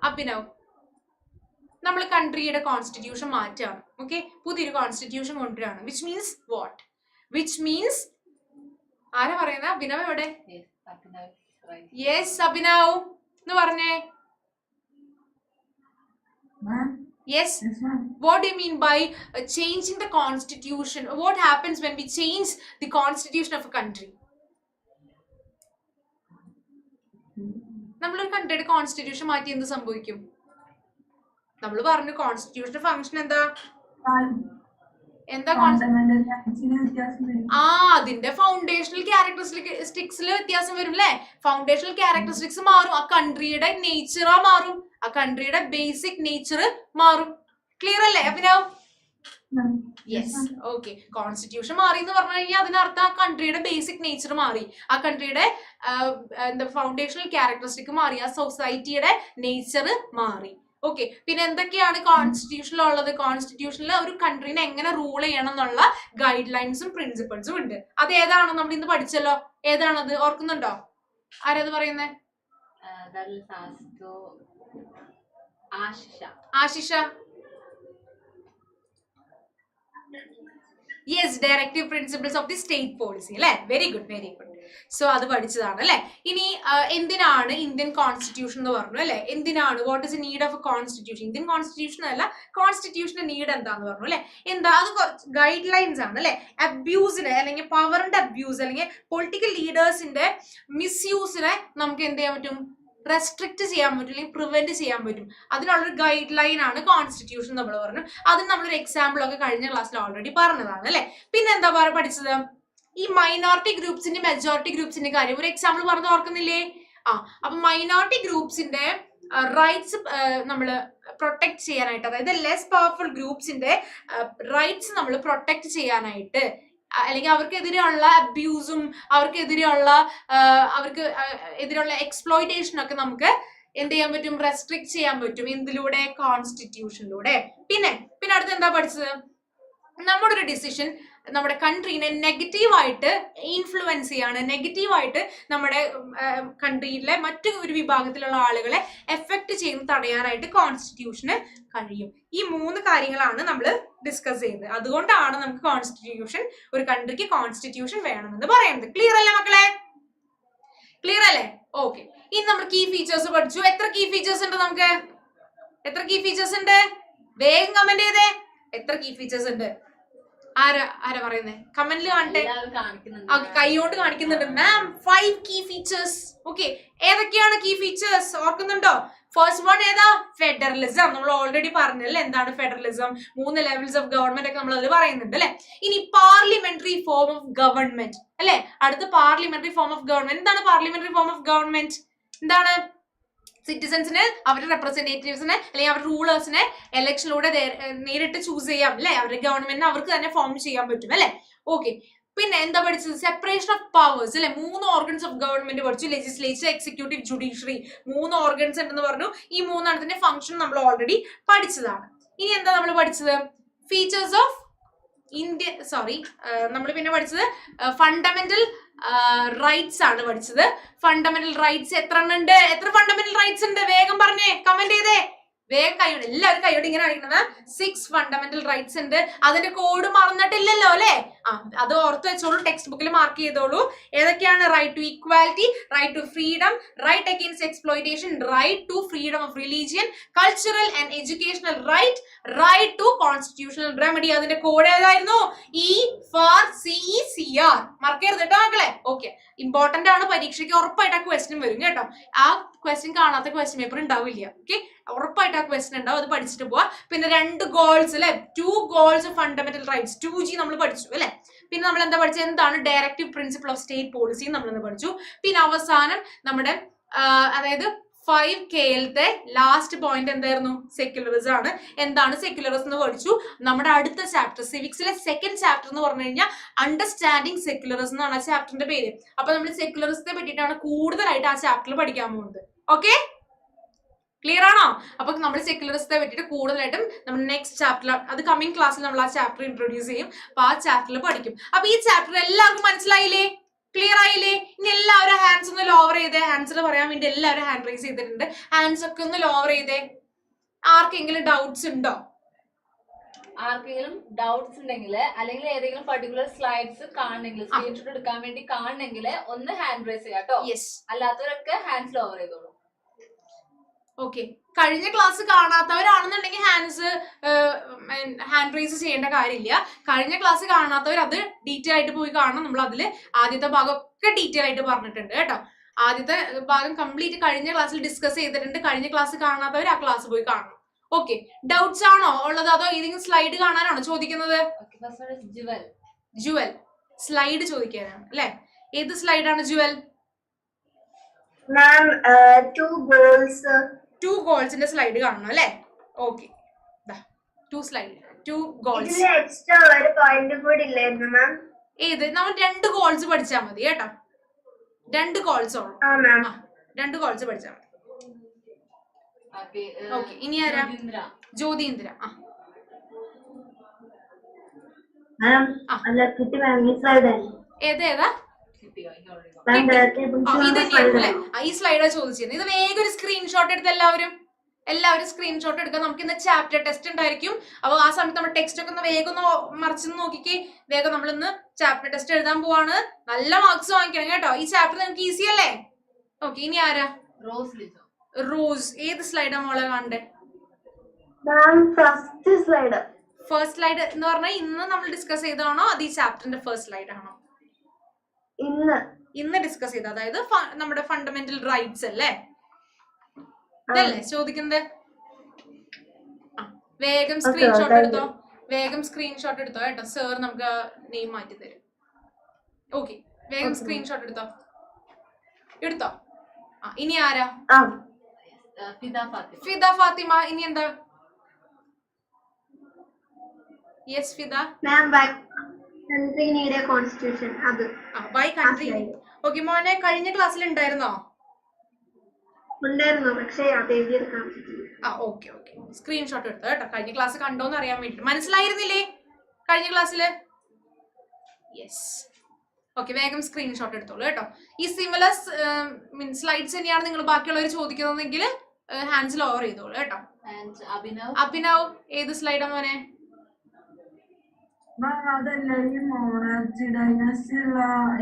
അഭിനവ്. നമ്മൾ കൺട്രിയുടെ കോൺസ്റ്റിറ്റ്യൂഷൻ മാറ്റാണ്. ഓക്കെ, പുതിയൊരു കോൺസ്റ്റിറ്റ്യൂഷൻ കൊണ്ടുവരാണ്. Which means what? Which means ആരാ പറയുന്നത്? അഭിനവ് എവിടെ? യെസ്, അഭിനവ് എന്ന് പറഞ്ഞേ. Yes. What do you mean by changing the constitution? What happens when we change the constitution of a country? നമ്മളൊരു കൺട്രിയുടെ കോൺസ്റ്റിറ്റ്യൂഷൻ മാറ്റി എന്ത് സംഭവിക്കും? നമ്മൾ പറഞ്ഞു കോൺസ്റ്റിറ്റ്യൂഷന്റെ ഫംഗ്ഷൻ എന്താ? അതിന്റെ ഫൗണ്ടേഷണൽ ക്യാരക്ടറിസ്റ്റിക്സിൽ വ്യത്യാസം വരും അല്ലെ. ഫൗണ്ടേഷണൽ ക്യാരക്ടറിസ്റ്റിക്സ് മാറും. ആ കൺട്രിയുടെ നേച്ചർ മാറും. ആ കൺട്രിയുടെ ബേസിക് നേച്ചർ മാറും. ക്ലിയർ അല്ലേ അഭിനവ്? Yes, okay. കോൺസ്റ്റിറ്റ്യൂഷൻ മാറി എന്ന് പറഞ്ഞു കഴിഞ്ഞാൽ അതിനർത്ഥം ആ കൺട്രിയുടെ ബേസിക് നേച്ചർ മാറി, ആ കൺട്രിയുടെ എന്താ ഫൗണ്ടേഷണൽ ക്യാരക്ടറിസ്റ്റിക് മാറി, ആ സൊസൈറ്റിയുടെ നേച്ചർ മാറി. ഓക്കെ. പിന്നെ എന്തൊക്കെയാണ് കോൺസ്റ്റിറ്റ്യൂഷനിൽ ഉള്ളത്? കോൺസ്റ്റിറ്റ്യൂഷനിൽ ഒരു കൺട്രീനെ എങ്ങനെ റൂൾ ചെയ്യണം എന്നുള്ള ഗൈഡ് ലൈൻസും പ്രിൻസിപ്പിൾസും ഉണ്ട്. അത് ഏതാണ്? നമ്മൾ ഇന്ന് പഠിച്ചല്ലോ. ഏതാണത്? ഓർക്കുന്നുണ്ടോ? ആരത് പറയുന്നേ? Ashisha. Yes, directive principles of the state policy അല്ലെ. Very good, very good. So അത് പഠിച്ചതാണ് അല്ലെ. ഇനി എന്തിനാണ് ഇന്ത്യൻ കോൺസ്റ്റിറ്റ്യൂഷൻ എന്ന് പറഞ്ഞു അല്ലെ. എന്തിനാണ്, what is the need of A constitution? Indian constitution അല്ല, കോൺസ്റ്റിറ്റ്യൂഷന്റെ നീഡ് എന്താന്ന് പറഞ്ഞു അല്ലെ. എന്താ അത്? കുറച്ച് ഗൈഡ് ലൈൻസ് ആണ് അല്ലെ. അബ്യൂസിനെ അല്ലെങ്കിൽ പവറിന്റെ അബ്യൂസ് അല്ലെങ്കിൽ പൊളിറ്റിക്കൽ ലീഡേഴ്സിന്റെ മിസ്യൂസിനെ നമുക്ക് എന്ത് ചെയ്യാൻ പറ്റും? റെസ്ട്രിക്ട് ചെയ്യാൻ പറ്റും, അല്ലെങ്കിൽ പ്രിവെന്റ് ചെയ്യാൻ പറ്റും. അതിനുള്ളൊരു ഗൈഡ് ലൈൻ ആണ് കോൺസ്റ്റിറ്റ്യൂഷൻ നമ്മൾ പറഞ്ഞു. അതിന് നമ്മളൊരു എക്സാമ്പിൾ ഒക്കെ കഴിഞ്ഞ ക്ലാസ്സിൽ ഓൾറെഡി പറഞ്ഞതാണ് അല്ലെ. പിന്നെ എന്താ പഠിച്ചത്? ഈ മൈനോറിറ്റി ഗ്രൂപ്പ്സിന്റെ മെജോറിറ്റി ഗ്രൂപ്പ്സിന്റെ കാര്യം ഒരു എക്സാമ്പിൾ പറഞ്ഞു ഓർക്കുന്നില്ലേ? അപ്പൊ മൈനോറിറ്റി ഗ്രൂപ്പ്സിന്റെ റൈറ്റ്സ് നമ്മൾ പ്രൊട്ടക്ട് ചെയ്യാനായിട്ട്, അതായത് ലെസ് പവർഫുൾ ഗ്രൂപ്പ്സിന്റെ റൈറ്റ്സ് നമ്മൾ പ്രൊട്ടക്ട് ചെയ്യാനായിട്ട്, അല്ലെങ്കിൽ അവർക്കെതിരെയുള്ള അബ്യൂസും അവർക്കെതിരെയുള്ള എക്സ്പ്ലോയിറ്റേഷനും ഒക്കെ നമുക്ക് എന്ത് ചെയ്യാൻ പറ്റും? റെസ്ട്രിക്ട് ചെയ്യാൻ പറ്റും. എന്തിലൂടെ? കോൺസ്റ്റിറ്റ്യൂഷനിലൂടെ. പിന്നെ അടുത്ത് എന്താ പഠിച്ചത്? നമ്മുടെ ഒരു ഡിസിഷൻ നമ്മുടെ കൺട്രീനെ നെഗറ്റീവായിട്ട് ഇൻഫ്ലുവൻസ് ചെയ്യാണ്, നെഗറ്റീവായിട്ട് നമ്മുടെ കൺട്രിയിലെ മറ്റു ഒരു വിഭാഗത്തിലുള്ള ആളുകളെ എഫക്ട് ചെയ്യുന്ന തടയാനായിട്ട് കോൺസ്റ്റിറ്റ്യൂഷന് കഴിയും. ഈ 3 കാര്യങ്ങളാണ് നമ്മൾ ഡിസ്കസ് ചെയ്തത്. അതുകൊണ്ടാണ് നമുക്ക് കോൺസ്റ്റിറ്റ്യൂഷൻ, ഒരു കൺട്രിക്ക് കോൺസ്റ്റിറ്റ്യൂഷൻ വേണമെന്ന് പറയുന്നത്. ക്ലിയർ അല്ലേ മക്കളെ? ക്ലിയർ അല്ലേ? ഓക്കെ. ഇനി നമ്മൾ കീ ഫീച്ചേഴ്സ് പഠിച്ചു. എത്ര കീ ഫീച്ചേഴ്സ് ഉണ്ട് നമുക്ക്? എത്ര കീ ഫീച്ചേഴ്സ് ഉണ്ട്? വേഗം കമന്റ് ചെയ്തേ. എത്ര കീ ഫീച്ചേഴ്സ് ഉണ്ട്? ആരാ പറയുന്നേ? കമന്റിൽ കാണട്ടെ. കൈകൊണ്ട് കാണിക്കുന്നുണ്ട്. മാം 5 കീ ഫീച്ചേഴ്സ്. ഓക്കെ, ഏതൊക്കെയാണ് കീ ഫീച്ചേഴ്സ്? ഓർക്കുന്നുണ്ടോ? ഫസ്റ്റ് വൺ ഏതാ? ഫെഡറലിസം. നമ്മൾ ഓൾറെഡി പറഞ്ഞല്ലേ എന്താണ് ഫെഡറലിസം, 3 ലെവൽസ് ഓഫ് ഗവൺമെന്റ് ഒക്കെ നമ്മൾ അതിൽ പറയുന്നുണ്ട് അല്ലെ. ഇനി പാർലമെന്ററി ഫോം ഓഫ് ഗവൺമെന്റ് അല്ലെ. അടുത്ത പാർലമെന്ററി ഫോം ഓഫ് ഗവൺമെന്റ്. എന്താണ് പാർലമെന്ററി ഫോം ഓഫ് ഗവൺമെന്റ്? എന്താണ്? സിറ്റിസൺസിന് അവരുടെ റെപ്രസെന്റേറ്റീവ്സിനെ അല്ലെങ്കിൽ അവരുടെ റൂളേഴ്സിനെ ഇലക്ഷനിലൂടെ നേരിട്ട് ചൂസ് ചെയ്യാം അല്ലെ. അവരുടെ ഗവൺമെന്റിനെ അവർക്ക് തന്നെ ഫോം ചെയ്യാൻ പറ്റും അല്ലെ. ഓക്കെ. പിന്നെ എന്താ പഠിച്ചത്? സെപ്പറേഷൻ ഓഫ് പവേഴ്സ് അല്ലെ. 3 ഓർഗൻസ് ഓഫ് ഗവൺമെന്റ് പഠിച്ചു. Legislature, executive, judiciary. 3 ഓർഗൻസ് ഉണ്ടെന്ന് പറഞ്ഞു. ഈ 3 ഫംഗ്ഷൻ നമ്മൾ ഓൾറെഡി പഠിച്ചതാണ്. ഇനി എന്താ നമ്മൾ പഠിച്ചത്? ഫീച്ചേഴ്സ് ഓഫ് ഇന്ത്യ, നമ്മൾ പിന്നെ പഠിച്ചത് ഫണ്ടമെന്റൽ റൈറ്റ്സ് ആണ് പഠിച്ചത്. ഫണ്ടമെന്റൽ റൈറ്റ്സ് എത്ര ഉണ്ട്? എത്ര ഫണ്ടമെന്റൽ റൈറ്റ്സ് ഉണ്ട്? വേഗം പറഞ്ഞേ, കമന്റ് ചെയ്തേ. വേഗം കൈയോട്, എല്ലാവരും കൈയോട് ഇങ്ങനെ അടിക്കുന്നത്. 6 ഫണ്ടമെന്റൽ റൈറ്റ്സ് ഉണ്ട്. അതിന്റെ കോഡ് മറന്നിട്ടില്ലല്ലോ അല്ലെ. അത് ഓർത്ത് വെച്ചോളൂ, ടെക്സ്റ്റ് ബുക്കിൽ മാർക്ക് ചെയ്തോളൂ. ഏതൊക്കെയാണ്? Right to equality, right to freedom, right against exploitation, right to freedom of religion, cultural and educational right, right to constitutional remedy. അതിന്റെ കോഡ് ഏതായിരുന്നു? EFAR. മറക്കരുത് കേട്ടോ മക്കളെ. ഓക്കെ, ഇമ്പോർട്ടന്റ് ആണ്. പരീക്ഷയ്ക്ക് ഉറപ്പായിട്ട് ആ ക്വസ്റ്റ്യൻ വരും കേട്ടോ. ആ ക്വസ്റ്റ്യൻ കാണാത്ത ക്വസ്റ്റ്യൻ പേപ്പർ ഉണ്ടാവില്ല. ഓക്കെ, ഉറപ്പായിട്ട് ആ ക്വസ്റ്റ്യൻ ഉണ്ടാവും. അത് പഠിച്ചിട്ട് പോവാ. പിന്നെ 2 ഗോൾസ് അല്ലെ. 2 ഗോൾസ് ഫണ്ടമെന്റൽ റൈറ്റ്സ്, 2G നമ്മൾ പഠിച്ചു അല്ലെ. പിന്നെ നമ്മൾ എന്താ പഠിച്ചത്? എന്താണ് directive principle of state policy നമ്മൾ പഠിച്ചു. പിന്നെ അവസാനം നമ്മുടെ അതായത് 5Kലത്തെ ലാസ്റ്റ് പോയിന്റ് എന്തായിരുന്നു? സെക്യുലറിസം ആണ്. എന്താണ് സെക്യുലറിസം എന്ന് പഠിച്ചു. നമ്മുടെ അടുത്ത ചാപ്റ്റർ, സിവിക്സിലെ 2nd ചാപ്റ്റർ എന്ന് പറഞ്ഞു കഴിഞ്ഞാൽ അണ്ടർസ്റ്റാൻഡിങ് സെക്യുലറിസം എന്നാണ് ആ ചാപ്റ്ററിന്റെ പേര്. അപ്പൊ നമ്മൾ സെക്യുലറിസത്തെ പറ്റിയിട്ടാണ് കൂടുതലായിട്ട് ആ ചാപ്റ്ററിൽ പഠിക്കാൻ പോകുന്നത്. ഓക്കെ, ക്ലിയർ ആണോ? അപ്പൊ നമ്മൾ സെക്യുലറിസത്തെ പറ്റിയിട്ട് കൂടുതലായിട്ടും നമ്മൾ നെക്സ്റ്റ് ചാപ്റ്ററിൽ, അത് കമ്മിങ് ക്ലാസ്സിൽ നമ്മൾ ആ ചാപ്റ്റർ ഇൻട്രൊഡ്യൂസ് ചെയ്യും. അപ്പൊ ആ ചാപ്റ്ററിൽ പഠിക്കും. അപ്പൊ ഈ ചാപ്റ്റർ എല്ലാവർക്കും മനസ്സിലായില്ലേ? ക്ലിയർ ആയില്ലേ? ഇനി എല്ലാവരും ഹാൻഡ്സ് ഒന്ന് ലോവർ ചെയ്തേ. ആൻസർ പറയാൻ വേണ്ടി എല്ലാവരും ഹാൻഡ് റൈസ് ചെയ്തിട്ടുണ്ട്. ഹാൻഡ്സ് ഒക്കെ ഒന്ന് ലോവർ ചെയ്തേ. ആർക്കെങ്കിലും ഡൗട്ട്സ് ഉണ്ടോ? ആർക്കെങ്കിലും ഡൗട്ട്സ് ഉണ്ടെങ്കിൽ അല്ലെങ്കിൽ ഏതെങ്കിലും പർട്ടിക്കുലർ സ്ലൈഡ്സ് കാണണമെങ്കിൽ, സ്ക്രീൻഷോട്ട് എടുക്കാൻ വേണ്ടി കാണണമെങ്കിൽ ഒന്ന് ഹാൻഡ് റൈസ് ചെയ്യാം കേട്ടോ. യെസ്, അല്ലാത്തവരൊക്കെ ഹാൻഡ്സ് ലോവർ ചെയ്തോളൂ. ഓക്കെ. കഴിഞ്ഞ ക്ലാസ് കാണാത്തവരാണെന്നുണ്ടെങ്കിൽ ഹാൻഡ് റൈസ് ചെയ്യേണ്ട കാര്യമില്ല. കഴിഞ്ഞ ക്ലാസ് കാണാത്തവർ അത് ഡീറ്റെയിൽ ആയിട്ട് പോയി കാണണം. നമ്മൾ അതിൽ ആദ്യത്തെ ഭാഗം ഒക്കെ ഡീറ്റെയിൽ ആയിട്ട് പറഞ്ഞിട്ടുണ്ട് കേട്ടോ. ആദ്യത്തെ ഭാഗം കംപ്ലീറ്റ് കഴിഞ്ഞ ക്ലാസ്സിൽ ഡിസ്കസ് ചെയ്തിട്ടുണ്ട്. കഴിഞ്ഞ ക്ലാസ് കാണാത്തവർ ആ ക്ലാസ് പോയി കാണണം. ഓക്കെ, ഡൗട്ട്സ് ആണോ ഉള്ളത്? അതോ ഏതെങ്കിലും സ്ലൈഡ് കാണാനാണോ ചോദിക്കുന്നത്? ജുവൽ സ്ലൈഡ് ചോദിക്കാനാണ് അല്ലെ. ഏത് സ്ലൈഡാണ് ജുവൽ? മാം 2 ഗോൾസിന്റെ സ്ലൈഡ് കാണണം അല്ലെ. Okay, 2 slide, 2 goals. എക്സ്ട്രാ ഒരു പോയിന്റ് കൂടി ഇല്ലായിരുന്നു മാം. ഏത്? നമ്മൾ 2 ഗോൾസ് പഠിച്ചാൽ മതി കേട്ടോ. 2 ഗോൾസ് ഉള്ളു. 2 ഗോൾസ് പഠിച്ചാൽ മതി. ഓക്കെ ഇനി ആരാ? ജ്യോതീന്ദ്ര. അല്ല കിട്ടി മാം ഈ സ്ലൈഡ് ഏതേതാ മാം നേരത്തെ ഇത് തന്നെയാണല്ലേ? ഈ സ്ലൈഡാ ചോദിച്ചിരുന്നത്. ഇത് വേഗം ഒരു സ്ക്രീൻഷോട്ട് എടുത്ത് എല്ലാവരും സ്ക്രീൻഷോട്ട് എടുക്കാം. നമുക്ക് ഇന്ന് ചാപ്റ്റർ ടെസ്റ്റ് ഉണ്ടായിരിക്കും. അപ്പൊ ആ സമയത്ത് നമ്മൾ ടെക്സ്റ്റ് ഒക്കെ ഒന്ന് വേഗം ഒന്ന് മറിച്ച് നോക്കിക്കേ. വേഗം നമ്മൾ ഇന്ന് ചാപ്റ്റർ ടെസ്റ്റ് എഴുതാൻ പോവാണ്. നല്ല മാർക്സ് വാങ്ങിക്കണം കേട്ടോ. ഈ ചാപ്റ്റർ നമുക്ക് ഈസി അല്ലേ? ഓക്കെ ഇനി ആരാ? റോസ്. ഏത് സ്ലൈഡാ മോളെ കാണണ്ടേ? ഫസ്റ്റ് സ്ലൈഡ് എന്ന് പറഞ്ഞാൽ ഇന്ന് നമ്മൾ ഡിസ്കസ് ചെയ്തതാണോ അത് ഈ ചാപ്റ്ററിന്റെ ഫസ്റ്റ് സ്ലൈഡ് ആണോ? ഇന്ന് ഡിസ്കസ് ചെയ്ത, അതായത് നമ്മുടെ ഫണ്ടമെന്റൽ റൈറ്റ്സ് അല്ലേ? ഇതല്ലേ ചോദിക്കുന്നത്? വേഗം സ്ക്രീൻഷോട്ട് എടുത്തോ, കേട്ടോ. സർ നമുക്ക് നെയിം മാറ്റി തരും. ഓക്കെ വേഗം സ്ക്രീൻഷോട്ട് എടുത്തോ. ഇനി ആരാ? ഫിദ ഫാത്തിമ. ഇനി എന്താ? യെസ് ഫിദ. കോൺസ്റ്റിറ്റ്യൂഷൻ അത് ബൈ കൺട്രി. ഓക്കെ മോനെ കഴിഞ്ഞ ക്ലാസ്സിൽ ഉണ്ടായിരുന്നോ? ഉണ്ടായിരുന്നു, പക്ഷേ അത് എഴുതിയെടുക്കാൻ ഓക്കെ സ്ക്രീൻഷോട്ട് എടുത്തോ കേട്ടോ. കഴിഞ്ഞ ക്ലാസ് കണ്ടോന്ന് അറിയാൻ വേണ്ടി. മനസ്സിലായിരുന്നില്ലേ കഴിഞ്ഞ ക്ലാസ്സില്? യെസ്. ഓക്കെ വേഗം സ്ക്രീൻഷോട്ട് എടുത്തോളൂ കേട്ടോ. ഈ സിമിലർ സ്ലൈഡ്സ് തന്നെയാണ് നിങ്ങൾ ബാക്കിയുള്ളവർ ചോദിക്കുന്നതെങ്കിൽ ഹാൻഡ്സ് ലോവർ ചെയ്തോളൂ കേട്ടോ. അഭിനവ് ഏത് സ്ലൈഡാ മോനെ?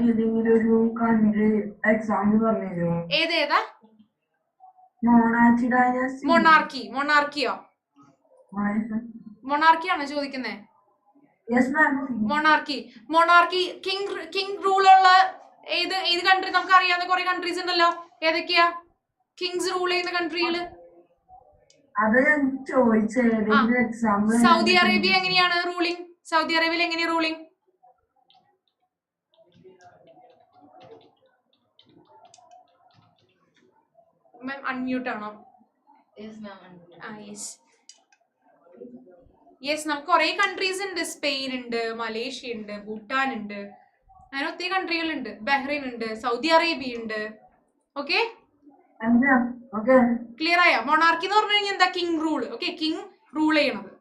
ഏതെങ്കിലും ഒരു കൺട്രി എക്സാമ്പിൾ പറഞ്ഞു. ഏതേതാ? മൊണാർക്കിയാണോ ചോദിക്കുന്നേ? മൊണാർക്കി കിങ് റൂൾ ഉള്ള ഏത് കൺട്രി? നമുക്ക് അറിയാവുന്ന കുറെ കൺട്രീസ് ഉണ്ടല്ലോ. ഏതൊക്കെയാ കിങ്സ് റൂൾ ചെയ്യുന്ന കൺട്രികള്? സൗദി അറേബ്യ എങ്ങനെയാണ് റൂളിംഗ്? സൗദി അറേബ്യയിൽ എങ്ങനെയാ റൂളിംഗ്? മാം അൺമ്യൂട്ട് ആണോ? യെസ് നമുക്ക് കുറെ കൺട്രീസ് ഉണ്ട്. സ്പെയിൻ ഉണ്ട്, മലേഷ്യ ഉണ്ട്, ഭൂട്ടാൻ ഉണ്ട്, അങ്ങനെ ഒത്തിരി കൺട്രികൾ ഉണ്ട്. ബഹ്റൈൻ ഉണ്ട്, സൗദി അറേബ്യ ഉണ്ട്. ഓക്കെ ക്ലിയർ ആയോ? മൊണാർക്കി എന്ന് പറഞ്ഞു കഴിഞ്ഞാൽ എന്താ? King rule. Okay king rule ചെയ്യണത്.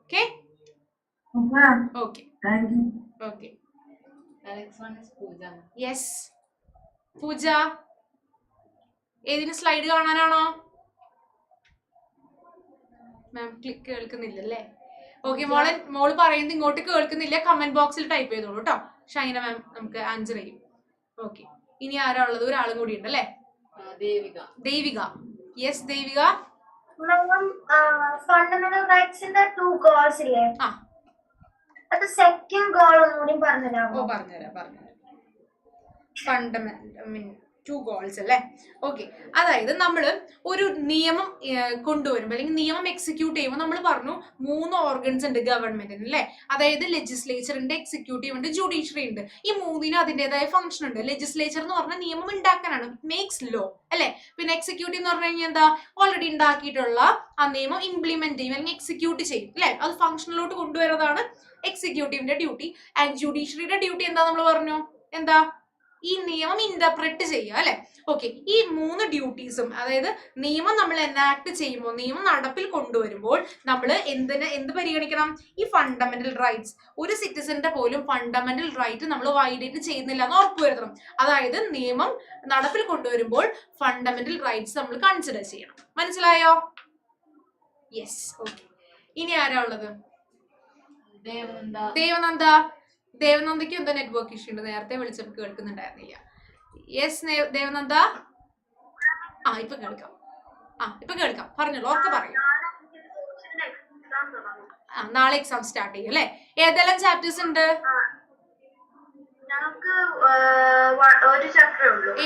Okay yes. പൂജ ഏതിന് സ്ലൈഡ് കാണാനാണോ? മാം ക്ലിക്ക് കേൾക്കുന്നില്ലല്ലേ? ഓക്കെ മോള് പറയുന്നത് ഇങ്ങോട്ട് കേൾക്കുന്നില്ല. കമന്റ് ബോക്സിൽ ടൈപ്പ് ചെയ്തോളൂ കേട്ടോ. ഷൈന മാം നമുക്ക് ആൻസർ ചെയ്യും. ഓക്കെ ഇനി ആരാ ഉള്ളത്? ഒരാളും കൂടി ഉണ്ട് അല്ലേ? ദേവിക. യെസ് ദേവിക. ഫണ്ടമെന്റൽ റൈറ്റ്സിന്റെ 2 ഗോൾസ് ഇല്ലേ? അത് സെക്കൻഡ് ഗോൾ ഒന്നുകൂടി പറഞ്ഞുതരാമോ? പറഞ്ഞുതരാം. ഫണ്ടമെന്റൽ 2 ഗോൾസ് അല്ലേ? ഓക്കെ അതായത് നമ്മൾ ഒരു നിയമം കൊണ്ടുവരുമ്പോൾ അല്ലെങ്കിൽ നിയമം എക്സിക്യൂട്ട് ചെയ്യുമ്പോൾ നമ്മൾ പറഞ്ഞു 3 ഓർഗൻസ് ഉണ്ട് ഗവൺമെന്റിന് അല്ലേ? അതായത് ലെജിസ്ലേച്ചർ ഉണ്ട്, എക്സിക്യൂട്ടീവ് ഉണ്ട്, ജുഡീഷ്യറി ഉണ്ട്. ഈ 3നും അതിൻ്റെതായ ഫംഗ്ഷൻ ഉണ്ട്. ലെജിസ്ലേച്ചർ എന്ന് പറഞ്ഞാൽ നിയമം ഉണ്ടാക്കാനാണ്, മേക്സ് ലോ അല്ലെ? പിന്നെ എക്സിക്യൂട്ടീവ് എന്ന് പറഞ്ഞു കഴിഞ്ഞാൽ എന്താ? ഓൾറെഡി ഉണ്ടാക്കിയിട്ടുള്ള ആ നിയമം ഇംപ്ലിമെന്റ് ചെയ്യും അല്ലെങ്കിൽ എക്സിക്യൂട്ട് ചെയ്യും അല്ലെ? അത് ഫംഗ്ഷനിലോട്ട് കൊണ്ടുവരുന്നതാണ് എക്സിക്യൂട്ടീവിന്റെ ഡ്യൂട്ടി. ആൻഡ് ജുഡീഷ്യറിയുടെ ഡ്യൂട്ടി എന്താ നമ്മൾ പറഞ്ഞു? എന്താ? ഈ നിയമം ഇന്റർപ്രറ്റ് ചെയ്യുക അല്ലെ? ഓക്കെ ഈ 3 ഡ്യൂട്ടീസും, അതായത് നിയമം നമ്മൾ എനാക്ട് ചെയ്യുമ്പോൾ, നിയമം നടപ്പിൽ കൊണ്ടുവരുമ്പോൾ നമ്മൾ എന്ത് പരിഗണിക്കണം? ഈ ഫണ്ടമെന്റൽ റൈറ്റ്സ്. ഒരു സിറ്റിസന്റെ പോലും ഫണ്ടമെന്റൽ റൈറ്റ് നമ്മൾ വയലേറ്റ് ചെയ്യുന്നില്ല എന്ന് ഉറപ്പുവരുത്തണം. അതായത് നിയമം നടപ്പിൽ കൊണ്ടുവരുമ്പോൾ ഫണ്ടമെന്റൽ റൈറ്റ്സ് നമ്മൾ കൺസിഡർ ചെയ്യണം. മനസ്സിലായോ? യെസ്. ഓക്കെ ഇനി ആരാ ഉള്ളത്? ദേവനന്ദയ്ക്ക് എന്താ നെറ്റ്വർക്ക് ഇഷ്യൂ ഉണ്ട്? നേരത്തെ വിളിച്ചപ്പോൾ കേൾക്കുന്നുണ്ടായിരുന്നില്ല. യെസ് ദേവനന്ദ. ഇപ്പൊ കേൾക്കാം. പറഞ്ഞോളൂ, ഓർക്കെ പറയൂ. നാളെ എക്സാം സ്റ്റാർട്ട് ചെയ്യും അല്ലെ? ഏതെല്ലാം ചാപ്റ്റേഴ്സ് ഉണ്ട്?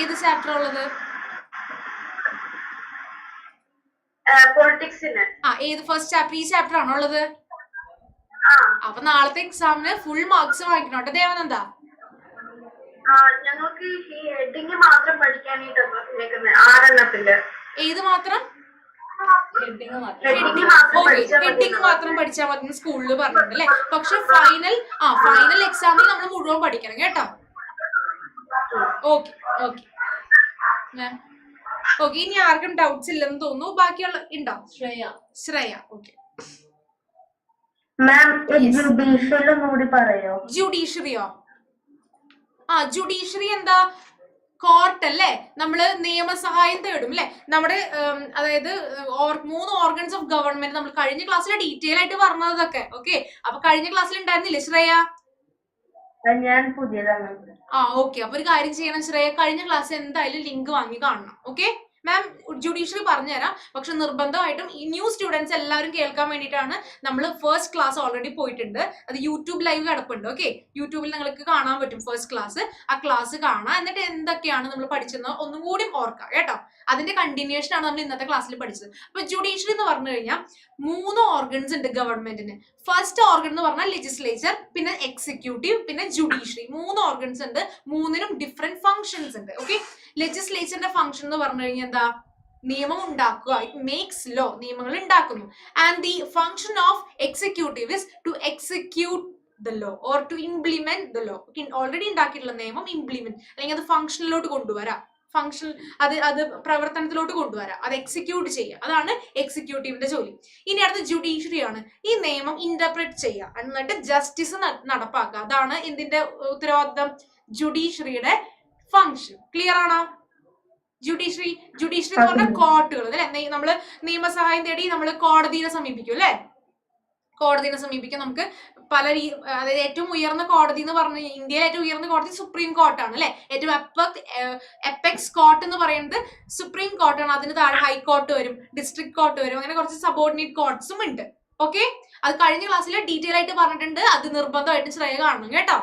ഏത് ചാപ്റ്റർ ഉള്ളത്? ഏത് ഫസ്റ്റ് ചാപ്റ്റർ? ഈ ചാപ്റ്റർ ആണോ ഉള്ളത്? അപ്പൊ നാളത്തെ എക്സാമിന് ഫുൾ മാർക്സ് വാങ്ങിക്കണം കേട്ടോ ദേവനന്ദ. ഞങ്ങൾക്ക് ഈ ഹെഡിങ് മാത്രം പഠിക്കാനായിട്ട് 6 ഏത് മാത്രം? ഹെഡിങ് മാത്രം പഠിച്ചാൽ മതി സ്കൂളിൽ പറഞ്ഞിട്ടുണ്ട് അല്ലെ? പക്ഷെ ഫൈനൽ എക്സാമിൽ നമ്മൾ മുഴുവൻ പഠിക്കണം കേട്ടോ. ഓക്കെ മാം ഓക്കെ, ഇനി ആർക്കും ഡൗട്ട്സ് ഇല്ലെന്ന് തോന്നുന്നു. ബാക്കിയുള്ള ഉണ്ടോ? ശ്രേയ. ഓക്കെ, മാം ജുഡീഷ്യൽ ഒന്നുകൂടി പറയോ? ജുഡീഷ്യറിയോ? ജുഡീഷ്യറി എന്താ? കോർട്ട് അല്ലേ? നമ്മള് നിയമസഹായം തേടും അല്ലെ? നമ്മുടെ അതായത് 3 ഓർഗൻസ് ഓഫ് ഗവൺമെന്റ് നമ്മൾ കഴിഞ്ഞ ക്ലാസ്സിൽ ഡീറ്റെയിൽ ആയിട്ട് പറഞ്ഞതൊക്കെ. ഓക്കെ, അപ്പൊ കഴിഞ്ഞ ക്ലാസ്സിൽ ഉണ്ടായിരുന്നില്ലേ ശ്രേയ? ഞാൻ പുതിയതാണ്. ഓക്കെ, അപ്പൊ ഒരു കാര്യം ചെയ്യണം ശ്രേയ, കഴിഞ്ഞ ക്ലാസ് എന്തായാലും ലിങ്ക് വാങ്ങി കാണണം. ഓക്കെ മാം, ജുഡീഷ്യറി പറഞ്ഞുതരാം, പക്ഷെ നിർബന്ധമായിട്ടും ഈ ന്യൂ സ്റ്റുഡൻസ് എല്ലാവരും കേൾക്കാൻ വേണ്ടിയിട്ടാണ്. നമ്മൾ ഫസ്റ്റ് ക്ലാസ് ഓൾറെഡി പോയിട്ടുണ്ട്, അത് യൂട്യൂബ് ലൈവ് കിടപ്പുണ്ട്. ഓക്കെ, യൂട്യൂബിൽ നിങ്ങൾക്ക് കാണാൻ പറ്റും ഫസ്റ്റ് ക്ലാസ്. ആ ക്ലാസ് കാണാം, എന്നിട്ട് എന്തൊക്കെയാണ് നമ്മൾ പഠിച്ചതെന്ന് ഒന്നും കൂടി ഓർക്കാം കേട്ടോ. അതിന്റെ കണ്ടിന്യൂഷൻ ആണ് നമ്മൾ ഇന്നത്തെ ക്ലാസ്സിൽ പഠിച്ചത്. അപ്പൊ ജുഡീഷ്യറി എന്ന് പറഞ്ഞു കഴിഞ്ഞാൽ 3 ഓർഗൻസ് ഉണ്ട് ഗവൺമെന്റിന്. ഫസ്റ്റ് ഓർഗൻ എന്ന് പറഞ്ഞാൽ ലെജിസ്ലേച്ചർ, പിന്നെ എക്സിക്യൂട്ടീവ്, പിന്നെ ജുഡീഷ്യറി. 3 ഓർഗൻസ് ഉണ്ട്, 3നും ഡിഫറെന്റ് ഫങ്ഷൻസ് ഉണ്ട്. ഓക്കെ, ലെജിസ്ലേച്ചറിന്റെ ഫംഗ്ഷൻ എന്ന് പറഞ്ഞു കഴിഞ്ഞാൽ എന്താ? നിയമം ഉണ്ടാക്കുക. ഇറ്റ് മേക്സ് ലോ, നിയമങ്ങൾ ഉണ്ടാക്കുന്നു. And the function of executive is to execute the law or to implement the law. Already ഉണ്ടാക്കിയിട്ടുള്ള നിയമം ഇംപ്ലിമെന്റ് അല്ലെങ്കിൽ അത് ഫംഗ്ഷനിലോട്ട് കൊണ്ടുവരാം, അത് പ്രവർത്തനത്തിലോട്ട് കൊണ്ടുവരാം, അത് എക്സിക്യൂട്ട് ചെയ്യുക. അതാണ് എക്സിക്യൂട്ടീവിന്റെ ജോലി. ഇനി അടുത്ത ജുഡീഷ്യറി ആണ്. ഈ നിയമം ഇന്റർപ്രറ്റ് ചെയ്യുക, എന്നിട്ട് ജസ്റ്റിസ് നടപ്പാക്കുക. അതാണ് എന്തിന്റെ ഉത്തരവാദിത്തം? ജുഡീഷ്യറിയുടെ ഫംഗ്ഷൻ. ക്ലിയർ ആണോ? ജുഡീഷ്യറി എന്ന് പറഞ്ഞാൽ കോർട്ടുകൾ അല്ലെ? നമ്മള് നിയമസഹായം തേടി നമ്മൾ കോടതിയെ സമീപിക്കും അല്ലെ? കോടതിയെ സമീപിക്കാൻ നമുക്ക് പല അതായത് ഏറ്റവും ഉയർന്ന കോടതി എന്ന് പറഞ്ഞു ഇന്ത്യയിലെ ഏറ്റവും ഉയർന്ന കോടതി സുപ്രീം കോർട്ടാണ് അല്ലെ? ഏറ്റവും എപ്പെക്സ് കോർട്ട് എന്ന് പറയുന്നത് സുപ്രീം കോർട്ടാണ്. അതിന് താഴെ ഹൈക്കോർട്ട് വരും, ഡിസ്ട്രിക്ട് കോർട്ട് വരും, അങ്ങനെ കുറച്ച് സബോർഡിനേറ്റ് കോർട്സും ഉണ്ട്. ഓക്കെ, അത് കഴിഞ്ഞ ക്ലാസ്സിൽ ഡീറ്റെയിൽ ആയിട്ട് പറഞ്ഞിട്ടുണ്ട്. അത് നിർബന്ധമായിട്ട് ശ്രേയ കാണണം കേട്ടോ.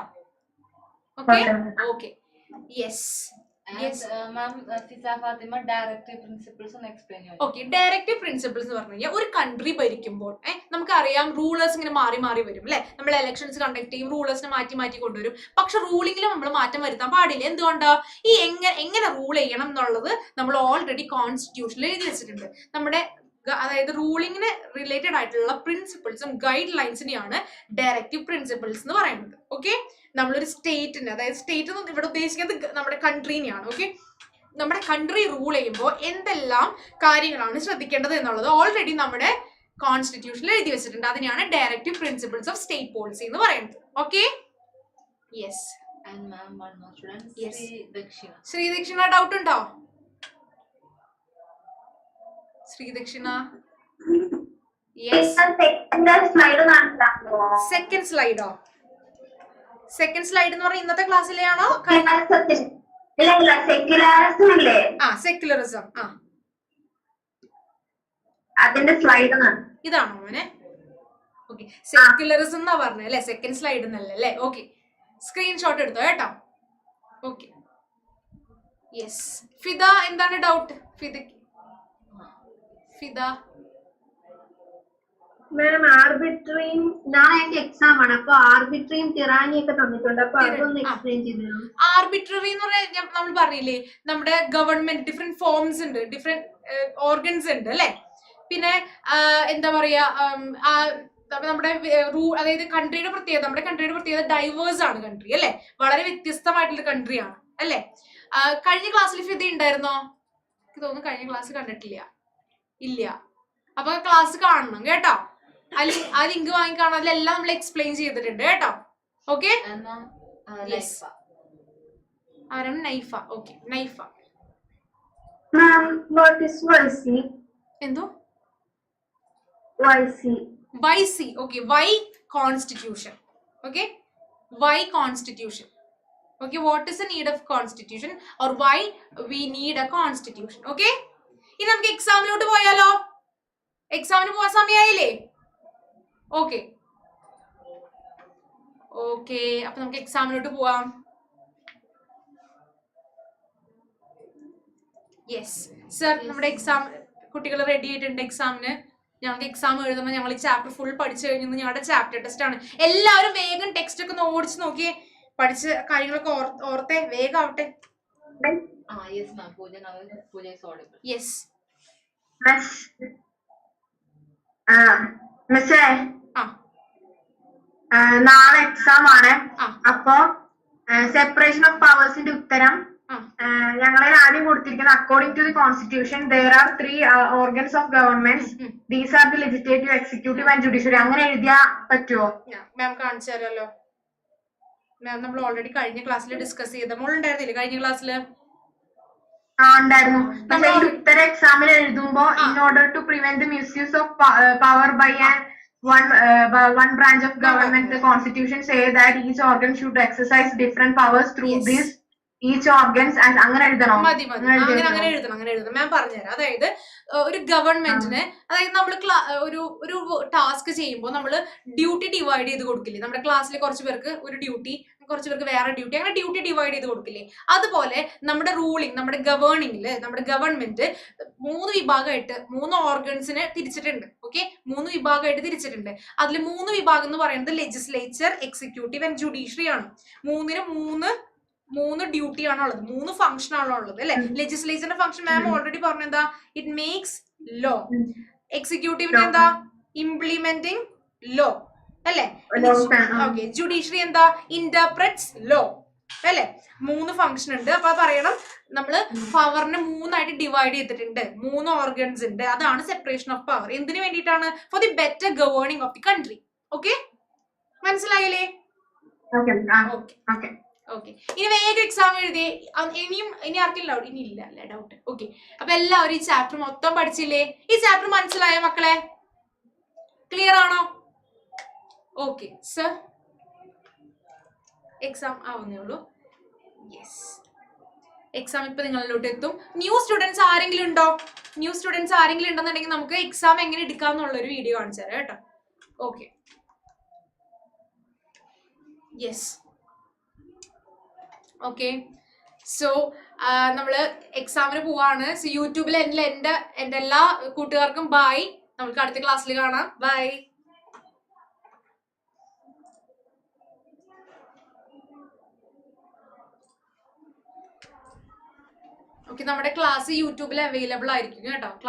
Okay okay yes. Directive principles എന്ന് പറഞ്ഞു കഴിഞ്ഞാൽ ഒരു കൺട്രി ഭരിക്കുമ്പോൾ നമുക്കറിയാം റൂളേഴ്സ് ഇങ്ങനെ മാറി മാറി വരും അല്ലെ? നമ്മൾ ഇലക്ഷൻസ് കണ്ടക്ട് ചെയ്യും, റൂളേഴ്സിനെ മാറ്റി മാറ്റി കൊണ്ടുവരും. പക്ഷെ റൂളിംഗിൽ നമ്മൾ മാറ്റം വരുത്താൻ പാടില്ല. എന്തുകൊണ്ടാ? ഈ എങ്ങനെ റൂൾ ചെയ്യണം എന്നുള്ളത് നമ്മൾ ഓൾറെഡി കോൺസ്റ്റിറ്റ്യൂഷനിൽ എഴുതി വെച്ചിട്ടുണ്ട്. നമ്മുടെ അതായത് റൂളിങ്ങിന് റിലേറ്റഡ് ആയിട്ടുള്ള പ്രിൻസിപ്പിൾസും ഗൈഡ് ലൈൻസിനെയാണ് ഡയറക്റ്റീവ് പ്രിൻസിപ്പിൾസ് എന്ന് പറയുന്നത്. ഓക്കെ, നമ്മളൊരു സ്റ്റേറ്റിന്, അതായത് സ്റ്റേറ്റ് എന്ന് ഇവിടെ ഉദ്ദേശിക്കുന്നത് നമ്മുടെ കൺട്രീനെയാണ്. ഓക്കെ, നമ്മുടെ കൺട്രി റൂൾ ചെയ്യുമ്പോൾ എന്തെല്ലാം കാര്യങ്ങളാണ് ശ്രദ്ധിക്കേണ്ടത് എന്നുള്ളത് ഓൾറെഡി നമ്മുടെ കോൺസ്റ്റിറ്റ്യൂഷനിൽ എഴുതി വെച്ചിട്ടുണ്ട്. അതിനെയാണ് directive principles of state policy എന്ന് പറയുന്നത്. Okay yes. ശ്രീദക്ഷിണ ഡൗട്ട് ഉണ്ടോ? ശ്രീദക്ഷിണ സെക്കൻഡ് സ്ലൈഡോ? സെക്കൻഡ് സ്ലൈഡ് എന്ന് പറഞ്ഞാൽ ഇന്നത്തെ ക്ലാസ്സിലെയാണോ? സെക്യുലറിസം. അതിന്റെ സ്ലൈഡ് ഇതാണോ മോനെ? ഓക്കെ, സെക്യുലറിസം എന്നാ പറഞ്ഞത് അല്ലെ? സെക്കൻഡ് സ്ലൈഡ് എന്നല്ലേ? ഓക്കെ, സ്ക്രീൻഷോട്ട് എടുത്തോ കേട്ടോ. Okay yes. ഫിദ എന്താണ് ഡൗട്ട്? ഫിദ മാം, ആർബിട്രറിയും നാളെ എക്സാം ആണ്, അപ്പൊ ആർബിട്രറിയും ടിറാനി ഒക്കെ തന്നിട്ടുണ്ട്. അപ്പൊ അതൊന്ന് എക്സ്പ്ലെയിൻ ചെയ്തു. ആർബിട്രറി എന്ന് പറഞ്ഞാൽ നമ്മൾ പറഞ്ഞില്ലേ, നമ്മുടെ ഗവൺമെന്റ് ഡിഫറെന്റ് ഫോംസ് ഉണ്ട്, ഡിഫറെന്റ് ഓർഗൻസ് ഉണ്ട് അല്ലെ? പിന്നെ എന്താ പറയാ, നമ്മുടെ അതായത് കൺട്രിയുടെ പ്രത്യേകത, നമ്മുടെ കൺട്രിയുടെ പ്രത്യേകത ഡൈവേഴ്സ് ആണ് കൺട്രി അല്ലെ? വളരെ വ്യത്യസ്തമായിട്ടുള്ള കൺട്രിയാണ് അല്ലെ? കഴിഞ്ഞ ക്ലാസ്സിൽ ഫിദ ഉണ്ടായിരുന്നോ? എനിക്ക് തോന്നുന്നു കഴിഞ്ഞ ക്ലാസ് കണ്ടിട്ടില്ല. ഇല്ല. അപ്പൊ ക്ലാസ് കാണണം കേട്ടോ. ആ ലിങ്ക് വാങ്ങി കാണാം, അതിലെല്ലാം നമ്മൾ എക്സ്പ്ലെയിൻ ചെയ്തിട്ടുണ്ട് കേട്ടോ. ഓക്കെ, ആരാണ്? നൈഫ. ഓക്കെ, നൈഫ. എന്തോ YC? Okay, why constitution. Okay, why constitution. Okay, what is the need of constitution or why we need a constitution? Okay, ഇനി നമുക്ക് എക്സാമിലോട്ട് പോയാലോ? എക്സാമിന് പോവാൻ സമയമായില്ലേ? ഓക്കെ ഓക്കെ, അപ്പൊ നമുക്ക് എക്സാമിലോട്ട് പോവാം. യെസ് സർ, നമ്മുടെ എക്സാം കുട്ടികൾ റെഡി ആയിട്ടുണ്ട് എക്സാമിന്. ഞങ്ങൾക്ക് എക്സാം എഴുതുമ്പോൾ ഞങ്ങൾ ഈ ചാപ്റ്റർ ഫുൾ പഠിച്ചു കഴിഞ്ഞു. ഞങ്ങളുടെ ചാപ്റ്റർ ടെസ്റ്റ് ആണ്. എല്ലാവരും വേഗം ടെക്സ്റ്റ് ഒക്കെ ഒന്ന് ഓടിച്ച് നോക്കിയേ, പഠിച്ച കാര്യങ്ങളൊക്കെ ഓർത്തെ, വേഗം ആവട്ടെ. യെസ് മിസ്സേ, നാളെ എക്സാം ആണ്. അപ്പൊ സെപ്പറേഷൻ ഓഫ് പവേഴ്സിന്റെ ഉത്തരം ഞങ്ങളെ ആദ്യം കൊടുത്തിരിക്കുന്ന according to the constitution there are 3 organs of governments. These are the legislative, executive and judiciary. അങ്ങനെ എഴുതിയാ പറ്റുമോ? മാം കാണിച്ചു തരാമല്ലോ. മാം നമ്മൾ ഓൾറെഡി കഴിഞ്ഞ ക്ലാസ്സിൽ ഡിസ്കസ് ചെയ്ത മോളുണ്ടായിരുന്നില്ലേ കഴിഞ്ഞ ക്ലാസ്സിൽ? ഉണ്ടായിരുന്നു. പക്ഷെ ഈ ഉത്തര എക്സാമിൽ എഴുതുമ്പോ in order to prevent the misuse of power by one branch of government, the constitution say that each organ should exercise different powers through this each organs and അങ്ങനെ എഴുതണോ? അങ്ങനെ എഴുതണം. മാം പറഞ്ഞുതരാം. അതായത് ഒരു ഗവൺമെന്റിന്, അതായത് നമ്മൾ ഒരു ടാസ്ക് ചെയ്യുമ്പോൾ നമ്മൾ ഡ്യൂട്ടി ഡിവൈഡ് ചെയ്ത് കൊടുക്കില്ലേ? നമ്മുടെ ക്ലാസ്സിൽ കുറച്ച് പേർക്ക് ഒരു ഡ്യൂട്ടി, കുറച്ച് പേർക്ക് വേറെ ഡ്യൂട്ടി, അങ്ങനെ ഡ്യൂട്ടി ഡിവൈഡ് ചെയ്ത് കൊടുക്കില്ലേ? അതുപോലെ നമ്മുടെ റൂളിംഗ്, നമ്മുടെ ഗവേണിംഗില്, നമ്മുടെ ഗവൺമെന്റ് 3 വിഭാഗമായിട്ട് 3 ഓർഗൻസിനെ തിരിച്ചിട്ടുണ്ട്. ഓക്കെ, 3 വിഭാഗമായിട്ട് തിരിച്ചിട്ടുണ്ട്. അതിൽ 3 വിഭാഗം എന്ന് പറയുന്നത് ലെജിസ്ലേച്ചർ, എക്സിക്യൂട്ടീവ് ആൻഡ് ജുഡീഷ്യറി ആണ്. 3 ഡ്യൂട്ടി ആണുള്ളത്, 3 ഫംഗ്ഷൻ ആണുള്ളത് അല്ലെ? ലെജിസ്ലേച്ചറിന്റെ ഫംഗ്ഷൻ മാം ഓൾറെഡി പറഞ്ഞു, എന്താ? It makes law. എക്സിക്യൂട്ടീവിന്റെ എന്താ? ഇംപ്ലിമെന്റിംഗ് ലോ അല്ലെ? ഓക്കെ. ജുഡീഷ്യറി എന്താ? ഇന്റർപ്രറ്റ്സ് ലോ അല്ലെ? 3 ഫംഗ്ഷൻ ഉണ്ട്. അപ്പൊ പറയണം, നമ്മള് പവറിനെ 3 ഡിവൈഡ് ചെയ്തിട്ടുണ്ട്, 3 ഓർഗൻസ് ഉണ്ട്. അതാണ് സെപ്പറേഷൻ ഓഫ് പവർ. എന്തിനു വേണ്ടിയിട്ടാണ്? For the better governing of the country. Okay, മനസ്സിലായില്ലേ? ഓക്കെ, ഇനി വേഗം എക്സാം എഴുതി. ഇനി ആർക്കും ഡൗട്ട്? ഇനി ഇല്ല അല്ലെ ഡൗട്ട്? ഓക്കെ, അപ്പൊ എല്ലാവരും ഈ ചാപ്റ്റർ മൊത്തം പഠിച്ചില്ലേ? ഈ ചാപ്റ്റർ മനസ്സിലായോ മക്കളെ? ക്ലിയർ ആണോ? ഓക്കെ സർ, എക്സാം ആവുന്നേ ഉള്ളൂ. യെസ്, എക്സാം ഇപ്പൊ നിങ്ങളിലോട്ട് എത്തും. ന്യൂ സ്റ്റുഡൻസ് ആരെങ്കിലും ഉണ്ടോ? ഉണ്ടെന്നുണ്ടെങ്കിൽ നമുക്ക് എക്സാം എങ്ങനെ എടുക്കാന്നുള്ളൊരു വീഡിയോ കാണിച്ചു തരാം കേട്ടോ. Okay, yes. ഓക്കെ, സോ നമ്മള് എക്സാമിന് പോവാണ്. സോ യൂട്യൂബിൽ എന്റെ എല്ലാ കൂട്ടുകാർക്കും ബൈ. നമുക്ക് അടുത്ത ക്ലാസ്സിൽ കാണാം. ബൈ. ഓക്കെ, നമ്മുടെ ക്ലാസ് യൂട്യൂബിൽ അവൈലബിൾ ആയിരിക്കും കേട്ടോ.